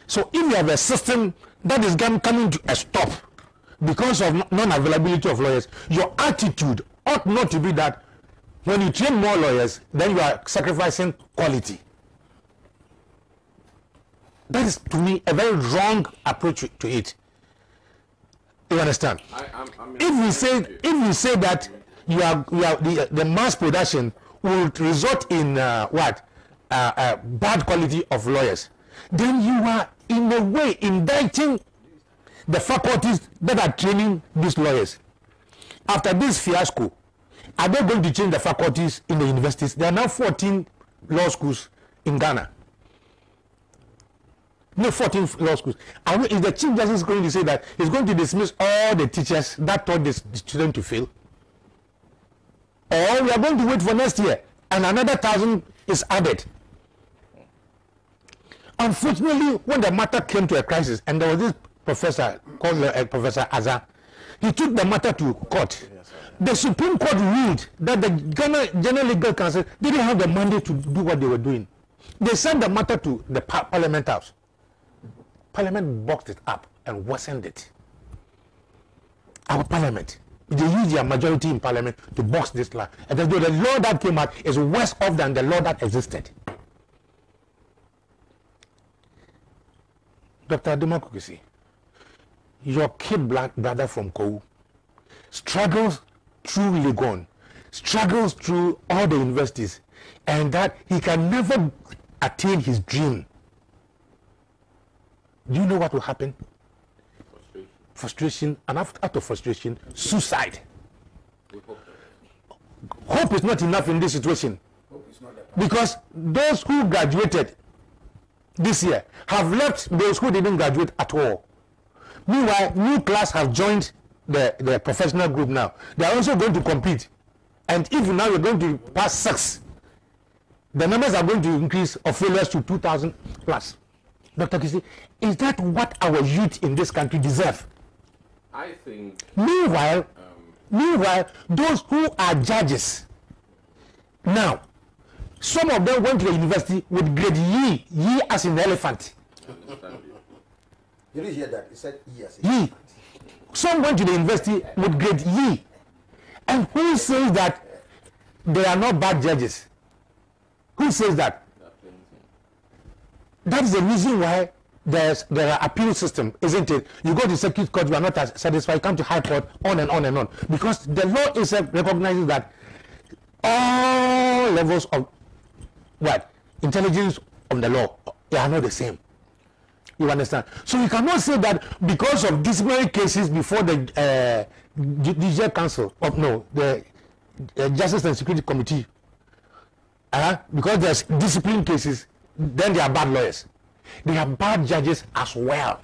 So if you have a system that is coming to a stop because of non-availability of lawyers, your attitude ought not to be that when you train more lawyers, then you are sacrificing quality. That is, to me, a very wrong approach to it. You understand? If we say that the mass production will result in bad quality of lawyers, then you are in a way indicting the faculties that are training these lawyers. After this fiasco, are they going to change the faculties in the universities? There are now 14 law schools in Ghana. No, 14 law schools. Is the Chief Justice going to say that he's going to dismiss all the teachers that taught the students to fail? Or we are going to wait for next year and another 1,000 is added? Unfortunately, when the matter came to a crisis, and there was this professor called Professor Azar, he took the matter to court. The Supreme Court ruled that the Ghana General Legal Council didn't have the mandate to do what they were doing. They sent the matter to the Parliament House. Parliament boxed it up and worsened it. Our Parliament, they used their majority in Parliament to box this law. And the law that came out is worse off than the law that existed. Dr. Ademakukisi, your kid black brother from Kou struggles through Legon, struggles through all the universities, and that he can never attain his dream. Do you know what will happen? Frustration, and out of frustration, suicide. Hope is not enough in this situation. Because those who graduated this year have left those who didn't graduate at all. Meanwhile, new class have joined the professional group now. They are also going to compete. And if now you're going to pass 6, the numbers are going to increase of failures to 2,000 plus. Dr. Kisi, is that what our youth in this country deserve? I think... Meanwhile, those who are judges, now, some of them went to the university with grade ye as in elephant. You didn't hear that? He said ye as in Ye. Some went to the university with grade ye And who says that they are not bad judges? Who says that? That is the reason why there are appeal system, isn't it? You go to circuit court, you are not satisfied, you come to high court, on and on and on. Because the law itself recognizes that all levels of intelligence of the law, they are not the same. You understand? So you cannot say that because of disciplinary cases before the Judicial Council, the Justice and Security Committee, because there's discipline cases, then they are bad lawyers. They are bad judges as well.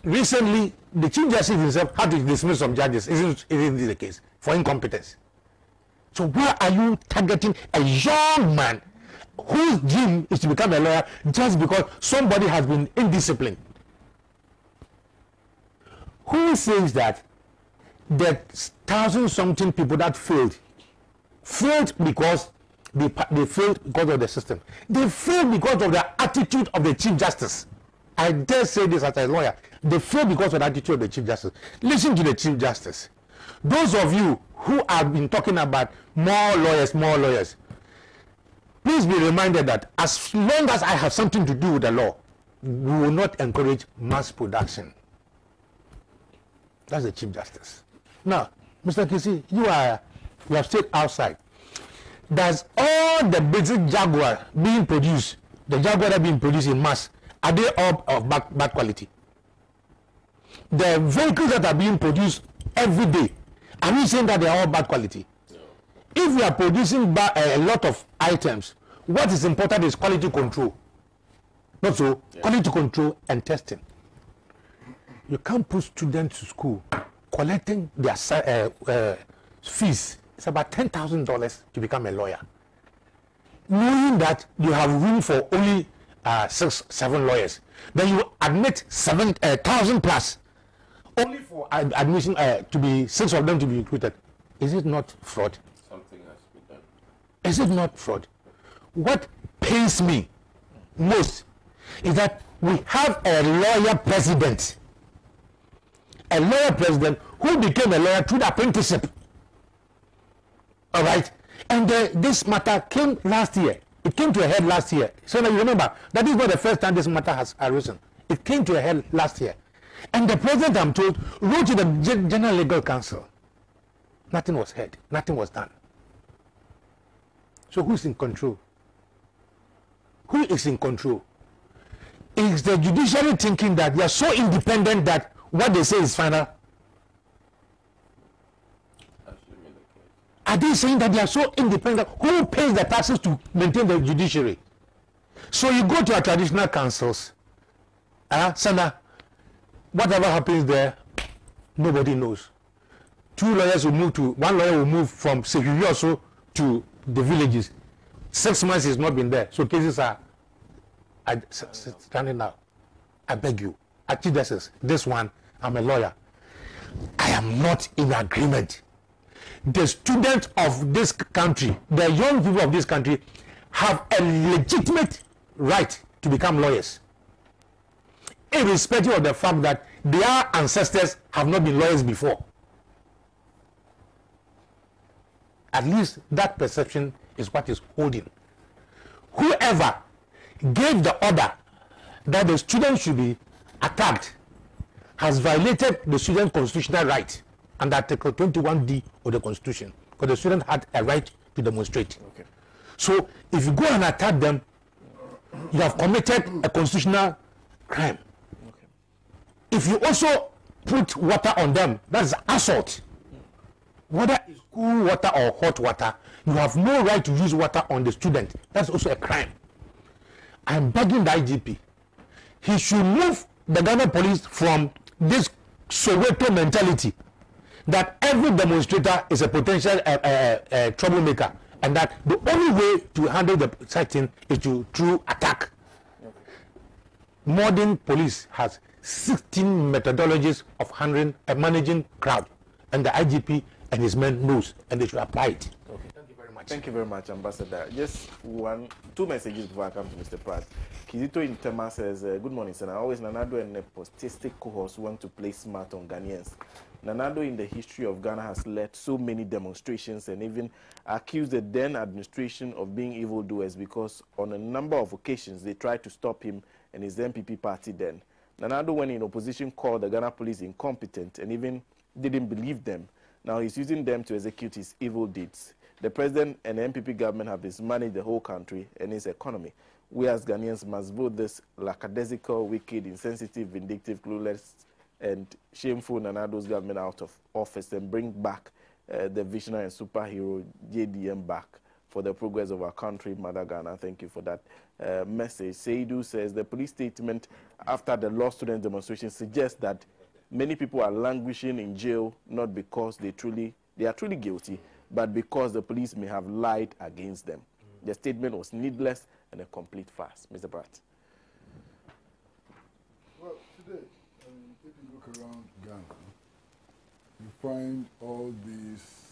Recently, the Chief Justice himself had to dismiss some judges. Isn't this the case? For incompetence. So why are you targeting a young man whose dream is to become a lawyer just because somebody has been indisciplined? Who says that the 1,000-something people that failed because they failed because of the system? They failed because of the attitude of the Chief Justice. I dare say this as a lawyer. They failed because of the attitude of the Chief Justice. Listen to the Chief Justice. Those of you who have been talking about more lawyers, please be reminded that as long as I have something to do with the law, we will not encourage mass production. That's the Chief Justice. Now, Mr. Kisi, you have stayed outside. Does all the basic Jaguar being produced, the Jaguar that are being produced in mass, are they all of bad quality? The vehicles that are being produced every day, are we saying that they are all bad quality? No. If we are producing a lot of items, what is important is quality control. Not so, yeah. Quality control and testing. You can't put students to school collecting their fees. It's about $10,000 to become a lawyer. Knowing that you have room for only 6-7 lawyers, then you admit 7,000 plus, only for admission to be 6 of them to be recruited. Is it not fraud? Something has to be done. Is it not fraud? What pains me most is that we have a lawyer president. A lawyer president who became a lawyer through the apprenticeship. All right? And this matter came last year. It came to a head last year. So now you remember, that is not the first time this matter has arisen. It came to a head last year. And the president, I'm told, wrote to the General Legal Council. Nothing was heard. Nothing was done. So who's in control? Who is in control? Is the judiciary thinking that they are so independent that what they say is final? Are they saying that they are so independent? Who pays the taxes to maintain the judiciary? So you go to our traditional councils, Sana, whatever happens there, nobody knows. One lawyer will move from Sekirioso to the villages. 6 months he's not been there, so cases are standing now. I beg you, this one, I'm a lawyer. I am not in agreement. The students of this country, the young people of this country, have a legitimate right to become lawyers, irrespective of the fact that their ancestors have not been lawyers before. At least that perception is what is holding. Whoever gave the order that the students should be attacked has violated the student constitutional right under Article 21D of the Constitution, because the student had a right to demonstrate. Okay. So if you go and attack them, you have committed a constitutional crime. Okay. If you also put water on them, that's assault. Whether it's cool water or hot water, you have no right to use water on the student. That's also a crime. I'm begging the IGP. He should move the Ghana police from this Soweto mentality that every demonstrator is a potential troublemaker, and that the only way to handle the such thing is through attack. Okay. Modern police has 16 methodologies of handling managing crowd, and the IGP and his men knows, and they should apply it. Okay. Thank you very much. Thank you very much, Ambassador. Just two messages before I come to Mr. Pratt. Kizito in Tema says, good morning, sir. Always Nanado and nepotistic cohorts want to play smart on Ghanaians. Nanado in the history of Ghana has led so many demonstrations and even accused the then administration of being evildoers because on a number of occasions they tried to stop him and his NPP party then. Nanado, when in opposition, called the Ghana police incompetent and even didn't believe them. Now he's using them to execute his evil deeds. The president and the NPP government have mismanaged the whole country and its economy. We as Ghanaians must vote this lackadaisical, wicked, insensitive, vindictive, clueless, and shameful Nanado's government out of office and bring back the visionary and superhero JDM back for the progress of our country, Mother Ghana. Thank you for that message. Seidu says the police statement after the law student demonstration suggests that many people are languishing in jail not because they are truly guilty, but because the police may have lied against them. The statement was needless and a complete farce. Mr. Pratt. Well, today, if you look around Ghana, you find all these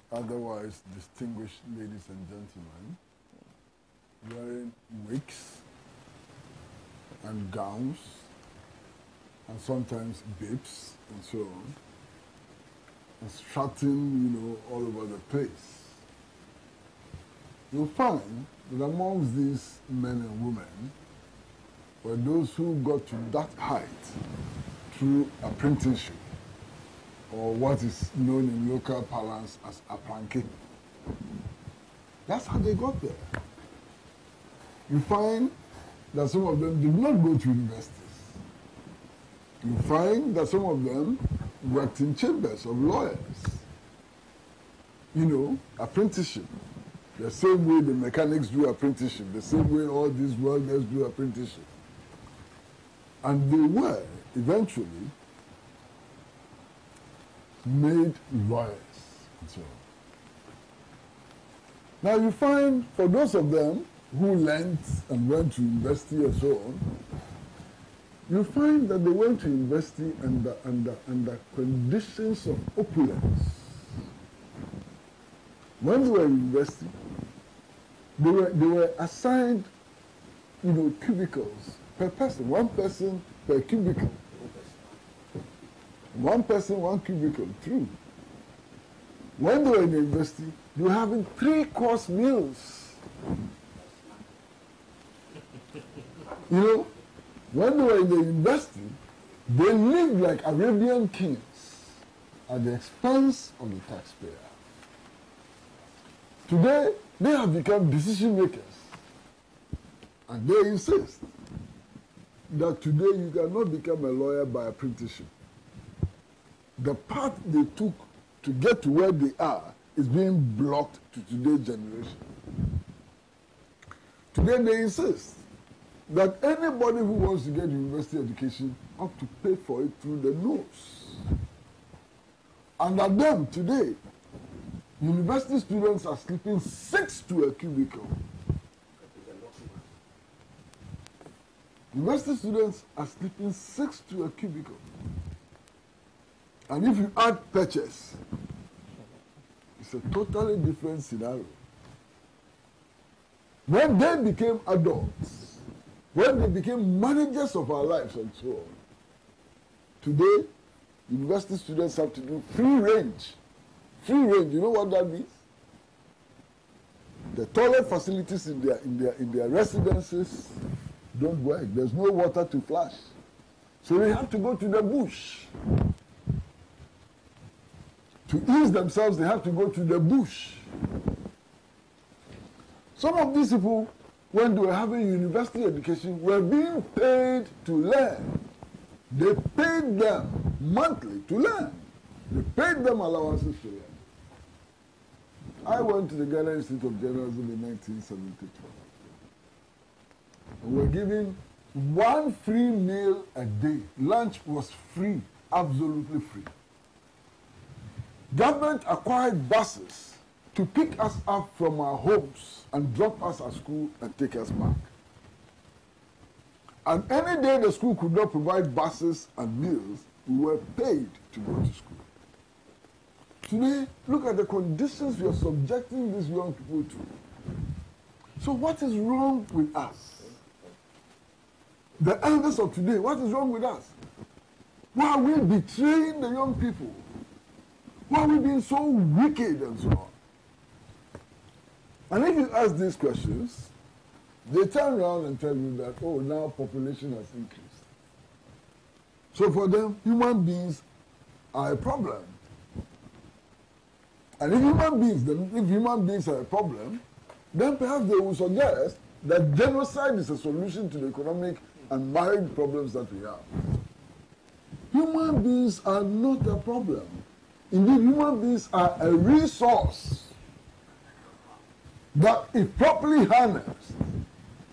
otherwise distinguished ladies and gentlemen wearing wigs and gowns and sometimes bibs and so on, and strutting, all over the place. You'll find that amongst these men and women were those who got to that height through apprenticeship, or what is known in local parlance as apranke. That's how they got there. You find that some of them did not go to universities. You find that some of them worked in chambers of lawyers. Apprenticeship. The same way the mechanics do apprenticeship, the same way all these welders do apprenticeship. And they were eventually made lawyers and so on. Now you find for those of them who learned and went to university and so on, you find that they went to university under conditions of opulence. When they were in university, they were assigned, cubicles per person, one person per cubicle. One person, one cubicle, true. When they were in university, they were having 3-course meals. When they were in the university, they lived like Arabian kings at the expense of the taxpayer. Today, they have become decision makers. And they insist that today you cannot become a lawyer by apprenticeship. The path they took to get to where they are is being blocked to today's generation. Today they insist that anybody who wants to get university education have to pay for it through the nose. And at them today, university students are sleeping 6 to a cubicle. University students are sleeping 6 to a cubicle. And if you add purchase, it's a totally different scenario. When they became adults, when they became managers of our lives and so on, today, university students have to do free range. Free range, you know what that means? The toilet facilities in their residences don't work. There's no water to flush. So they have to go to the bush. To ease themselves, they have to go to the bush. Some of these people, when they were having university education, were being paid to learn. They paid them monthly to learn. They paid them allowances to learn. I went to the Ghana Institute of Journalism in 1972. And we were given 1 free meal a day. Lunch was free, absolutely free. Government acquired buses to pick us up from our homes and drop us at school and take us back. And any day the school could not provide buses and meals, we were paid to go to school. Today, look at the conditions we are subjecting these young people to. So what is wrong with us? The elders of today, what is wrong with us? Why are we betraying the young people? Why are we being so wicked and so on? And if you ask these questions, they turn around and tell you that, oh, now population has increased. So for them, human beings are a problem. And if human beings are a problem, then perhaps they will suggest that genocide is a solution to the economic and marriage problems that we have. Human beings are not a problem. Indeed, human beings are a resource that, if properly harnessed,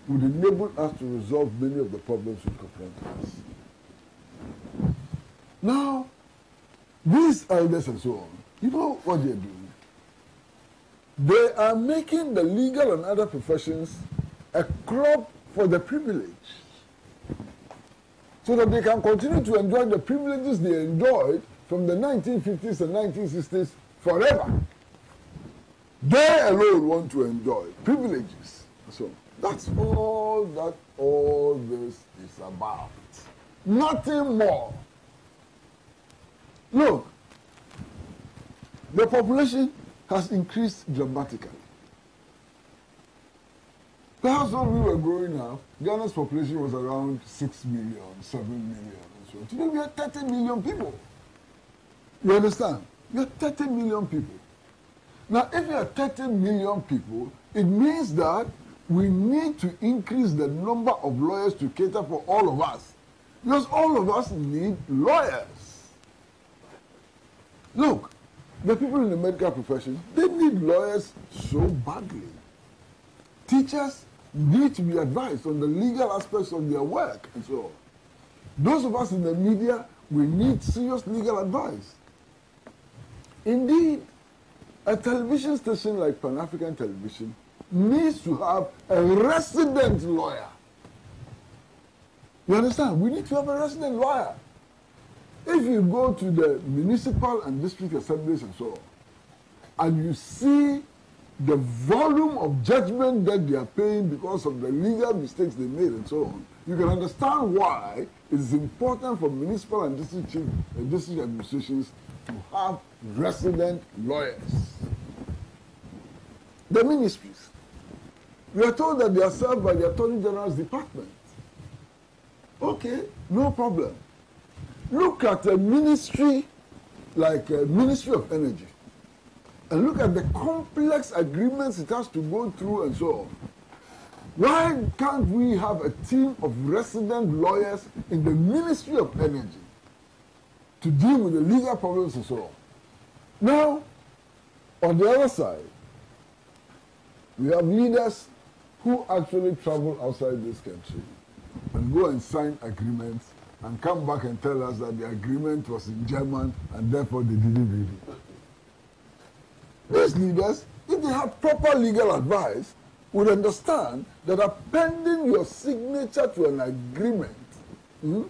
would enable us to resolve many of the problems which confront us. Now, these elders and so on, you know what they're doing? They are making the legal and other professions a crop for the privilege, so that they can continue to enjoy the privileges they enjoyed from the 1950s and 1960s forever. They alone want to enjoy privileges. So that's all that all this is about. Nothing more. Look, the population has increased dramatically. Perhaps when we were growing up, Ghana's population was around 6 million, 7 million, and so on. Today we have 30 million people. You understand? We have 30 million people. Now, if you have 30 million people, it means that we need to increase the number of lawyers to cater for all of us. Because all of us need lawyers. Look, the people in the medical profession, they need lawyers so badly. Teachers need to be advised on the legal aspects of their work and so on. Those of us in the media, we need serious legal advice. Indeed, a television station like Pan-African Television needs to have a resident lawyer. You understand? We need to have a resident lawyer. If you go to the municipal and district assemblies and so on, and you see the volume of judgment that they are paying because of the legal mistakes they made and so on, you can understand why it is important for municipal and district administrations to have resident lawyers. The ministries, we are told that they are served by the Attorney General's department. Okay, no problem. Look at a ministry like a Ministry of Energy and look at the complex agreements it has to go through and so on. Why can't we have a team of resident lawyers in the Ministry of Energy to deal with the legal problems and so on? Now, on the other side, we have leaders who actually travel outside this country and go and sign agreements and come back and tell us that the agreement was in German and therefore they didn't read it. These leaders, if they have proper legal advice, would understand that appending your signature to an agreement, you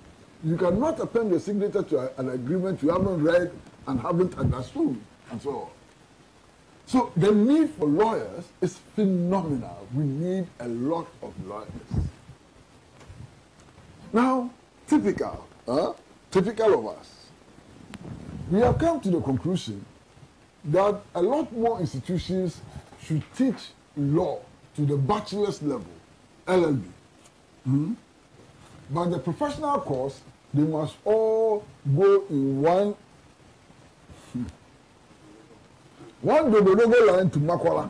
cannot append your signature to an agreement you haven't read and haven't understood, and so on. So the need for lawyers is phenomenal. We need a lot of lawyers. Now, typical of us, we have come to the conclusion that a lot more institutions should teach law to the bachelor's level, LLB. But the professional course, they must all go in one Dododogo line to Makwala.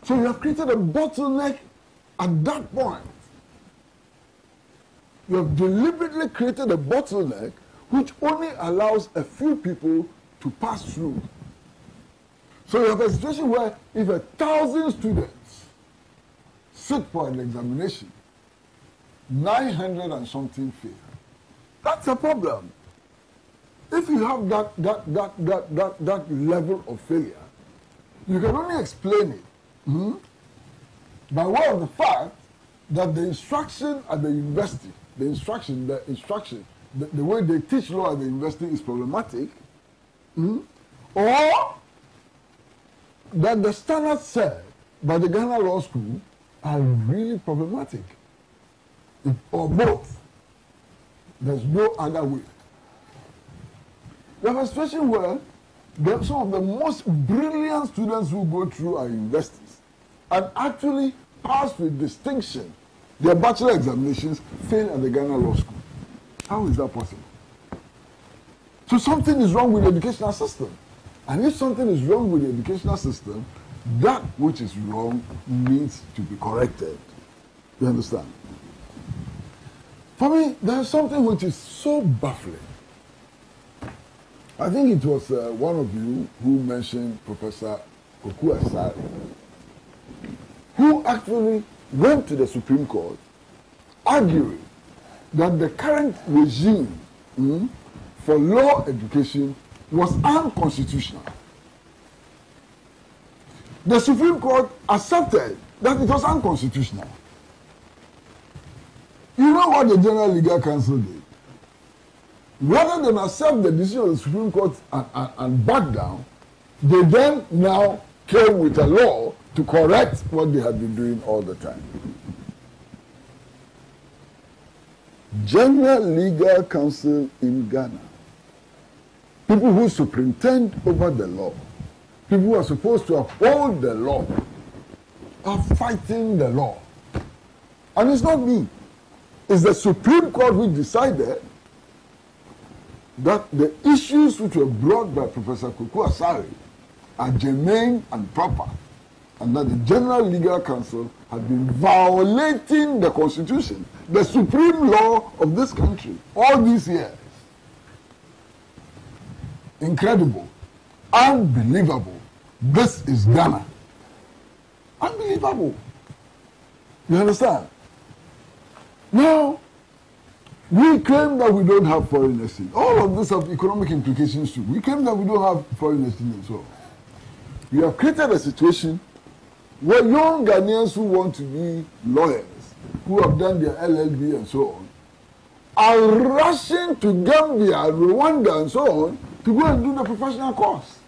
So you have created a bottleneck at that point. You have deliberately created a bottleneck which only allows a few people to pass through. So you have a situation where if 1,000 students sit for an examination, 900 and something fail. That's a problem. If you have that level of failure, you can only explain it by way of the fact that the instruction at the university, the way they teach law at the university is problematic, or that the standards set by the Ghana Law School are really problematic, or both. There's no other way. We have a situation where some of the most brilliant students who go through our universities and actually pass with distinction their bachelor examinations fail at the Ghana Law School. How is that possible? So something is wrong with the educational system. And if something is wrong with the educational system, that which is wrong needs to be corrected. You understand? For me, there's something which is so baffling. I think it was one of you who mentioned Professor Koku Asare, who actually went to the Supreme Court arguing that the current regime for law education was unconstitutional. The Supreme Court accepted that it was unconstitutional. You know what the General Legal Council did? Rather than accept the decision of the Supreme Court and back down, they then now came with a law to correct what they had been doing all the time. General Legal Council in Ghana, people who superintend over the law, people who are supposed to uphold the law, are fighting the law. And it's not me. It's the Supreme Court which decided that the issues which were brought by Professor Koku Asare are germane and proper, and that the General Legal Council had been violating the Constitution, the supreme law of this country, all these years. Incredible. Unbelievable. This is Ghana. Unbelievable. You understand? Now, we claim that we don't have foreign exchange. All of this have economic implications too. We claim that we don't have foreign exchange and so on. We have created a situation where young Ghanaians who want to be lawyers, who have done their LLB and so on, are rushing to Gambia, Rwanda and so on to go and do the professional course.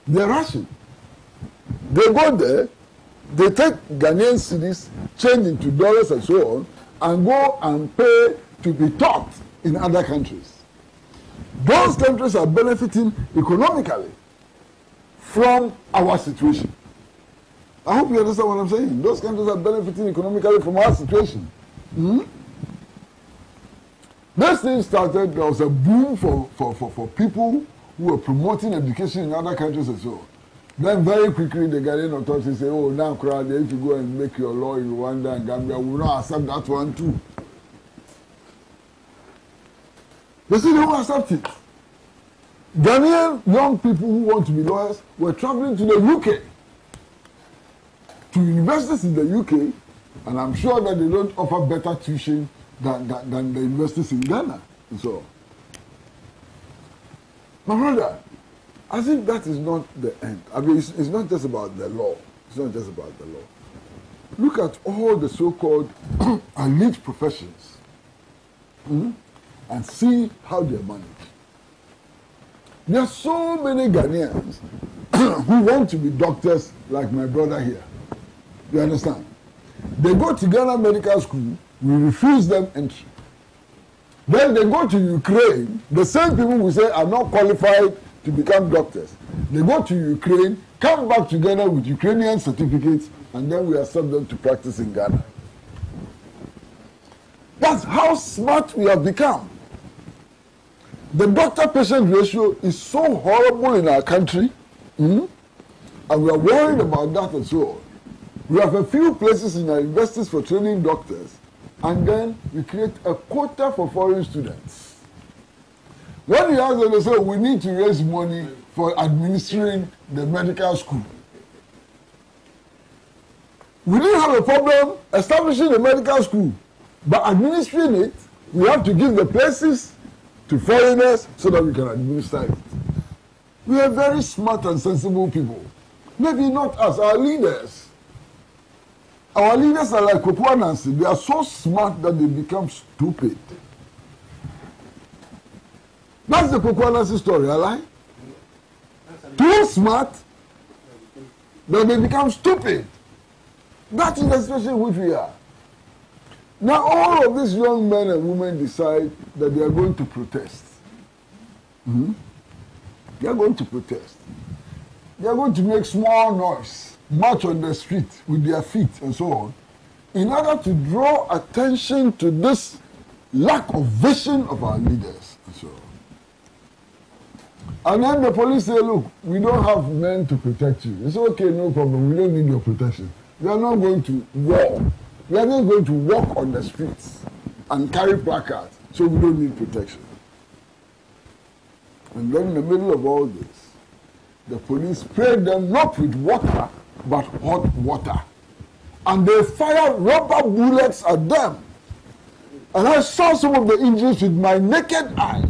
They're rushing. They go there, they take Ghanaian cedis, change into dollars and so on, and go and pay to be taught in other countries. Those countries are benefiting economically from our situation. I hope you understand what I'm saying. Those countries are benefiting economically from our situation. This thing started, there was a boom for people who were promoting education in other countries and so on. Then very quickly the Ghanaian authorities say, oh, now crowd, if you go and make your law in Rwanda and Gambia, we will not accept that one too. They say they won't accept it. Ghanaian young people who want to be lawyers were traveling to the UK, to universities in the UK, and I'm sure that they don't offer better tuition than the universities in Ghana. And so, my brother, I think that is not the end. I mean, it's not just about the law. It's not just about the law. Look at all the so-called elite professions and see how they're managed. There are so many Ghanaians who want to be doctors like my brother here. You understand? They go to Ghana Medical School, we refuse them entry. Then they go to Ukraine, the same people who say are not qualified to become doctors. They go to Ukraine, come back to Ghana with Ukrainian certificates, and then we accept them to practice in Ghana. That's how smart we have become. The doctor-patient ratio is so horrible in our country, and we are worried about that and so on. We have a few places in our universities for training doctors, and then we create a quota for foreign students. When you ask them, they say, we need to raise money for administering the medical school. We didn't have a problem establishing the medical school, but administering it, we have to give the places to foreigners so that we can administer it. We are very smart and sensible people. Maybe not us, our leaders. Our leaders are like Kopu Anansi. They are so smart that they become stupid. That's the Kopu Anansi story, I like. too smart that they become stupid. That is the situation in which we are. Now all of these young men and women decide that they are going to protest. They are going to protest. They are going to make small noise, march on the street with their feet and so on, in order to draw attention to this lack of vision of our leaders and so on. And then the police say, look, we don't have men to protect you. It's okay, no problem, we don't need your protection. We are not going to war. We are not going to walk on the streets and carry placards, so we don't need protection. And then in the middle of all this, the police sprayed them not with water, but hot water. And they fired rubber bullets at them. And I saw some of the injuries with my naked eye.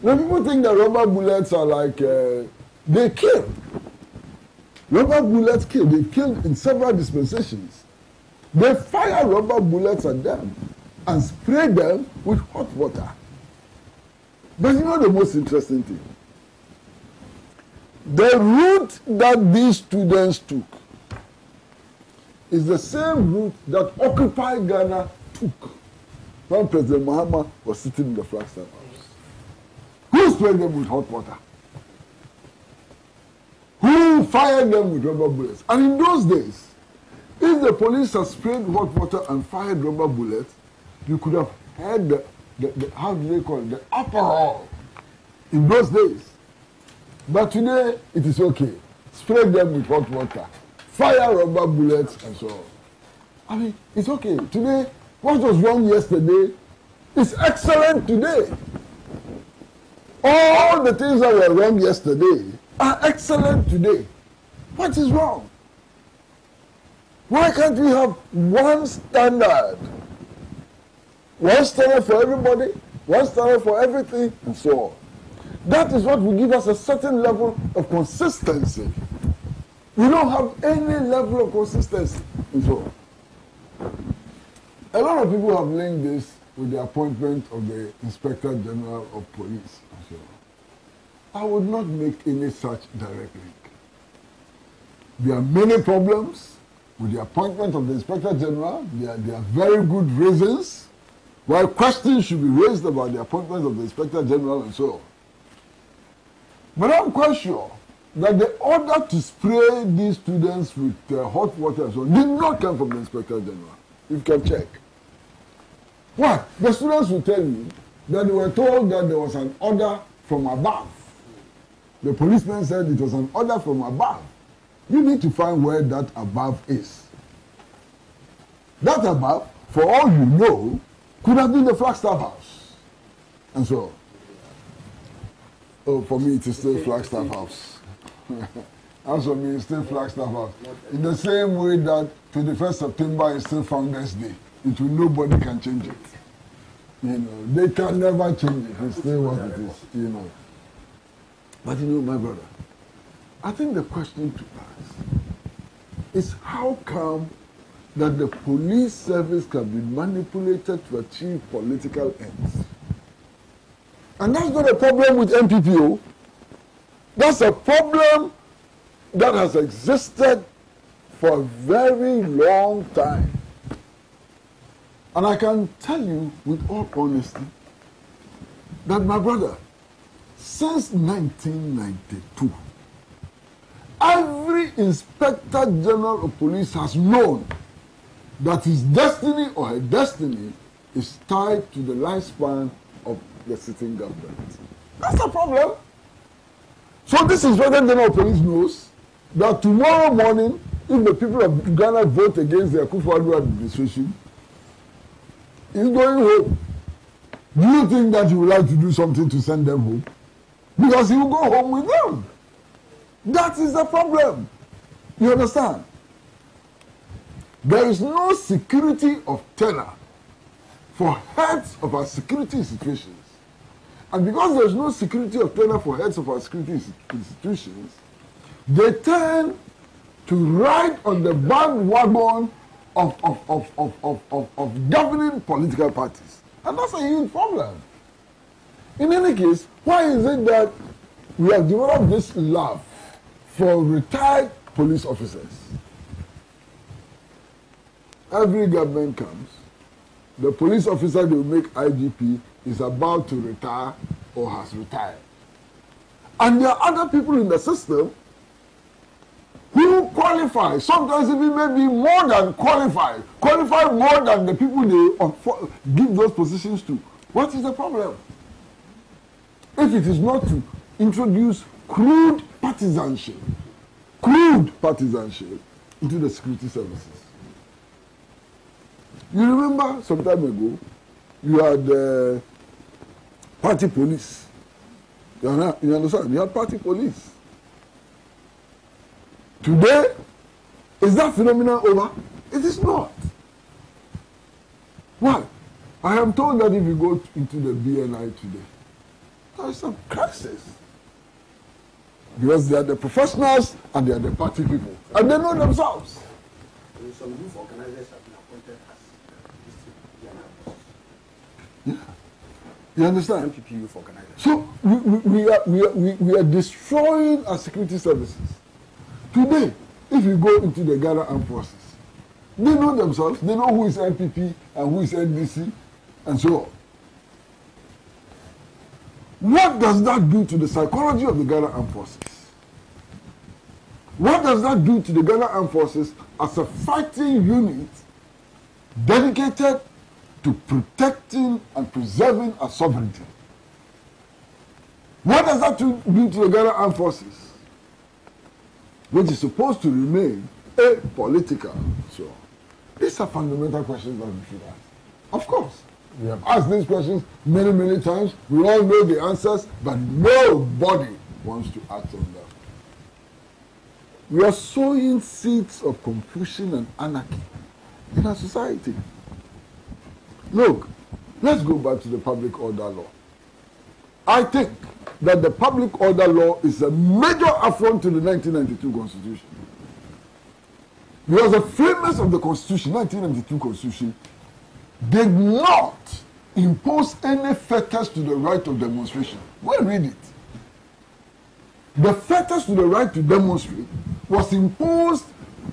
Now people think that rubber bullets are like, they kill. Rubber bullets kill. They killed in several dispensations. They fire rubber bullets at them and spray them with hot water. But you know the most interesting thing? The route that these students took is the same route that Occupy Ghana took when President Mahama was sitting in the Flagstaff House. Who sprayed them with hot water? Who fired them with rubber bullets? And in those days, if the police had sprayed hot water and fired rubber bullets, you could have heard the how do they call it? The uproar in those days. But today, it is okay. Spray them with hot water, fire rubber bullets, and so on. I mean, it's okay. Today, what was wrong yesterday is excellent today. All the things that were wrong yesterday are excellent today. What is wrong? Why can't we have one standard? One standard for everybody, one standard for everything, and so on. That is what will give us a certain level of consistency. We don't have any level of consistency, and so on. A lot of people have linked this with the appointment of the Inspector General of Police, and so on. I would not make any such direct link. There are many problems with the appointment of the Inspector General. There are very good reasons why questions should be raised about the appointment of the Inspector General and so on. But I'm quite sure that the order to spray these students with hot water and so on did not come from the Inspector General. You can check. What? The students will tell you that they were told that there was an order from above. The policeman said it was an order from above. You need to find where that above is. That above, for all you know, could have been the Flagstaff House. And so, oh, for me, it is still Flagstaff House. As for me, it's still Flagstaff House. In the same way that 21st September is still Founders Day. Nobody can change it. You know, they can never change it. It's still what it is, you know. But you know, my brother, I think the question to ask is how come that the police service can be manipulated to achieve political ends? And that's not a problem with MPPO. That's a problem that has existed for a very long time. And I can tell you with all honesty that, my brother, since 1992, every Inspector General of Police has known that his destiny or her destiny is tied to the lifespan of the sitting government. That's the problem. So this Inspector General of Police knows that tomorrow morning, if the people of Ghana vote against the Akufo-Addo administration, he's going home. Do you think that he would like to do something to send them home? Because he will go home with them. That is the problem. You understand? There is no security of tenure for heads of our security institutions. And because there is no security of tenure for heads of our security institutions, they tend to ride on the bandwagon of governing political parties. And that's a huge problem. In any case, why is it that we have developed this love for retired police officers. Every government comes, the police officer they will make IGP is about to retire or has retired. And there are other people in the system who qualify, sometimes even maybe more than qualify more than the people they give those positions to. What is the problem? If it is not to introduce crude partisanship into the security services. You remember some time ago, you had party police. You understand? You had party police. Today, is that phenomenon over? It is not. Why? I am told that if you go into the BNI today, there is some crisis. Because they are the professionals and they are the party people. And they know themselves. Some youth organizers have been appointed as Yeah. You understand? MPP youth organizers. So we are destroying our security services. Today, if you go into the Ghana Armed Forces, they know themselves, they know who is MPP and who is NDC, and so on. What does that do to the psychology of the Ghana Armed Forces? What does that do to the Ghana Armed Forces as a fighting unit dedicated to protecting and preserving our sovereignty? What does that do to the Ghana Armed Forces, which is supposed to remain apolitical? So, these are fundamental questions that we should ask. Of course, we have asked these questions many, many times. We all know the answers, but nobody wants to act on them. We are sowing seeds of confusion and anarchy in our society. Look, let's go back to the public order law. I think that the public order law is a major affront to the 1992 Constitution. Because the framers of the Constitution, 1992 Constitution, did not impose any fetters to the right of demonstration. Go and read it. The fetters to the right to demonstrate was imposed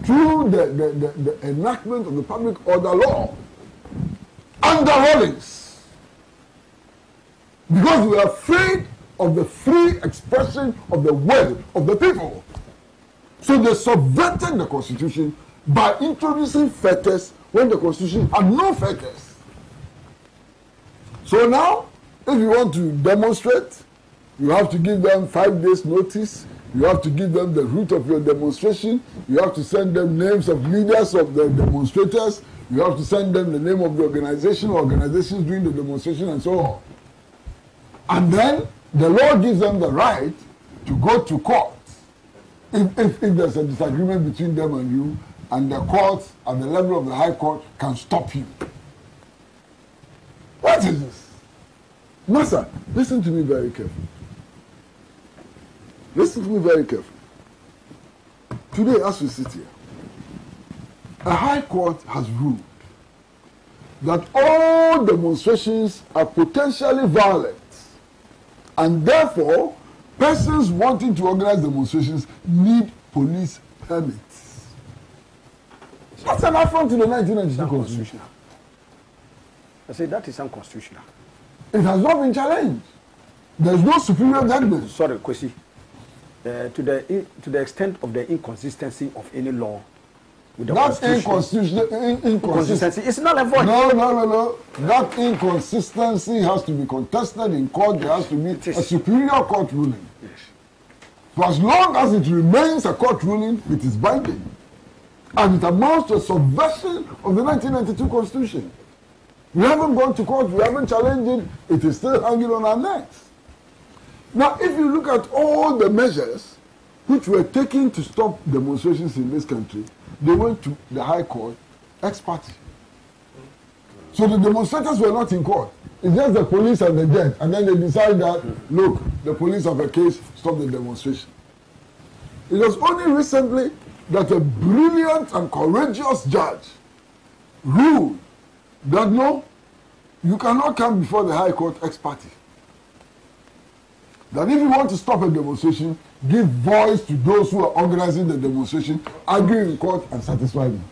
through the enactment of the public order law under Rawlings. Because we are afraid of the free expression of the will of the people. So they subverted the Constitution by introducing fetters when the Constitution had no fetters. So now, if you want to demonstrate, you have to give them 5 days notice. You have to give them the route of your demonstration. You have to send them names of leaders of the demonstrators. You have to send them the name of the organization, organizations doing the demonstration, and so on. And then the law gives them the right to go to court if there's a disagreement between them and you, and the court at the level of the High Court can stop you. What is this? Master, listen to me very carefully. Listen to me very carefully. Today, as we sit here, a High Court has ruled that all demonstrations are potentially violent, and therefore, persons wanting to organize demonstrations need police permits. That's an affront to the 1992 Constitution. I say that is unconstitutional. It has not been challenged. There is no superior judgment. Sorry, Kwesi. To the extent of the inconsistency of any law with the inconsistency. It's not a void. No. That inconsistency has to be contested in court. There has to be a superior court ruling. Yes. For as long as it remains a court ruling, it is binding. And it amounts to a subversion of the 1992 Constitution. We haven't gone to court, we haven't challenged it, it is still hanging on our necks. Now, if you look at all the measures which were taken to stop demonstrations in this country, they went to the High Court ex parte. So the demonstrators were not in court. It's just the police and the judge. And then they decide that, look, the police have a case, stop the demonstration. It was only recently that a brilliant and courageous judge ruled that no, you cannot come before the High Court ex parte. that if you want to stop a demonstration, give voice to those who are organizing the demonstration, argue in court, and satisfy them.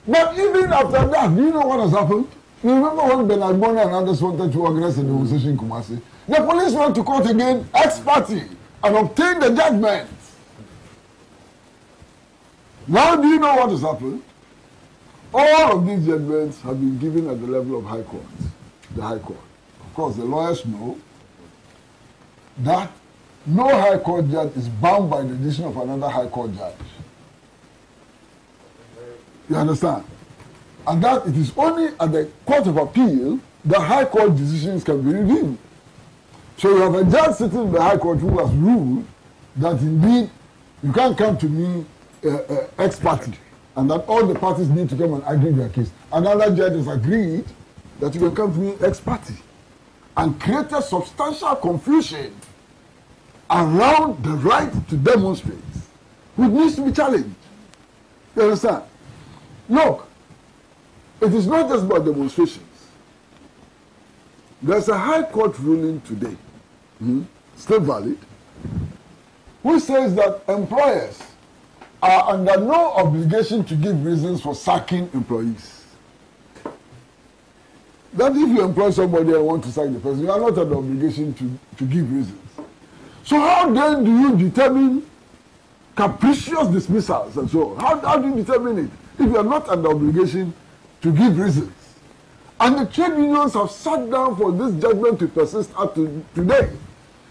But even after that, do you know what has happened? You remember when Bernard Bonner and others wanted to organize a demonstration in Kumasi? The police went to court again, ex-party, and obtained the judgment. Now do you know what has happened? All of these judgments have been given at the level of High Court, the High Court. Of course, the lawyers know that no High Court judge is bound by the decision of another High Court judge. You understand? And that it is only at the Court of Appeal that High Court decisions can be reviewed. So you have a judge sitting in the High Court who has ruled that indeed you can't come to me ex parte, and that all the parties need to come and argue their case. Another judge has agreed that you can come to me ex parte, and created substantial confusion around the right to demonstrate, which needs to be challenged. You understand? Look, it is not just about demonstrations. There's a High Court ruling today, still valid, which says that employers are under no obligation to give reasons for sacking employees. That if you employ somebody and want to sack the person, you are not under obligation to give reasons. So how then do you determine capricious dismissals and so on? How do you determine it if you are not under obligation to give reasons? And the trade unions have sat down for this judgment to persist up to today.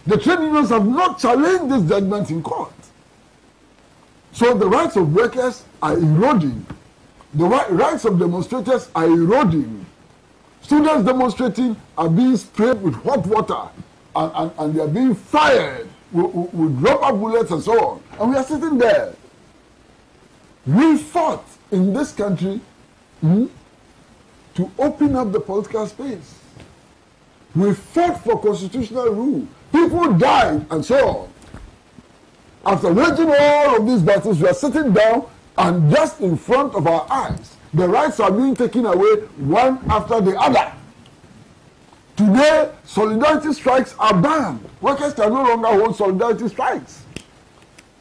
The trade unions have not challenged this judgment in court. So the rights of workers are eroding. The rights of demonstrators are eroding. Students demonstrating are being sprayed with hot water and they are being fired with rubber bullets and so on. And we are sitting there. We fought in this country to open up the political space. We fought for constitutional rule. People died and so on. After waging all of these battles, we are sitting down and just in front of our eyes, the rights are being taken away one after the other. Today, solidarity strikes are banned. Workers can no longer hold solidarity strikes.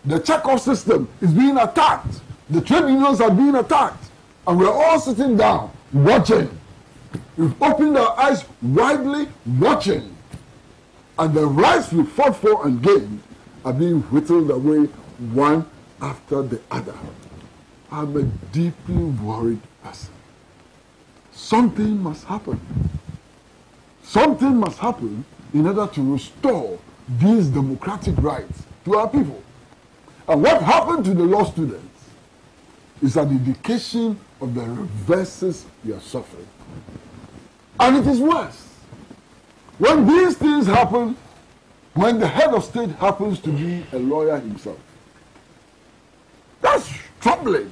The check-off system is being attacked. The trade unions are being attacked. And we're all sitting down, watching. We've opened our eyes widely, watching. And the rights we fought for and gained are being whittled away one after the other. I'm a deeply worried person. Something must happen. Something must happen in order to restore these democratic rights to our people. And what happened to the law students is an indication of the reverses we are suffering. And it is worse. When these things happen, when the head of state happens to be a lawyer himself, that's troubling.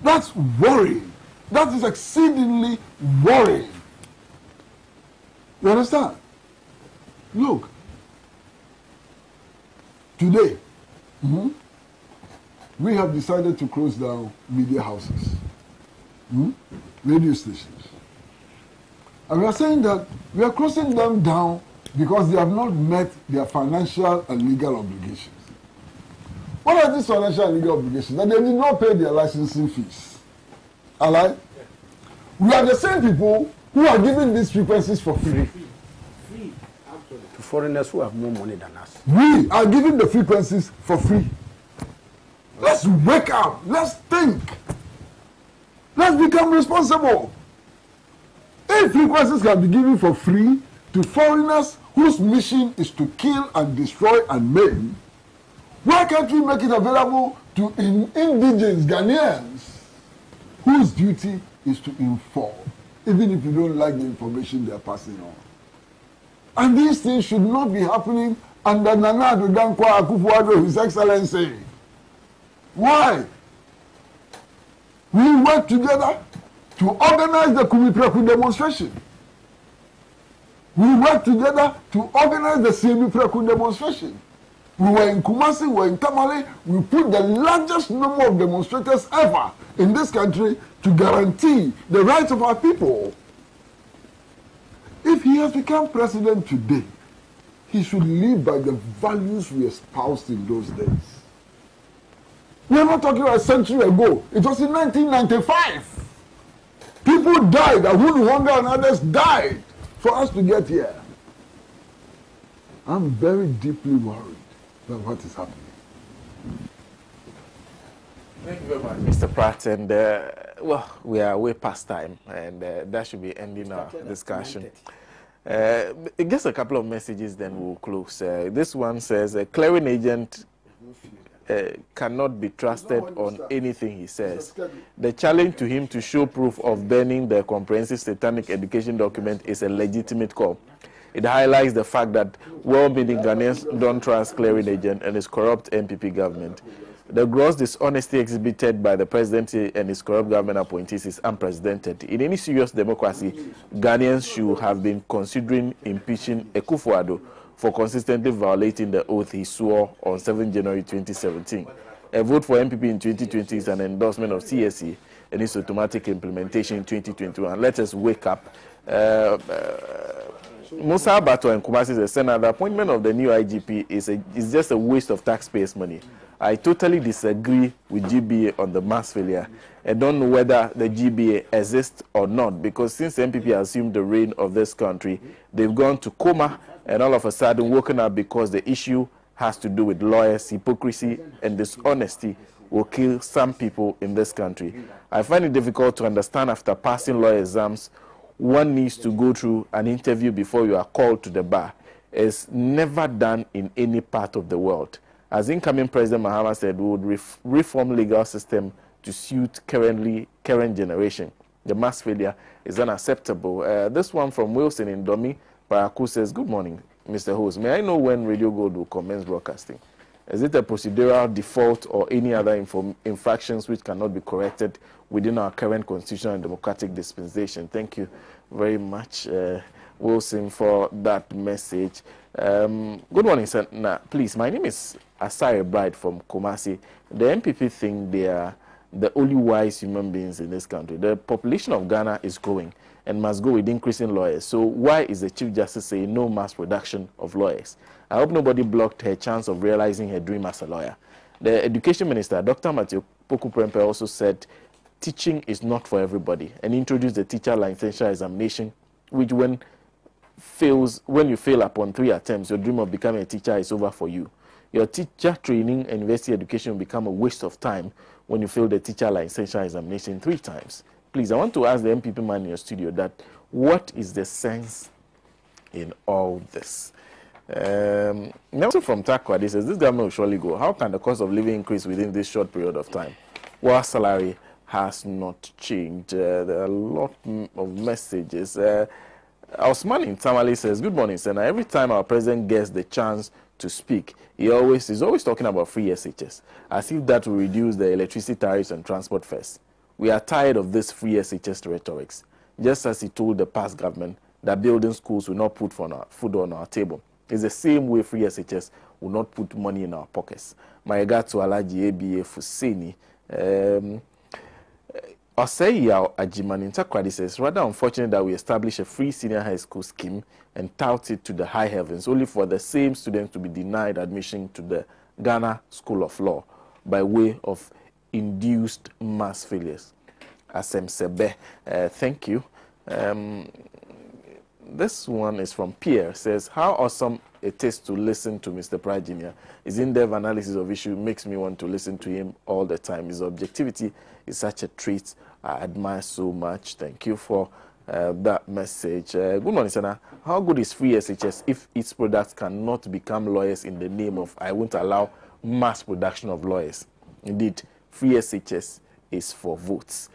That's worrying. That is exceedingly worrying. You understand? Look, today, we have decided to close down media houses, radio stations. And we are saying that we are closing them down because they have not met their financial and legal obligations. What are these financial and legal obligations? That they did not pay their licensing fees. Alright? We are the same people who are giving these frequencies for free. Free, absolutely. To foreigners who have more money than us. We are giving the frequencies for free. Let's wake up. Let's think. Let's become responsible. If frequencies can be given for free to foreigners whose mission is to kill and destroy and maim, why can't we make it available to indigenous Ghanaians whose duty is to inform, even if you don't like the information they are passing on? And these things should not be happening under Nana Addo Dankwa Akufo-Addo, His Excellency. Why? We work together to organize the Kumipreku demonstration. We work together to organize the Semi-Preku demonstration. We were in Kumasi, we were in Tamale. We put the largest number of demonstrators ever in this country to guarantee the rights of our people. If he has become president today, he should live by the values we espoused in those days. We are not talking about a century ago. It was in 1995. People died, Ahunu Wanga and others died for us to get here. I'm very deeply worried about what is happening. Thank you very much, Mr. Pratt. And, well, we are way past time, and that should be ending our discussion. Just a couple of messages, then we'll close. This one says, a clearing agent cannot be trusted on anything he says. The challenge to him to show proof of burning the comprehensive satanic education document is a legitimate call. It highlights the fact that well-meaning Ghanaians don't trust clearing agent and his corrupt MPP government. The gross dishonesty exhibited by the presidency and his corrupt government appointees is unprecedented. In any serious democracy, Ghanaians should have been considering impeaching Akufo-Addo for consistently violating the oath he swore on 7 January 2017. A vote for MPP in 2020 is an endorsement of CSE and its automatic implementation in 2021. Let us wake up. Musa Abato and Kumasi says, Senator, the appointment of the new IGP is just a waste of taxpayers' money. I totally disagree with GBA on the mass failure. I don't know whether the GBA exists or not, because since MPP assumed the reign of this country, they've gone to coma and all of a sudden woken up because the issue has to do with lawyers, hypocrisy, and dishonesty will kill some people in this country. I find it difficult to understand after passing law exams, one needs to go through an interview before you are called to the bar. It's never done in any part of the world. As incoming President Mahama said, we would reform legal system to suit current generation. The mass failure is unacceptable. This one from Wilson in Domi, Paraku says, good morning, Mr. Host. May I know when Radio Gold will commence broadcasting? Is it a procedural default or any other infractions which cannot be corrected within our current constitutional and democratic dispensation? Thank you very much, Wilson, for that message. Good morning, sir. Now, please, my name is Asare Bride from Kumasi. The MPP think they are the only wise human beings in this country. The population of Ghana is growing and must go with increasing lawyers. So why is the Chief Justice saying no mass production of lawyers? I hope nobody blocked her chance of realizing her dream as a lawyer. The Education Minister, Dr. Matthew Poku-Prempeh, also said teaching is not for everybody and introduced the teacher licensure examination, which when you fail upon 3 attempts, your dream of becoming a teacher is over for you. Your teacher training and university education will become a waste of time when you fail the teacher licensure examination 3 times. Please, I want to ask the MPP man in your studio that what is the sense in all this? Nelson from Takwadi says, this government will surely go. How can the cost of living increase within this short period of time? While salary has not changed. There are a lot of messages. Osman in Tamale says, good morning, Senator. Every time our president gets the chance to speak, he's always talking about free SHS, as if that will reduce the electricity tariffs and transport fares. We are tired of this free SHS rhetorics, just as he told the past government that building schools will not put food on our table. It's the same way free SHS will not put money in our pockets. My regard to Alhaji ABA Fuseni. Osei Ajiman Takradi says, rather unfortunate that we establish a free senior high school scheme and tout it to the high heavens, only for the same students to be denied admission to the Ghana School of Law by way of induced mass failures. Asem Sebe, thank you. This one is from Pierre, says, how awesome it is to listen to Mr. Prajinia. His in-depth analysis of issue makes me want to listen to him all the time. His objectivity is such a treat. I admire so much. Thank you for that message. Good morning, Senator. How good is free SHS if its products cannot become lawyers in the name of I won't allow mass production of lawyers? Indeed, free SHS is for votes.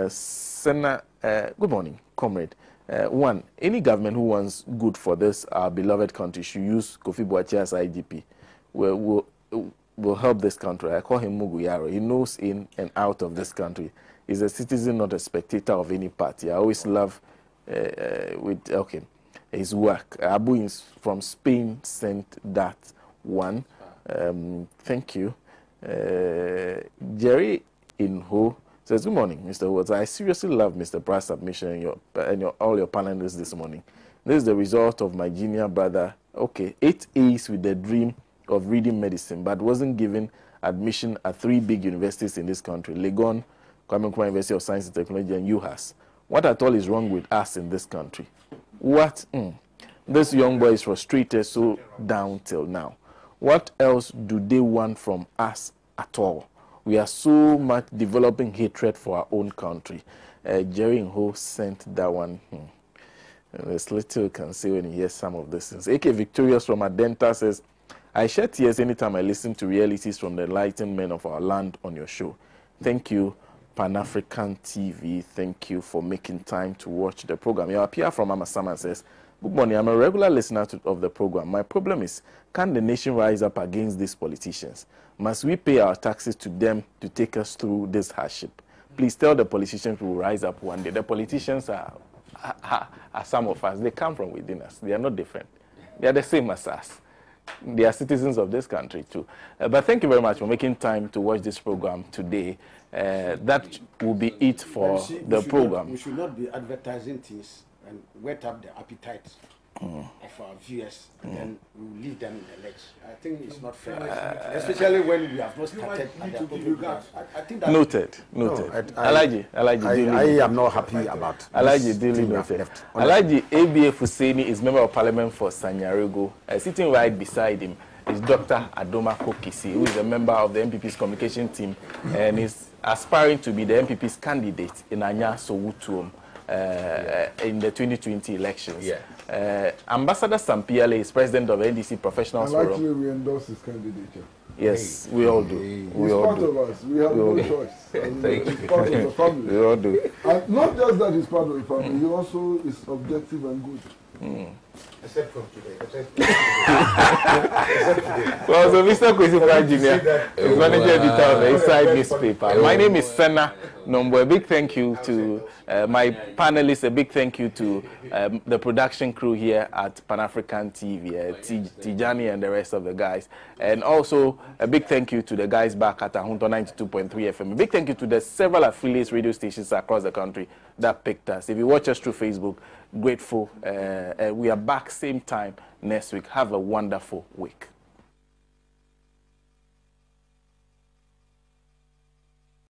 Senator, good morning, comrade. One, any government who wants good for this, our beloved country, should use Kofi Boakye as IGP. Will help this country. I call him Muguyaro. He knows in and out of this country. He's a citizen, not a spectator of any party. I always love his work. Abu is from Spain sent that one. Thank you. Jerry Inho says, good morning, Mr. Woods. I seriously love Mr. Pratt's submission and all your panelists this morning. This is the result of my junior brother Okay, 8 A's with the dream of reading medicine, but wasn't given admission at 3 big universities in this country, Legon, Kwame Nkrumah University of Science and Technology, and UHAS. What at all is wrong with us in this country? What? This young boy is frustrated, so down till now. What else do they want from us at all? We are so much developing hatred for our own country. Jerry Ho sent that one. There's little you can say when you hear some of these things. AK Victorious from Adenta says, I shed tears anytime I listen to realities from the enlightened men of our land on your show. Thank you, Pan-African TV. Thank you for making time to watch the program. Your appear from Amasama says, good morning, I'm a regular listener of the program. My problem is, can the nation rise up against these politicians? Must we pay our taxes to them to take us through this hardship? Please tell the politicians we will rise up one day. The politicians are some of us. They come from within us. They are not different. They are the same as us. They are citizens of this country too. But thank you very much for making time to watch this program today. That will be it for the program. We should not be advertising things and whet up the appetite of our viewers, and then we will leave them in the ledge. I think it's not fair, especially when we have not started at the program. I think that noted. Alhaji, I am not happy about Alhaji, duly noted. Alhaji ABA Fuseni is member of parliament for Sanyarego. Sitting right beside him is Dr. Adoma Kokisi, who is a member of the MPP's communication team and is aspiring to be the MPP's candidate in Anya Sowutuom in the 2020 elections. Ambassador Sampiale is president of NDC Professionals Forum. Actually, we endorse his candidature. Yes, we all do. He's part of us. We have no choice. He's part of the family. We all do. And not just that he's part of the family, he also is objective and good. except from today. Well, so Mr. Kwesi Jr. is manager editor of the Inside newspaper. My name is Senna Nombo. A big thank you to my panelists. A big thank you to the production crew here at Pan-African TV, Tijani and the rest of the guys. And also a big thank you to the guys back at Ahunto 92.3 FM. A big thank you to the several affiliates radio stations across the country that picked us. If you watch us through Facebook, grateful. We are back same time next week. Have a wonderful week.